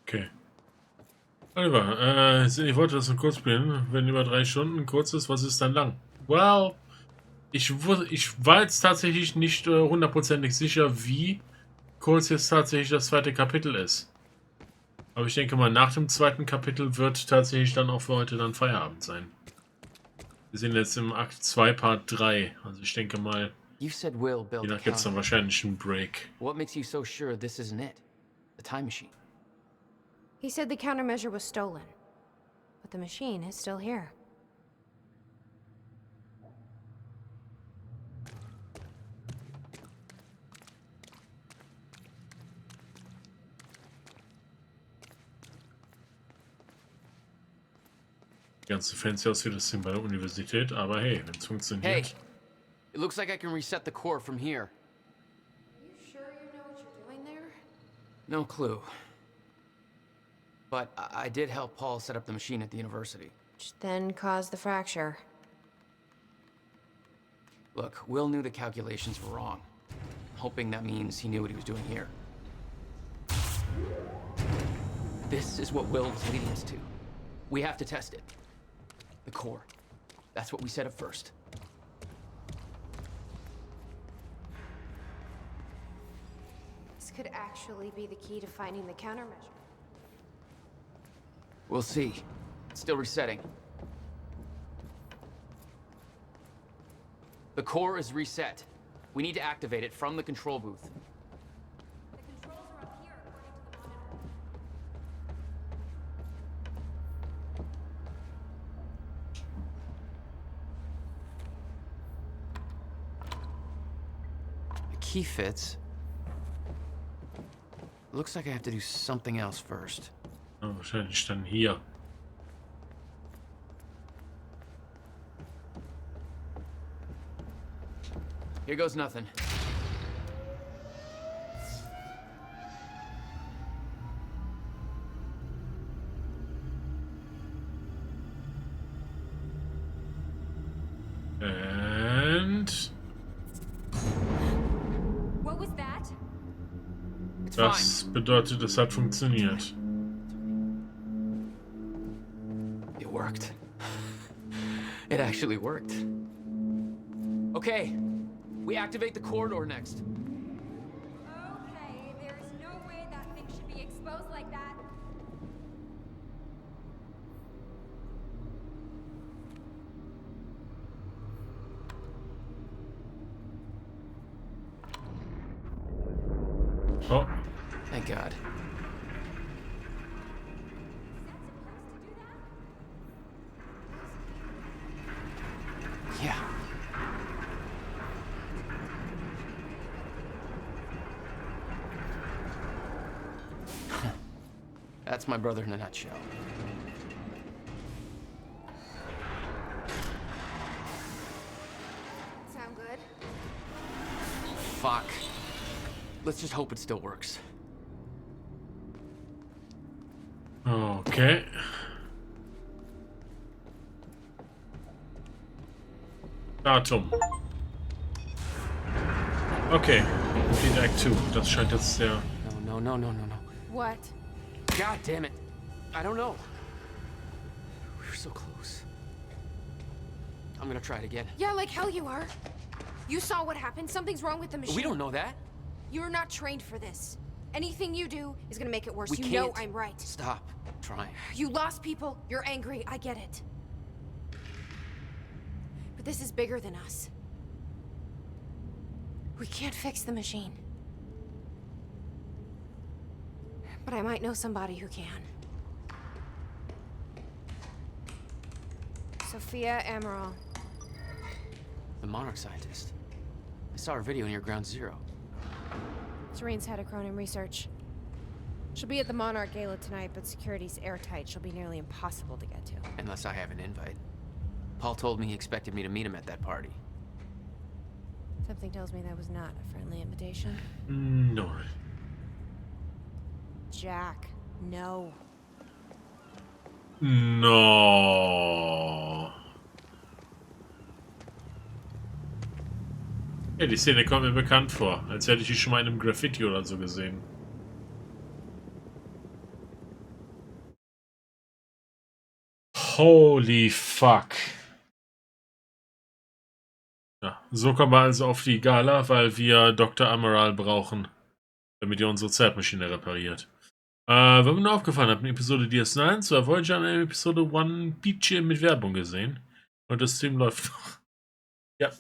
Okay. Oliver, ich wollte das nur kurz spielen. Wenn über 3 Stunden kurz ist, was ist dann lang? Well, ich war jetzt tatsächlich nicht hundertprozentig sicher, wie kurz jetzt tatsächlich das zweite Kapitel ist. Aber ich denke mal, nach dem zweiten Kapitel wird tatsächlich dann auch für heute dann Feierabend sein. Wir sind jetzt im Akt 2, Part 3. Also ich denke mal, hiernach gibt es dann wahrscheinlich einen Break. What makes you so sure this isn't it? The time machine. He said the countermeasure was stolen, but the machine is still here. Ganz so fancy aus wie das Ding bei der Universität, aber hey, wenn es funktioniert. Hey, it looks like I can reset the core from here. You sure you know what you're doing there? No clue. But I did help Paul set up the machine at the university. Which then caused the fracture. Look, Will knew the calculations were wrong. I'm hoping that means he knew what he was doing here. This is what Will was leading us to. We have to test it. The core. That's what we set up first. This could actually be the key to finding the countermeasure. We'll see. It's still resetting. The core is reset. We need to activate it from the control booth. The controls are up here according to the monitor. The key fits. Looks like I have to do something else first. Oh, wahrscheinlich dann hier. Here goes nothing. And What was that? das bedeutet, es hat funktioniert. It worked. It actually worked. Okay, we activate the corridor next. Okay, there's no way that thing should be exposed like that. Oh. Thank God. Is that supposed to do That's my brother in a nutshell. Sound good? Fuck. Let's just hope it still works. Okay. Datum. Okay. Complete Act 2. Das scheint jetzt sehr... No. What? God damn it. I don't know. We were so close. I'm gonna try it again. Yeah, like hell you are. You saw what happened. Something's wrong with the machine. We don't know that. You're not trained for this. Anything you do is gonna make it worse. We You know I'm right. Stop trying. You lost people. You're angry. I get it. But this is bigger than us. We can't fix the machine. But I might know somebody who can. Sophia Amaral. The Monarch scientist. I saw her video near Ground Zero. Serene's head of Cronin Research. She'll be at the Monarch Gala tonight, but security's airtight. She'll be nearly impossible to get to. Unless I have an invite. Paul told me he expected me to meet him at that party. Something tells me that was not a friendly invitation. No. Jack, no. No. Ja, die Szene kommt mir bekannt vor, als hätte ich die schon mal in einem Graffiti oder so gesehen. Holy fuck. Ja, so kommen wir also auf die Gala, weil wir Dr. Amaral brauchen, damit ihr unsere Zeitmaschine repariert. Wenn mir nur aufgefallen hat, eine Episode DS9, so Voyager eine Episode One Peach mit Werbung gesehen. Und das Stream läuft noch. Ja.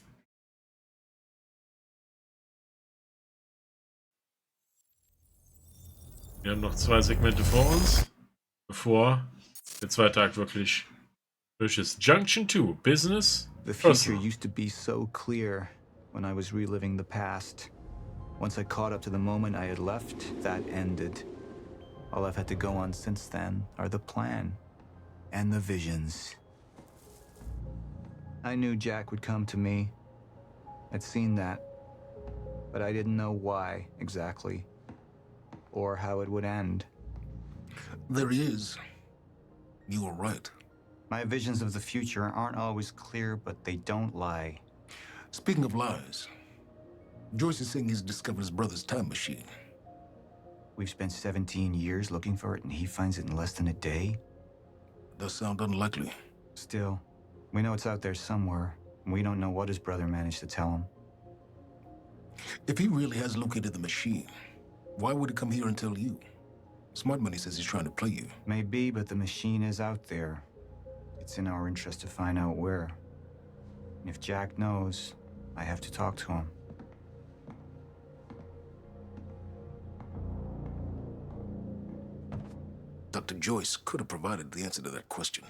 Wir haben noch 2 Segmente vor uns, bevor der zweite Akt wirklich durch ist. Junction 2, Business. The future used to be so clear when I was reliving the past. Once I caught up to the moment I had left, that ended. All I've had to go on since then are the plan and the visions. I knew Jack would come to me. I'd seen that, but I didn't know why exactly, or how it would end. There he is. You were right. My visions of the future aren't always clear, but they don't lie. Speaking of lies, Joyce is saying he's discovered his brother's time machine. We've spent 17 years looking for it, and he finds it in less than a day? Does sound unlikely. Still, we know it's out there somewhere, and we don't know what his brother managed to tell him. If he really has located the machine, why would he come here and tell you? Smart Money says he's trying to play you. Maybe, but the machine is out there. It's in our interest to find out where. And if Jack knows, I have to talk to him. Dr. Joyce could have provided the answer to that question.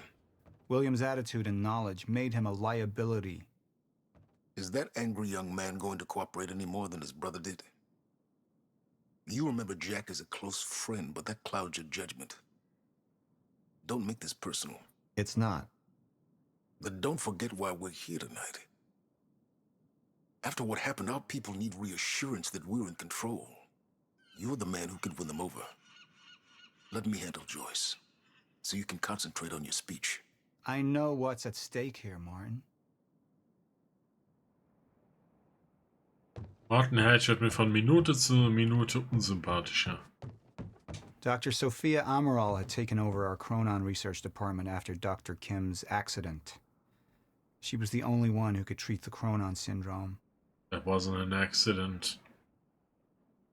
William's attitude and knowledge made him a liability. Is that angry young man going to cooperate any more than his brother did? You remember Jack as a close friend, but that clouds your judgment. Don't make this personal. It's not. Then don't forget why we're here tonight. After what happened, our people need reassurance that we're in control. You're the man who could win them over. Let me handle Joyce, so you can concentrate on your speech. I know what's at stake here, Martin. Martin Hatch wird mir von Minute zu Minute unsympathischer. Dr. Sophia Amaral had taken over our Chronon research department after Dr. Kim's accident. She was the only one who could treat the Chronon syndrome. That wasn't an accident.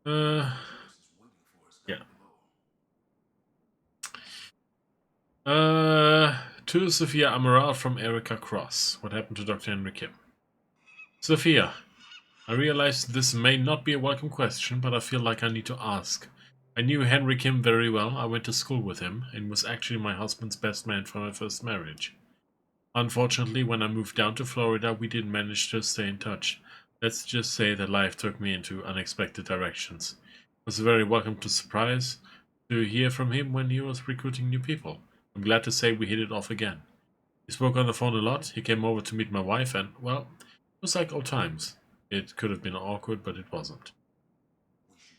Yeah. To Sophia Amaral from Erica Cross. What happened to Dr. Henry Kim? Sophia, I realize this may not be a welcome question, but I feel like I need to ask. I knew Henry Kim very well. I went to school with him and was actually my husband's best man for my first marriage. Unfortunately, when I moved down to Florida, we didn't manage to stay in touch. Let's just say that life took me into unexpected directions. It was a very welcome to surprise, to hear from him when he was recruiting new people. I'm glad to say we hit it off again. He spoke on the phone a lot, he came over to meet my wife, and, well, it was like old times. It could have been awkward, but it wasn't.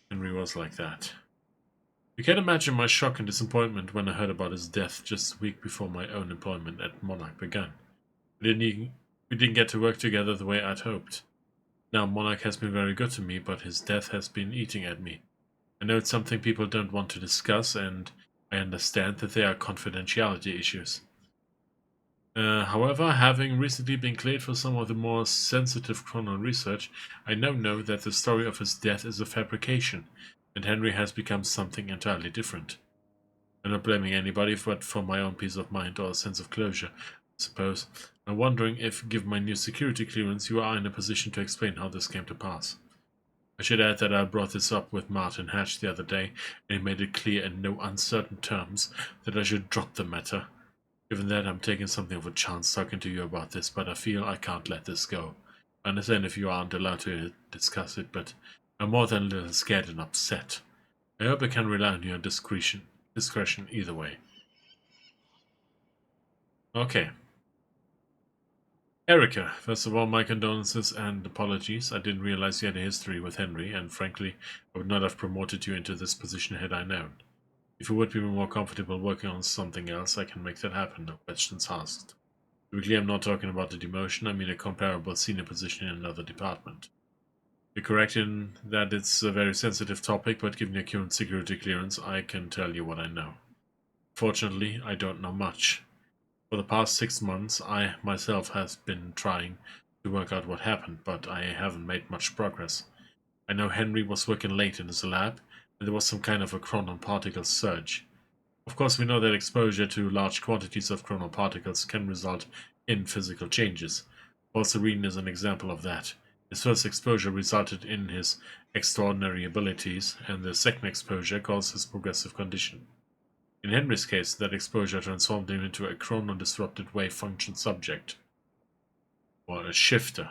Henry was like that. You can imagine my shock and disappointment when I heard about his death just a week before my own employment at Monarch began. We didn't get to work together the way I'd hoped. Now, Monarch has been very good to me, but his death has been eating at me. I know it's something people don't want to discuss, and I understand that there are confidentiality issues. However, having recently been cleared for some of the more sensitive chrono research, I now know that the story of his death is a fabrication, and Henry has become something entirely different. I'm not blaming anybody, but for my own peace of mind or a sense of closure, I suppose. I'm wondering if, given my new security clearance, you are in a position to explain how this came to pass. I should add that I brought this up with Martin Hatch the other day, and he made it clear in no uncertain terms that I should drop the matter. Given that, I'm taking something of a chance talking to you about this, but I feel I can't let this go. I understand if you aren't allowed to discuss it, but I'm more than a little scared and upset. I hope I can rely on your discretion either way. Okay. Erica, first of all, my condolences and apologies. I didn't realize you had a history with Henry, and frankly, I would not have promoted you into this position had I known. If you would be more comfortable working on something else, I can make that happen, no questions asked. To be clear, I'm not talking about a demotion, I mean a comparable senior position in another department. You're correct in that it's a very sensitive topic, but given your current security clearance, I can tell you what I know. Fortunately, I don't know much. For the past 6 months, I myself have been trying to work out what happened, but I haven't made much progress. I know Henry was working late in his lab, and there was some kind of a chronon particle surge. Of course, we know that exposure to large quantities of chronon particles can result in physical changes. Paul Serene is an example of that. His first exposure resulted in his extraordinary abilities, and the second exposure caused his progressive condition. In Henry's case, that exposure transformed him into a chronon-disrupted wave function subject, or a shifter.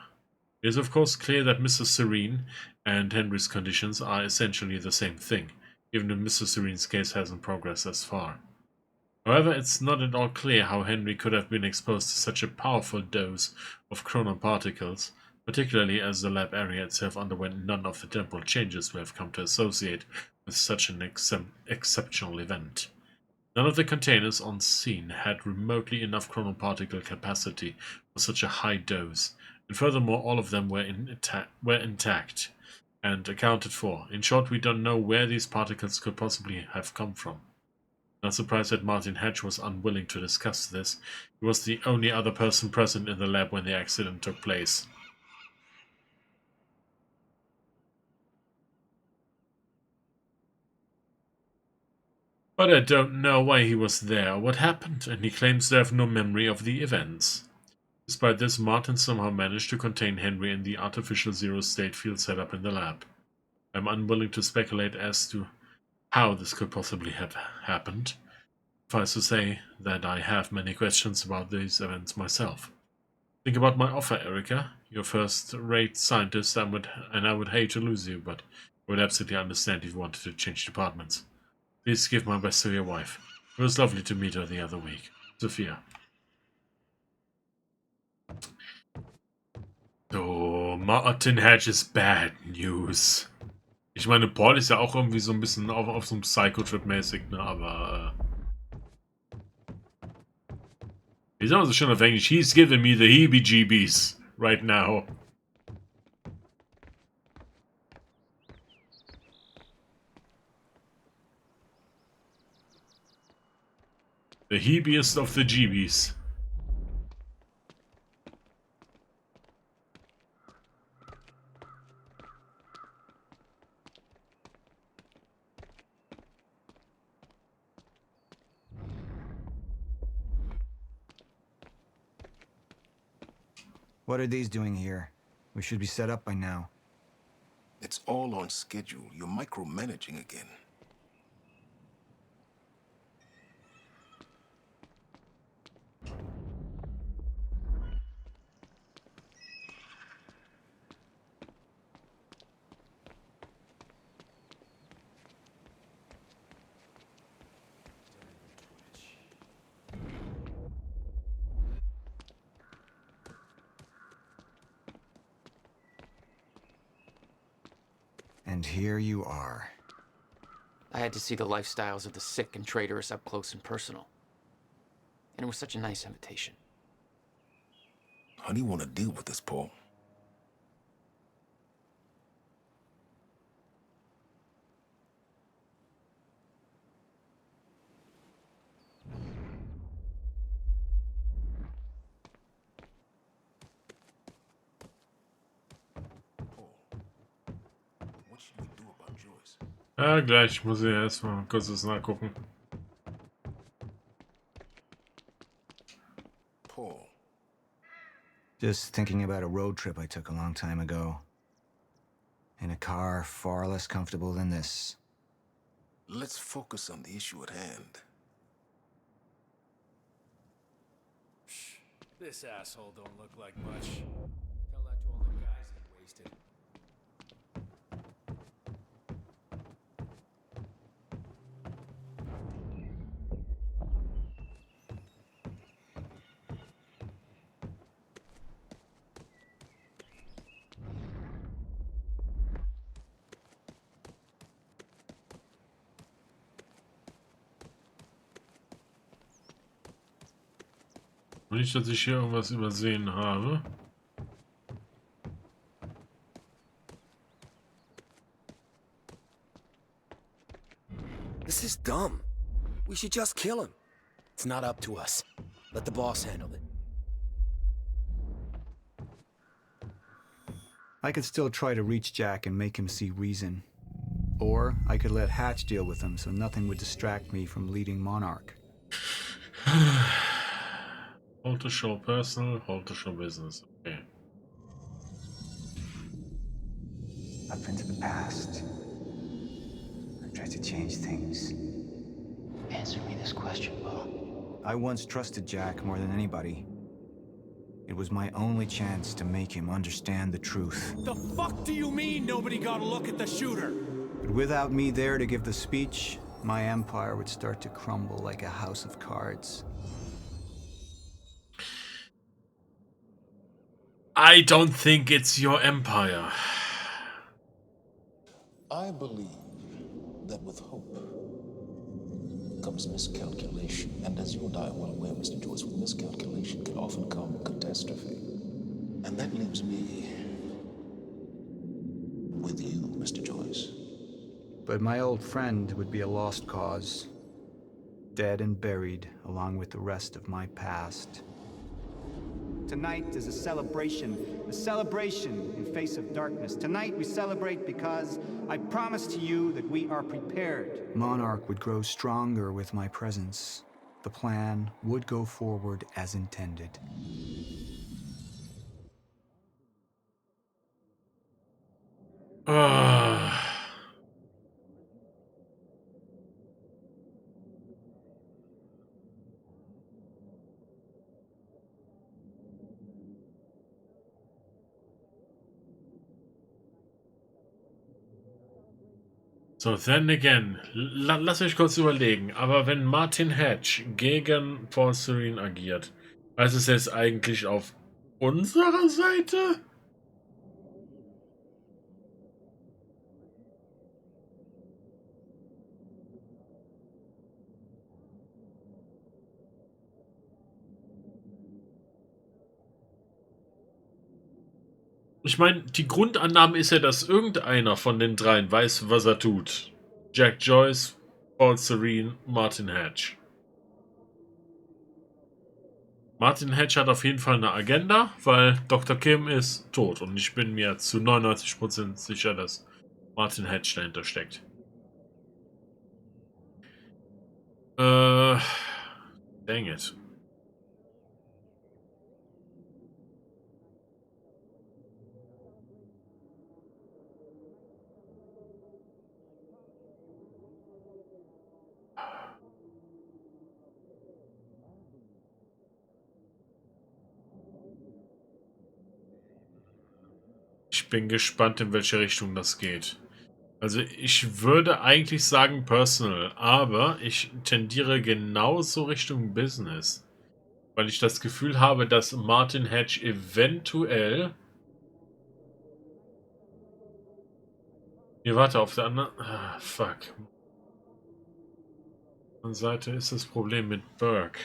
It is of course clear that Mr. Serene and Henry's conditions are essentially the same thing, even if Mr. Serene's case hasn't progressed as far. However, it's not at all clear how Henry could have been exposed to such a powerful dose of chronon particles, particularly as the lab area itself underwent none of the temporal changes we have come to associate with such an exceptional event. None of the containers on scene had remotely enough chronon particle capacity for such a high dose, and furthermore all of them were intact and accounted for. In short, we don't know where these particles could possibly have come from. Not surprised that Martin Hatch was unwilling to discuss this. He was the only other person present in the lab when the accident took place. But I don't know why he was there or what happened, and he claims to have no memory of the events. Despite this, Martin somehow managed to contain Henry in the artificial zero-state field setup in the lab. I'm unwilling to speculate as to how this could possibly have happened. Suffice to say that I have many questions about these events myself. Think about my offer, Erica. You're first-rate scientist, and I would hate to lose you, but I would absolutely understand if you wanted to change departments. Please give my best to your wife. It was lovely to meet her the other week. Sophia. So, Martin Hatch ist Bad News. Ich meine, Paul ist ja auch irgendwie so ein bisschen auf so einem Psycho-Trip-mäßig, ne, aber wie sagen wir so schön auf Englisch? He's giving me the heebie-jeebies right now. The heebiest of the jeebies. What are these doing here? We should be set up by now. It's all on schedule. You're micromanaging again. And here you are. I had to see the lifestyles of the sick and traitorous up close and personal. And it was such a nice invitation. How do you want to deal with this, Paul? Ja, gleich muss ich erstmal kurz was nachgucken. Paul. Just thinking about a road trip I took a long time ago. In a car far less comfortable than this. Let's focus on the issue at hand. This asshole don't look like much. Tell that to all the guys he wasted. Nicht, dass ich hier irgendwas übersehen habe. This is dumb. We should just kill him. It's not up to us. Let the boss handle it. I could still try to reach Jack and make him see reason. Or I could let Hatch deal with him so nothing would distract me from leading Monarch. Hold to show personal, hold to show business. Okay. I've been to the past. I've tried to change things. Answer me this question, Bo. I once trusted Jack more than anybody. It was my only chance to make him understand the truth. The fuck do you mean nobody got a look at the shooter? But without me there to give the speech, my empire would start to crumble like a house of cards. I don't think it's your empire. I believe that with hope comes miscalculation. And as you and I are well aware, Mr. Joyce, with miscalculation can often come catastrophe. And that leaves me with you, Mr. Joyce. But my old friend would be a lost cause. Dead and buried along with the rest of my past. Tonight is a celebration in face of darkness. Tonight we celebrate because I promise to you that we are prepared. Monarch would grow stronger with my presence. The plan would go forward as intended. So, then again, lass mich kurz überlegen, aber wenn Martin Hatch gegen Paul Serene agiert, heißt es jetzt eigentlich auf unserer Seite? Ich meine, die Grundannahme ist ja, dass irgendeiner von den dreien weiß, was er tut. Jack Joyce, Paul Serene, Martin Hatch. Martin Hatch hat auf jeden Fall eine Agenda, weil Dr. Kim ist tot. Und ich bin mir zu 99% sicher, dass Martin Hatch dahinter steckt. Dang it. Ich bin gespannt, in welche Richtung das geht. Also ich würde eigentlich sagen Personal, aber ich tendiere genauso Richtung Business. Weil ich das Gefühl habe, dass Martin Hatch eventuell Hier, warte, auf der anderen... Ah, fuck. Auf der Seite ist das Problem mit Burke.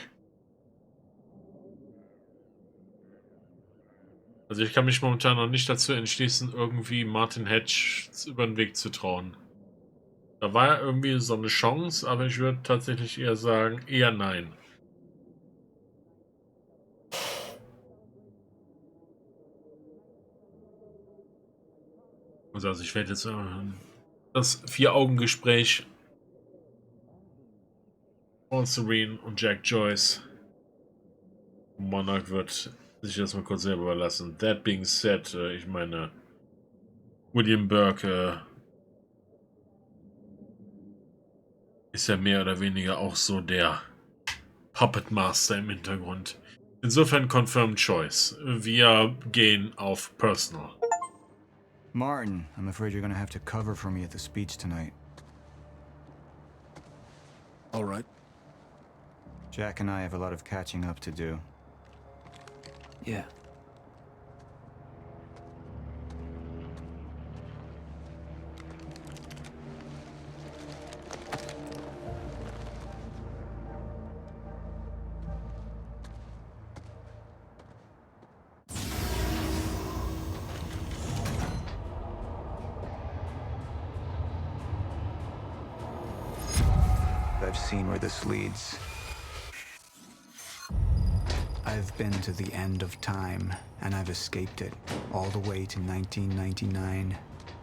Also ich kann mich momentan noch nicht dazu entschließen, irgendwie Martin Hedge über den Weg zu trauen. Da war ja irgendwie so eine Chance, aber ich würde tatsächlich eher sagen, eher nein. Also ich werde jetzt das 4-Augen-Gespräch von Serene und Jack Joyce. Monarch wird sich das mal kurz selber überlassen. That being said, ich meine, William Burke ist ja mehr oder weniger auch so der Puppet Master im Hintergrund. Insofern confirmed choice. Wir gehen auf Personal. Martin, I'm afraid you're gonna have to cover for me at the speech tonight. All right. Jack and I have a lot of catching up to do. Yeah. I've seen where this leads. I've been to the end of time, and I've escaped it, all the way to 1999,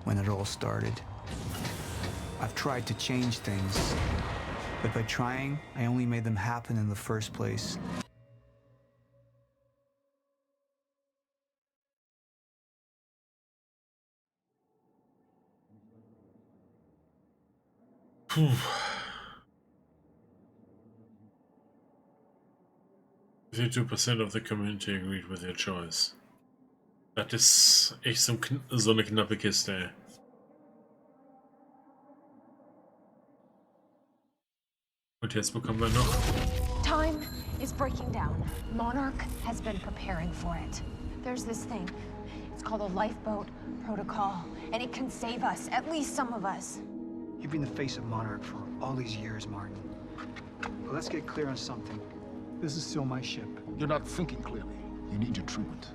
when it all started. I've tried to change things, but by trying, I only made them happen in the first place. Puh. 52% of the community agreed with your choice. Das ist echt so eine knappe Kiste, ey. Und jetzt bekommen wir noch... Time is breaking down. Monarch has been preparing for it. There's this thing. It's called a lifeboat protocol, and it can save us, at least some of us. You've been the face of Monarch for all these years, Martin. But let's get clear on something. This is still my ship. You're not thinking clearly. You need your treatment.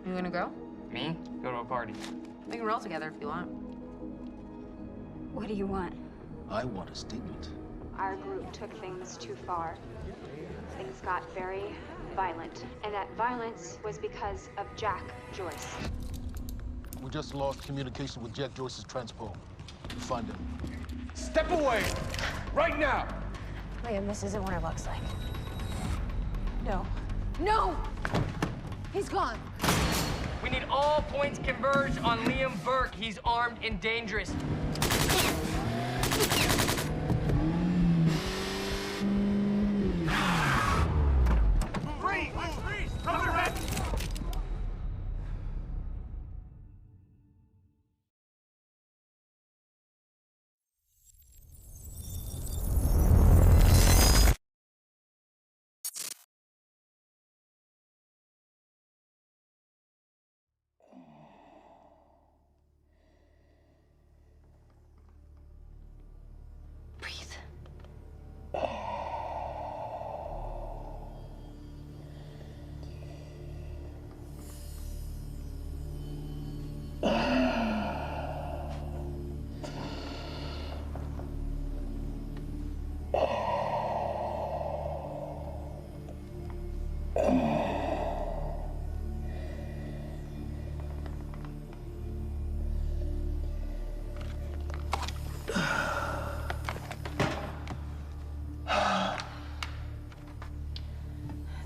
You gonna go? Me? Go to a party. We can roll together if you want. What do you want? I want a statement. Our group took things too far. Things got very violent. And that violence was because of Jack Joyce. We just lost communication with Jack Joyce's transpo. Find him. Step away! Right now! Liam, this isn't what it looks like. No. No! He's gone. We need all points converged on Liam Burke. He's armed and dangerous. Freeze! Cover your head!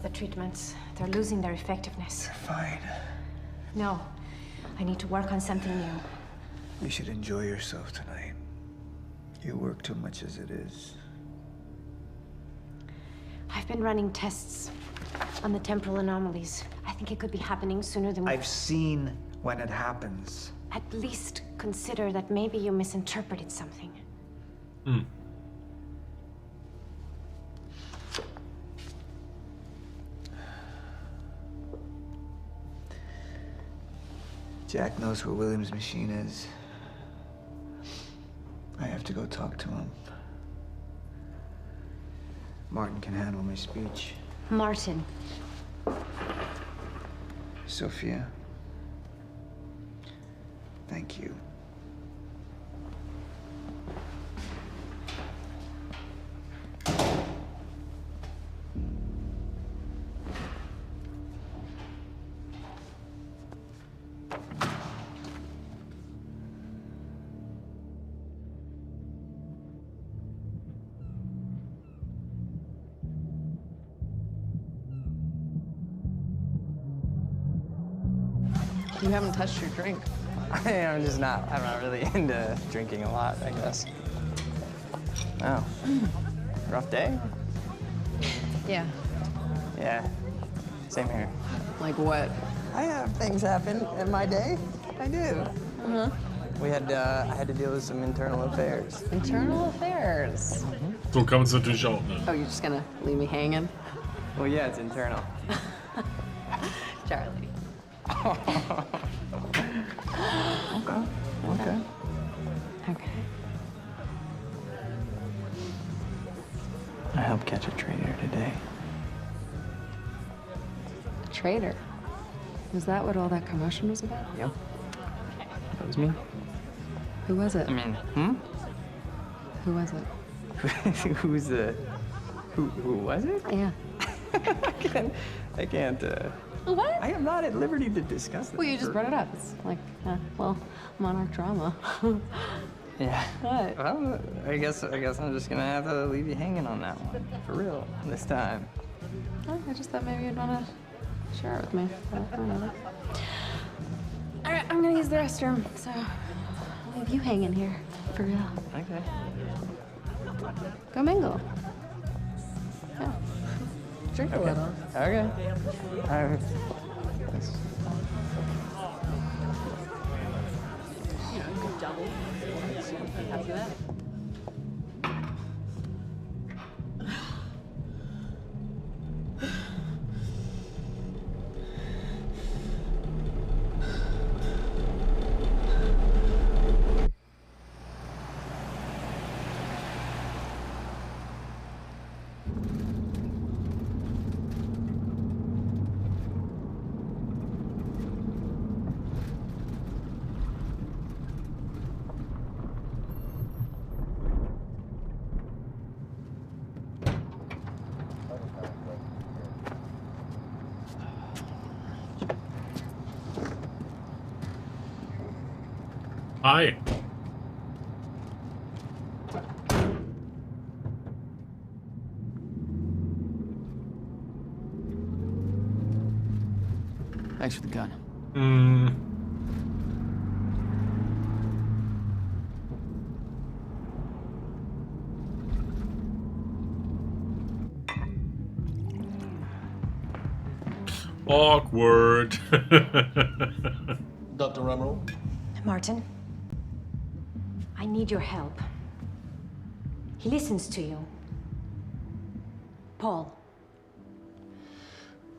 The treatments, they're losing their effectiveness. Fine. No, I need to work on something new. You should enjoy yourself tonight. You work too much as it is. I've been running tests on the temporal anomalies. I think it could be happening sooner than we... I've seen when it happens. At least consider that maybe you misinterpreted something. Jack knows where William's machine is. to go talk to him. Martin can handle my speech. Martin. Sophia. Thank you. You haven't touched your drink. I'm not really into drinking a lot, I guess. Oh. Rough day? Yeah. Yeah. Same here. Like what? I have things happen in my day. I do. Uh-huh. I had to deal with some internal affairs. Internal affairs? So kann man es natürlich auch, ne? Oh, you're just gonna leave me hanging? Well, yeah, it's internal. Charlie. Okay. Okay. I helped catch a traitor today. Traitor? Was that what all that commotion was about? Yep. That was me. Who was it? I mean, Who was it? Who was it? Yeah. I can't, What? I am not at liberty to discuss this. Well, you just brought it up. It's like, Monarch drama. Yeah. What? Well, I guess I'm just gonna have to leave you hanging on that one. For real, this time. Oh, I just thought maybe you'd want to share it with me. But I don't know. All right, I'm gonna use the restroom, so I'll leave you hanging here. For real. Okay. Go mingle. Yeah. Drink a little. Okay. All right. Double. How's that? Hi. Thanks for the gun. Awkward. Dr. Emerald? Martin, I need your help. He listens to you. Paul.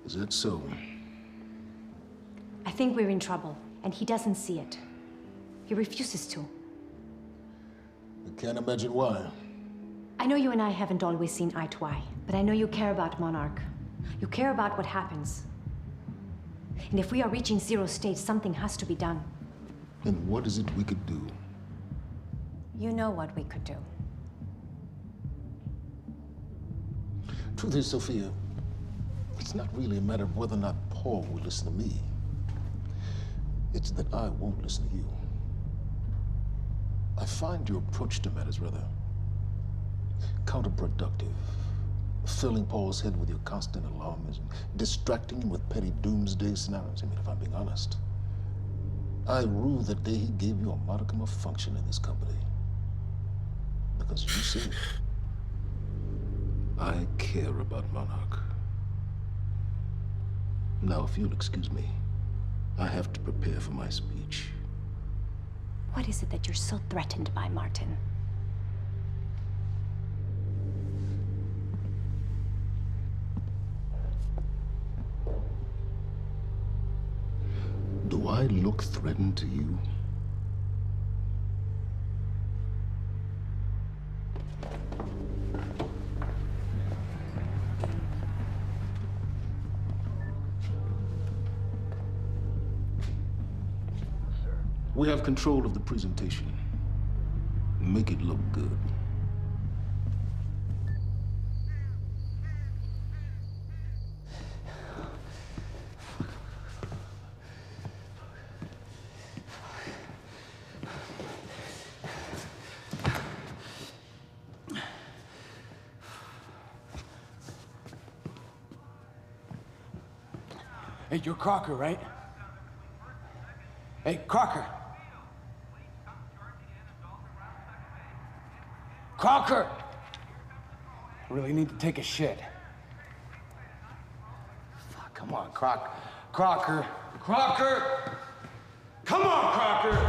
Is that so? I think we're in trouble, and he doesn't see it. He refuses to. I can't imagine why. I know you and I haven't always seen eye to eye, but I know you care about Monarch. You care about what happens. And if we are reaching zero state, something has to be done. And what is it we could do? You know what we could do. Truth is, Sophia, it's not really a matter of whether or not Paul will listen to me. It's that I won't listen to you. I find your approach to matters rather counterproductive. Filling Paul's head with your constant alarmism, distracting him with petty doomsday scenarios. I mean, if I'm being honest, I rue the day he gave you a modicum of function in this company. Because you see, I care about Monarch. Now, if you'll excuse me, I have to prepare for my speech. What is it that you're so threatened by, Martin? Do I look threatened to you? We have control of the presentation. Make it look good. Hey, you're Crocker, right? Hey, Crocker! Crocker! I really need to take a shit. Fuck, come on, Crocker. Crocker! Crocker! Come on, Crocker!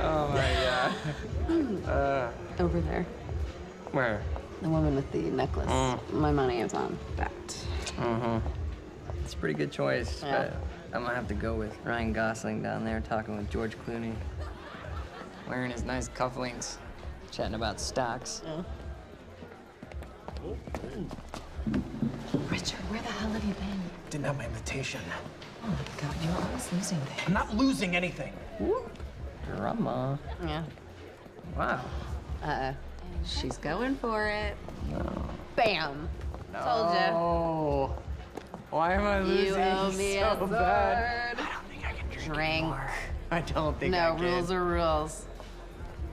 Oh my god. Over there. Where? The woman with the necklace. My money is on that. It's a pretty good choice, Yeah. but I'm gonna have to go with Ryan Gosling down there talking with George Clooney. Wearing his nice cufflinks, chatting about stocks. Richard, where the hell have you been? Didn't have my invitation. Oh my god, you're always losing things. I'm not losing anything. Drama. Yeah. Wow. She's going for it. No. Bam. Told Oh. Why am I losing You owe me so a sword. bad? I don't think I can drink Drink. anymore. I don't think I No, can. rules are rules.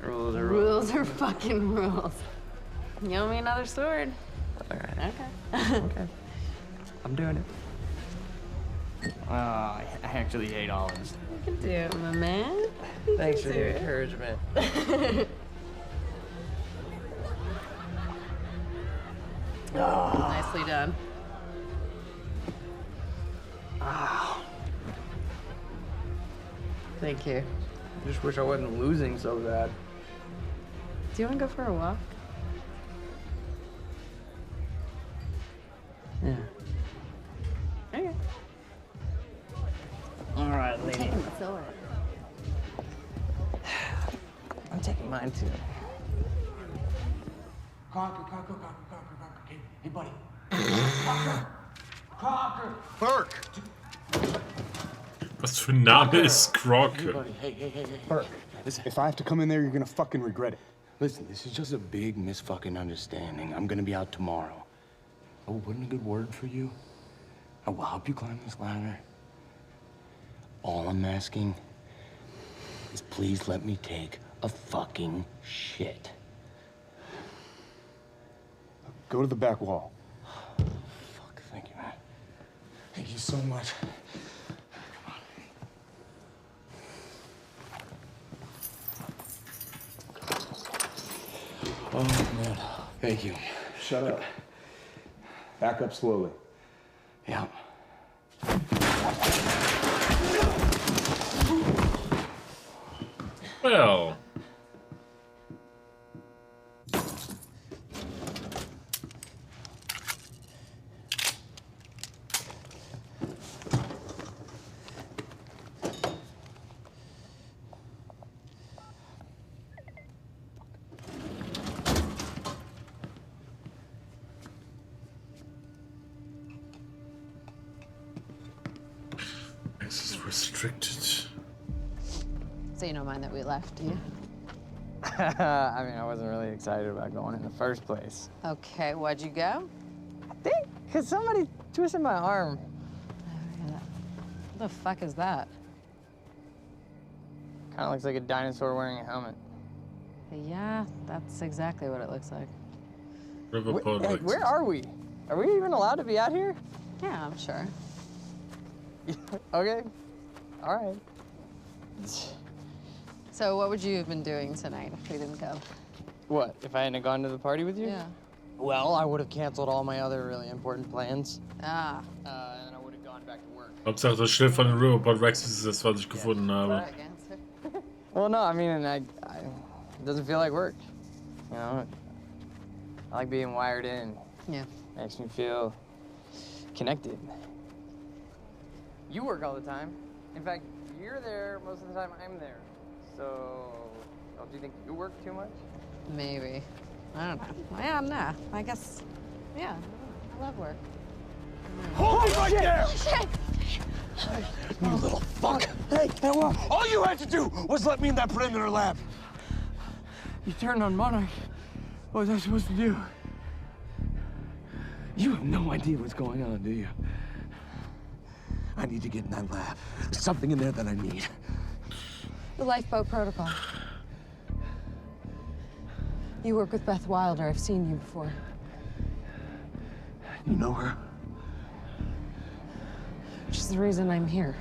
Rules are rules. Rules are fucking rules. You owe me another sword. Alright. Okay. Okay. I'm doing it. Oh, I actually hate olives. You can do it, my man. Thanks for the encouragement. Nicely done. Thank you. I just wish I wasn't losing so bad. Do you want to go for a walk? Yeah. Okay. All right, I'm lady. taking the sword. I'm taking mine too. Crocker. Hey, buddy. Crocker! Crocker! Burke! Was für ein Name ist Crocker? Buddy, hey. Burke, listen, if I have to come in there, you're gonna fucking regret it. Listen, this is just a big misfucking understanding. I'm gonna be out tomorrow. I will put in a good word for you. I will help you climb this ladder. All I'm asking is please let me take a fucking shit. Go to the back wall. Fuck, thank you, man. Thank you so much. Oh, man. Thank you. Shut up. Back up slowly. Yeah. Well. Access restricted. So you don't mind that we left, do you? I mean, I wasn't really excited about going in the first place. Okay, why'd you go? I think because somebody twisted my arm. What the fuck is that? Kind of looks like a dinosaur wearing a helmet. Yeah, that's exactly what it looks like. Hey, where are we? Are we even allowed to be out here? Yeah, I'm sure. Okay. All right. So what would you have been doing tonight if we didn't go? What, if I hadn't gone to the party with you? Yeah. Well, I would have canceled all my other really important plans. Ah. And I would have gone back to work. Hauptsache das Schild von den Riverport Rex ist das, was ich gefunden habe. Well, no, I mean, it doesn't feel like work. You know, I like being wired in. Yeah. Makes me feel connected. You work all the time. In fact, you're there most of the time I'm there. So, don't you think you work too much? Maybe. I don't know. Yeah, nah. I guess, yeah, I love work. Hold it right there! Shit! You little fuck! Hey, all you had to do was let me in that perimeter lab. You turned on Monarch. What was I supposed to do? You have no idea what's going on, do you? I need to get in that lab. There's something in there that I need. The lifeboat protocol. You work with Beth Wilder. I've seen you before. You know her? Which is the reason I'm here.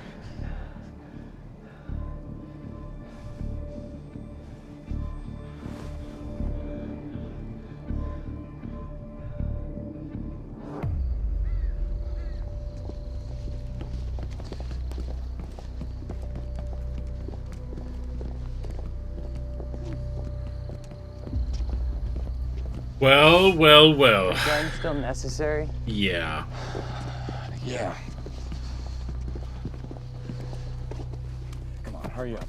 Well, well, well. Is gun still necessary? Yeah. Yeah. Come on, hurry up.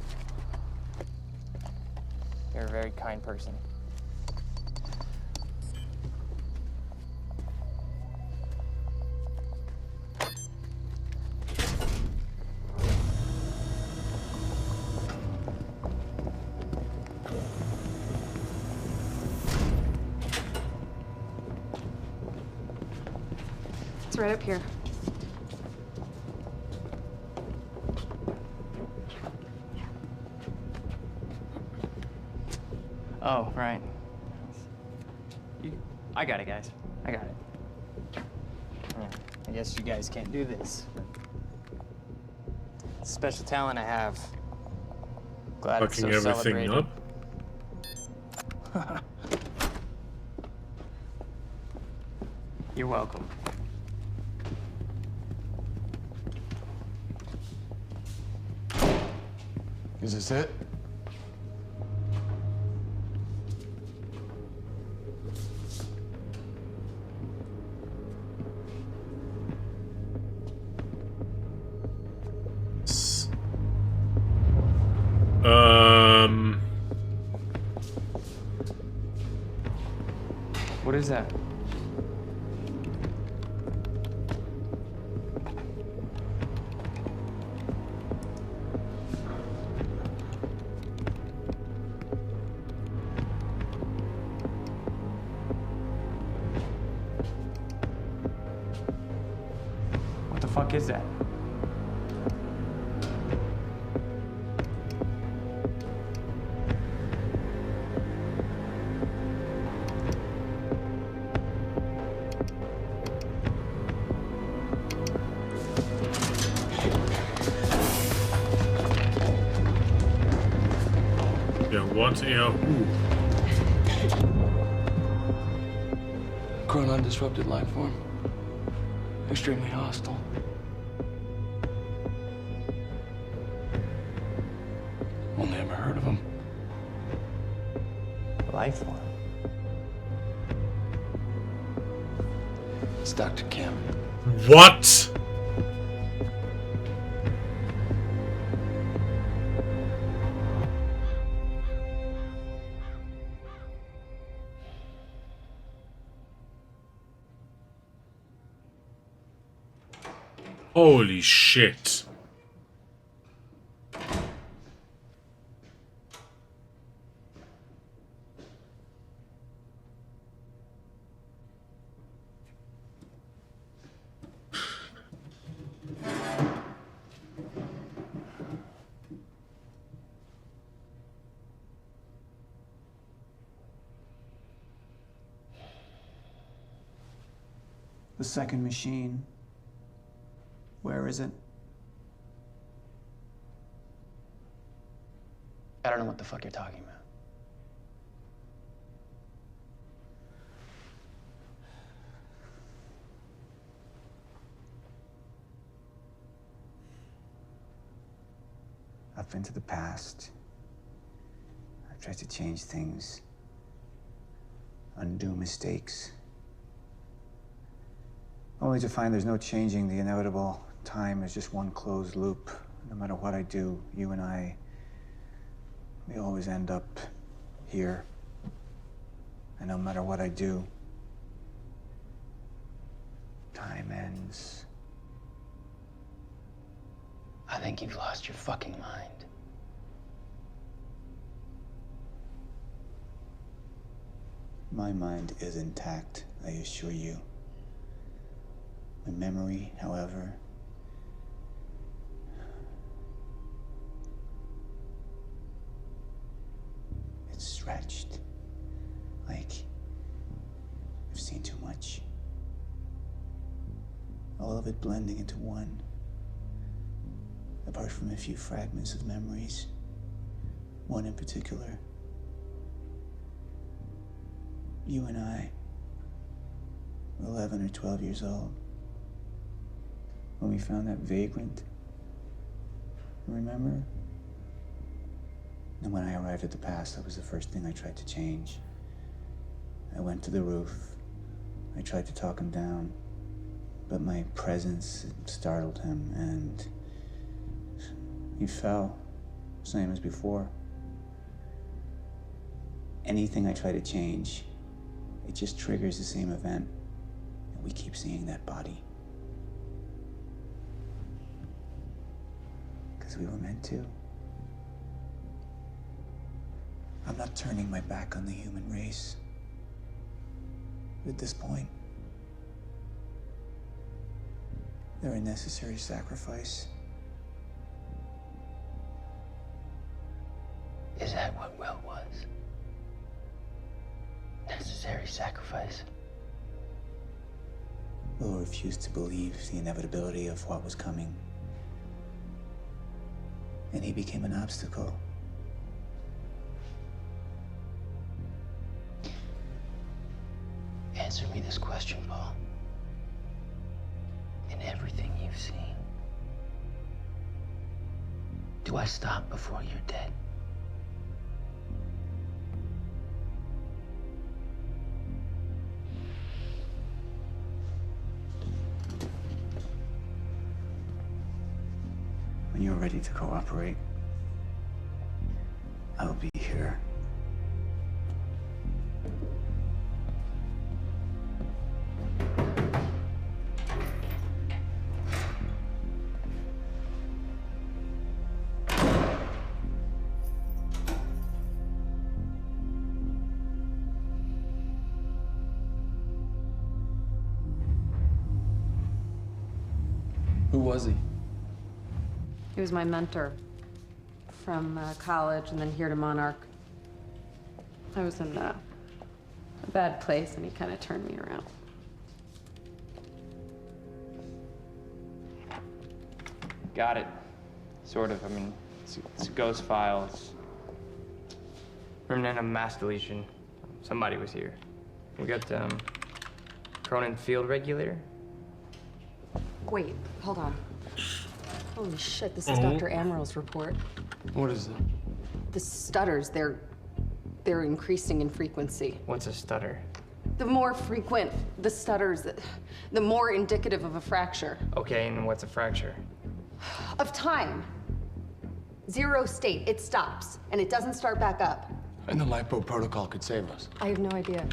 You're a very kind person. It's right up here. Oh, right. I got it, guys. I got it. Yeah, I guess you guys can't do this. It's a special talent I have. Glad it's so Fucking everything celebrated. up. You're welcome. Is this it? What is that? What the fuck is that? What? Yeah. Chronon disrupted life form. Extremely hostile. Only ever heard of him. Life form? It's Dr. Kim. What? Holy shit. The second machine. Where is it? I don't know what the fuck you're talking about. I've been to the past. I've tried to change things, undo mistakes, only to find there's no changing the inevitable. Time is just one closed loop. No matter what I do, you and I, we always end up here, And no matter what I do, time ends. I think you've lost your fucking mind. My mind is intact, I assure you. My memory, however, it's stretched. Like I've seen too much. All of it blending into one. Apart from a few fragments of memories. One in particular. You and I were 11 or 12 years old when we found that vagrant. Remember? And when I arrived at the past, that was the first thing I tried to change. I went to the roof. I tried to talk him down, but my presence startled him, and he fell, same as before. Anything I try to change, it just triggers the same event, and we keep seeing that body. Because we were meant to. I'm not turning my back on the human race. But at this point, they're a necessary sacrifice. Is that what Will was? Necessary sacrifice? Will refused to believe the inevitability of what was coming. And he became an obstacle. Answer me this question, Paul. In everything you've seen, do I stop before you're dead? When you're ready to cooperate, I'll be here. Who was he? He was my mentor from college and then here to Monarch. I was in a bad place and he kind of turned me around. Got it. Sort of. I mean, it's a ghost file. It's remnant of mass deletion. Somebody was here. We got Cronin field regulator. Wait, hold on. Holy shit, this is Dr. Amaril's report. What is it? The stutters, they're increasing in frequency. What's a stutter? The more frequent the stutters, the more indicative of a fracture. Okay, and what's a fracture? Of time. Zero state, it stops, and it doesn't start back up. And the lipo protocol could save us. I have no idea.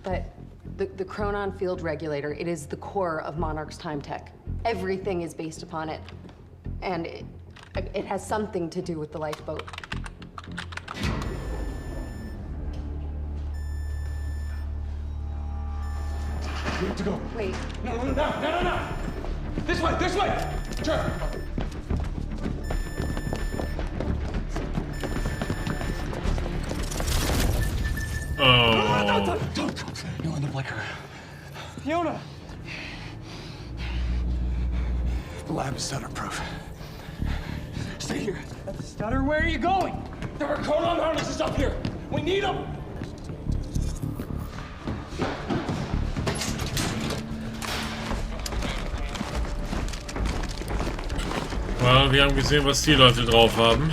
But the Chronon field regulator, it is the core of Monarch's time tech. Everything is based upon it. And it has something to do with the lifeboat. We have to go. Wait. No. This way. Sure. Oh. Don't. You'll end up like her. Fiona! The lab is stutter-proof. Stay here. Stutter, where are you going? There are Chronon harnesses up here. We need them. Well, wir haben gesehen, was die Leute drauf haben.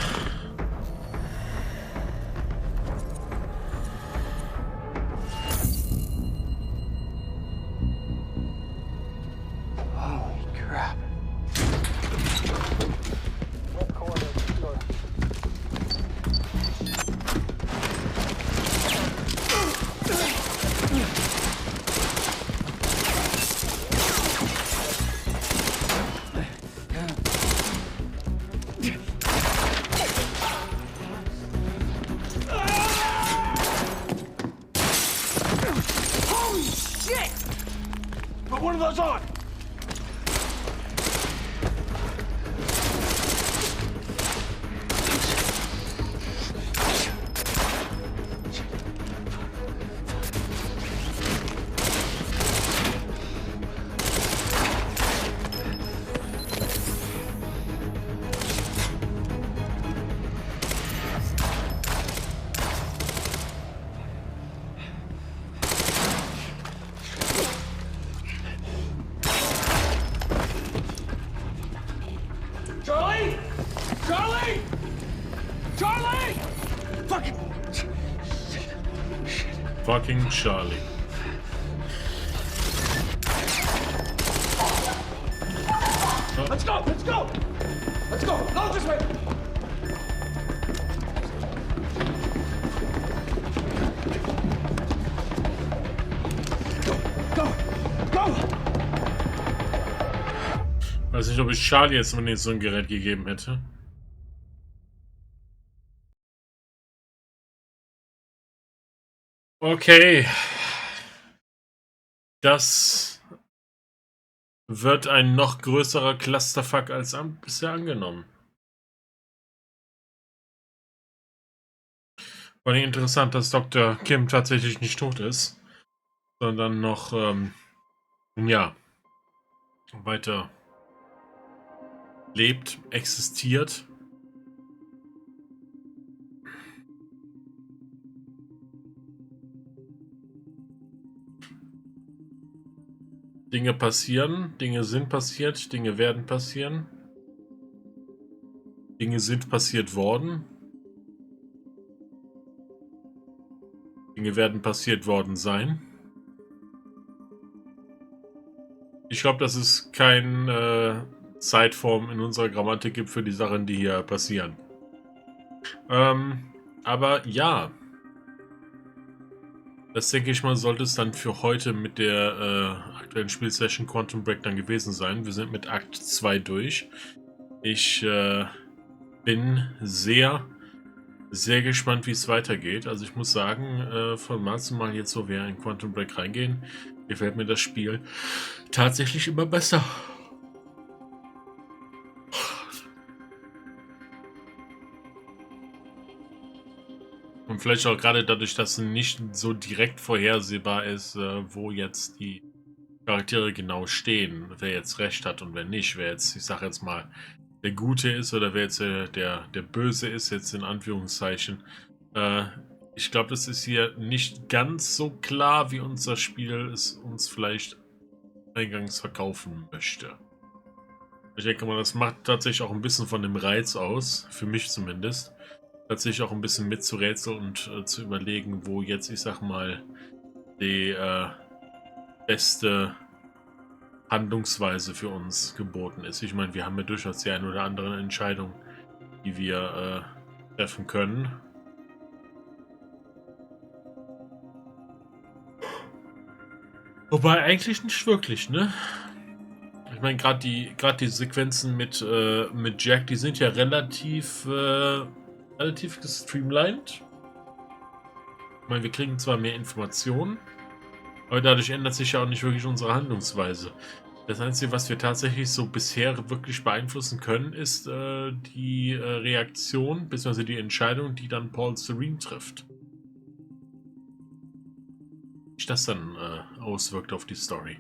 Charlie! Charlie! Charlie! Fucking... Fucking Charlie. Let's go! Let's go! Let's go! Go this way! Go! Go! Weiß nicht, ob ich Charlie jetzt mal so ein Gerät gegeben hätte. Okay. Das wird ein noch größerer Clusterfuck als bisher angenommen. Vor allem interessant, dass Dr. Kim tatsächlich nicht tot ist, sondern noch, ja, weiter lebt, existiert. Dinge passieren, Dinge sind passiert, Dinge werden passieren. Dinge sind passiert worden. Dinge werden passiert worden sein. Ich glaube, dass es keine Zeitform in unserer Grammatik gibt für die Sachen, die hier passieren. Aber ja. Das denke ich mal, sollte es dann für heute mit der aktuellen Spielsession Quantum Break dann gewesen sein. Wir sind mit Akt 2 durch. Ich bin sehr, sehr gespannt, wie es weitergeht. Also ich muss sagen, von Mal zu Mal jetzt, wo wir in Quantum Break reingehen, gefällt mir das Spiel tatsächlich immer besser. Und vielleicht auch gerade dadurch, dass nicht so direkt vorhersehbar ist, wo jetzt die Charaktere genau stehen, wer jetzt recht hat und wer nicht, wer jetzt, ich sag jetzt mal, der Gute ist oder wer jetzt der Böse ist, jetzt in Anführungszeichen. Ich glaube, das ist hier nicht ganz so klar, wie unser Spiel es uns vielleicht eingangs verkaufen möchte. Ich denke mal, das macht tatsächlich auch ein bisschen von dem Reiz aus, für mich zumindest. Tatsächlich auch ein bisschen mitzurätseln und zu überlegen, wo jetzt, ich sag mal, die beste Handlungsweise für uns geboten ist. Ich meine, wir haben ja durchaus die eine oder andere Entscheidung, die wir treffen können. Wobei eigentlich nicht wirklich, ne? Ich meine, gerade die Sequenzen mit Jack, die sind ja relativ gestreamlined. Ich meine, wir kriegen zwar mehr Informationen, aber dadurch ändert sich ja auch nicht wirklich unsere Handlungsweise. Das Einzige, was wir tatsächlich so bisher wirklich beeinflussen können, ist die Reaktion bzw. die Entscheidung, die dann Paul Serene trifft. Wie sich das dann auswirkt auf die Story.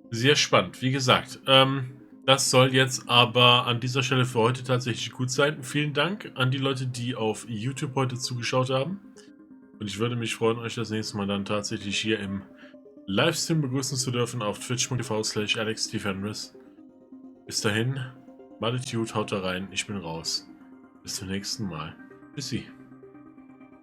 Sehr spannend. Wie gesagt, das soll jetzt aber an dieser Stelle für heute tatsächlich gut sein. Vielen Dank an die Leute, die auf YouTube heute zugeschaut haben. Und ich würde mich freuen, euch das nächste Mal dann tatsächlich hier im Livestream begrüßen zu dürfen auf twitch.tv/Fenris. Bis dahin, macht gut, haut da rein, ich bin raus. Bis zum nächsten Mal. Tschüssi.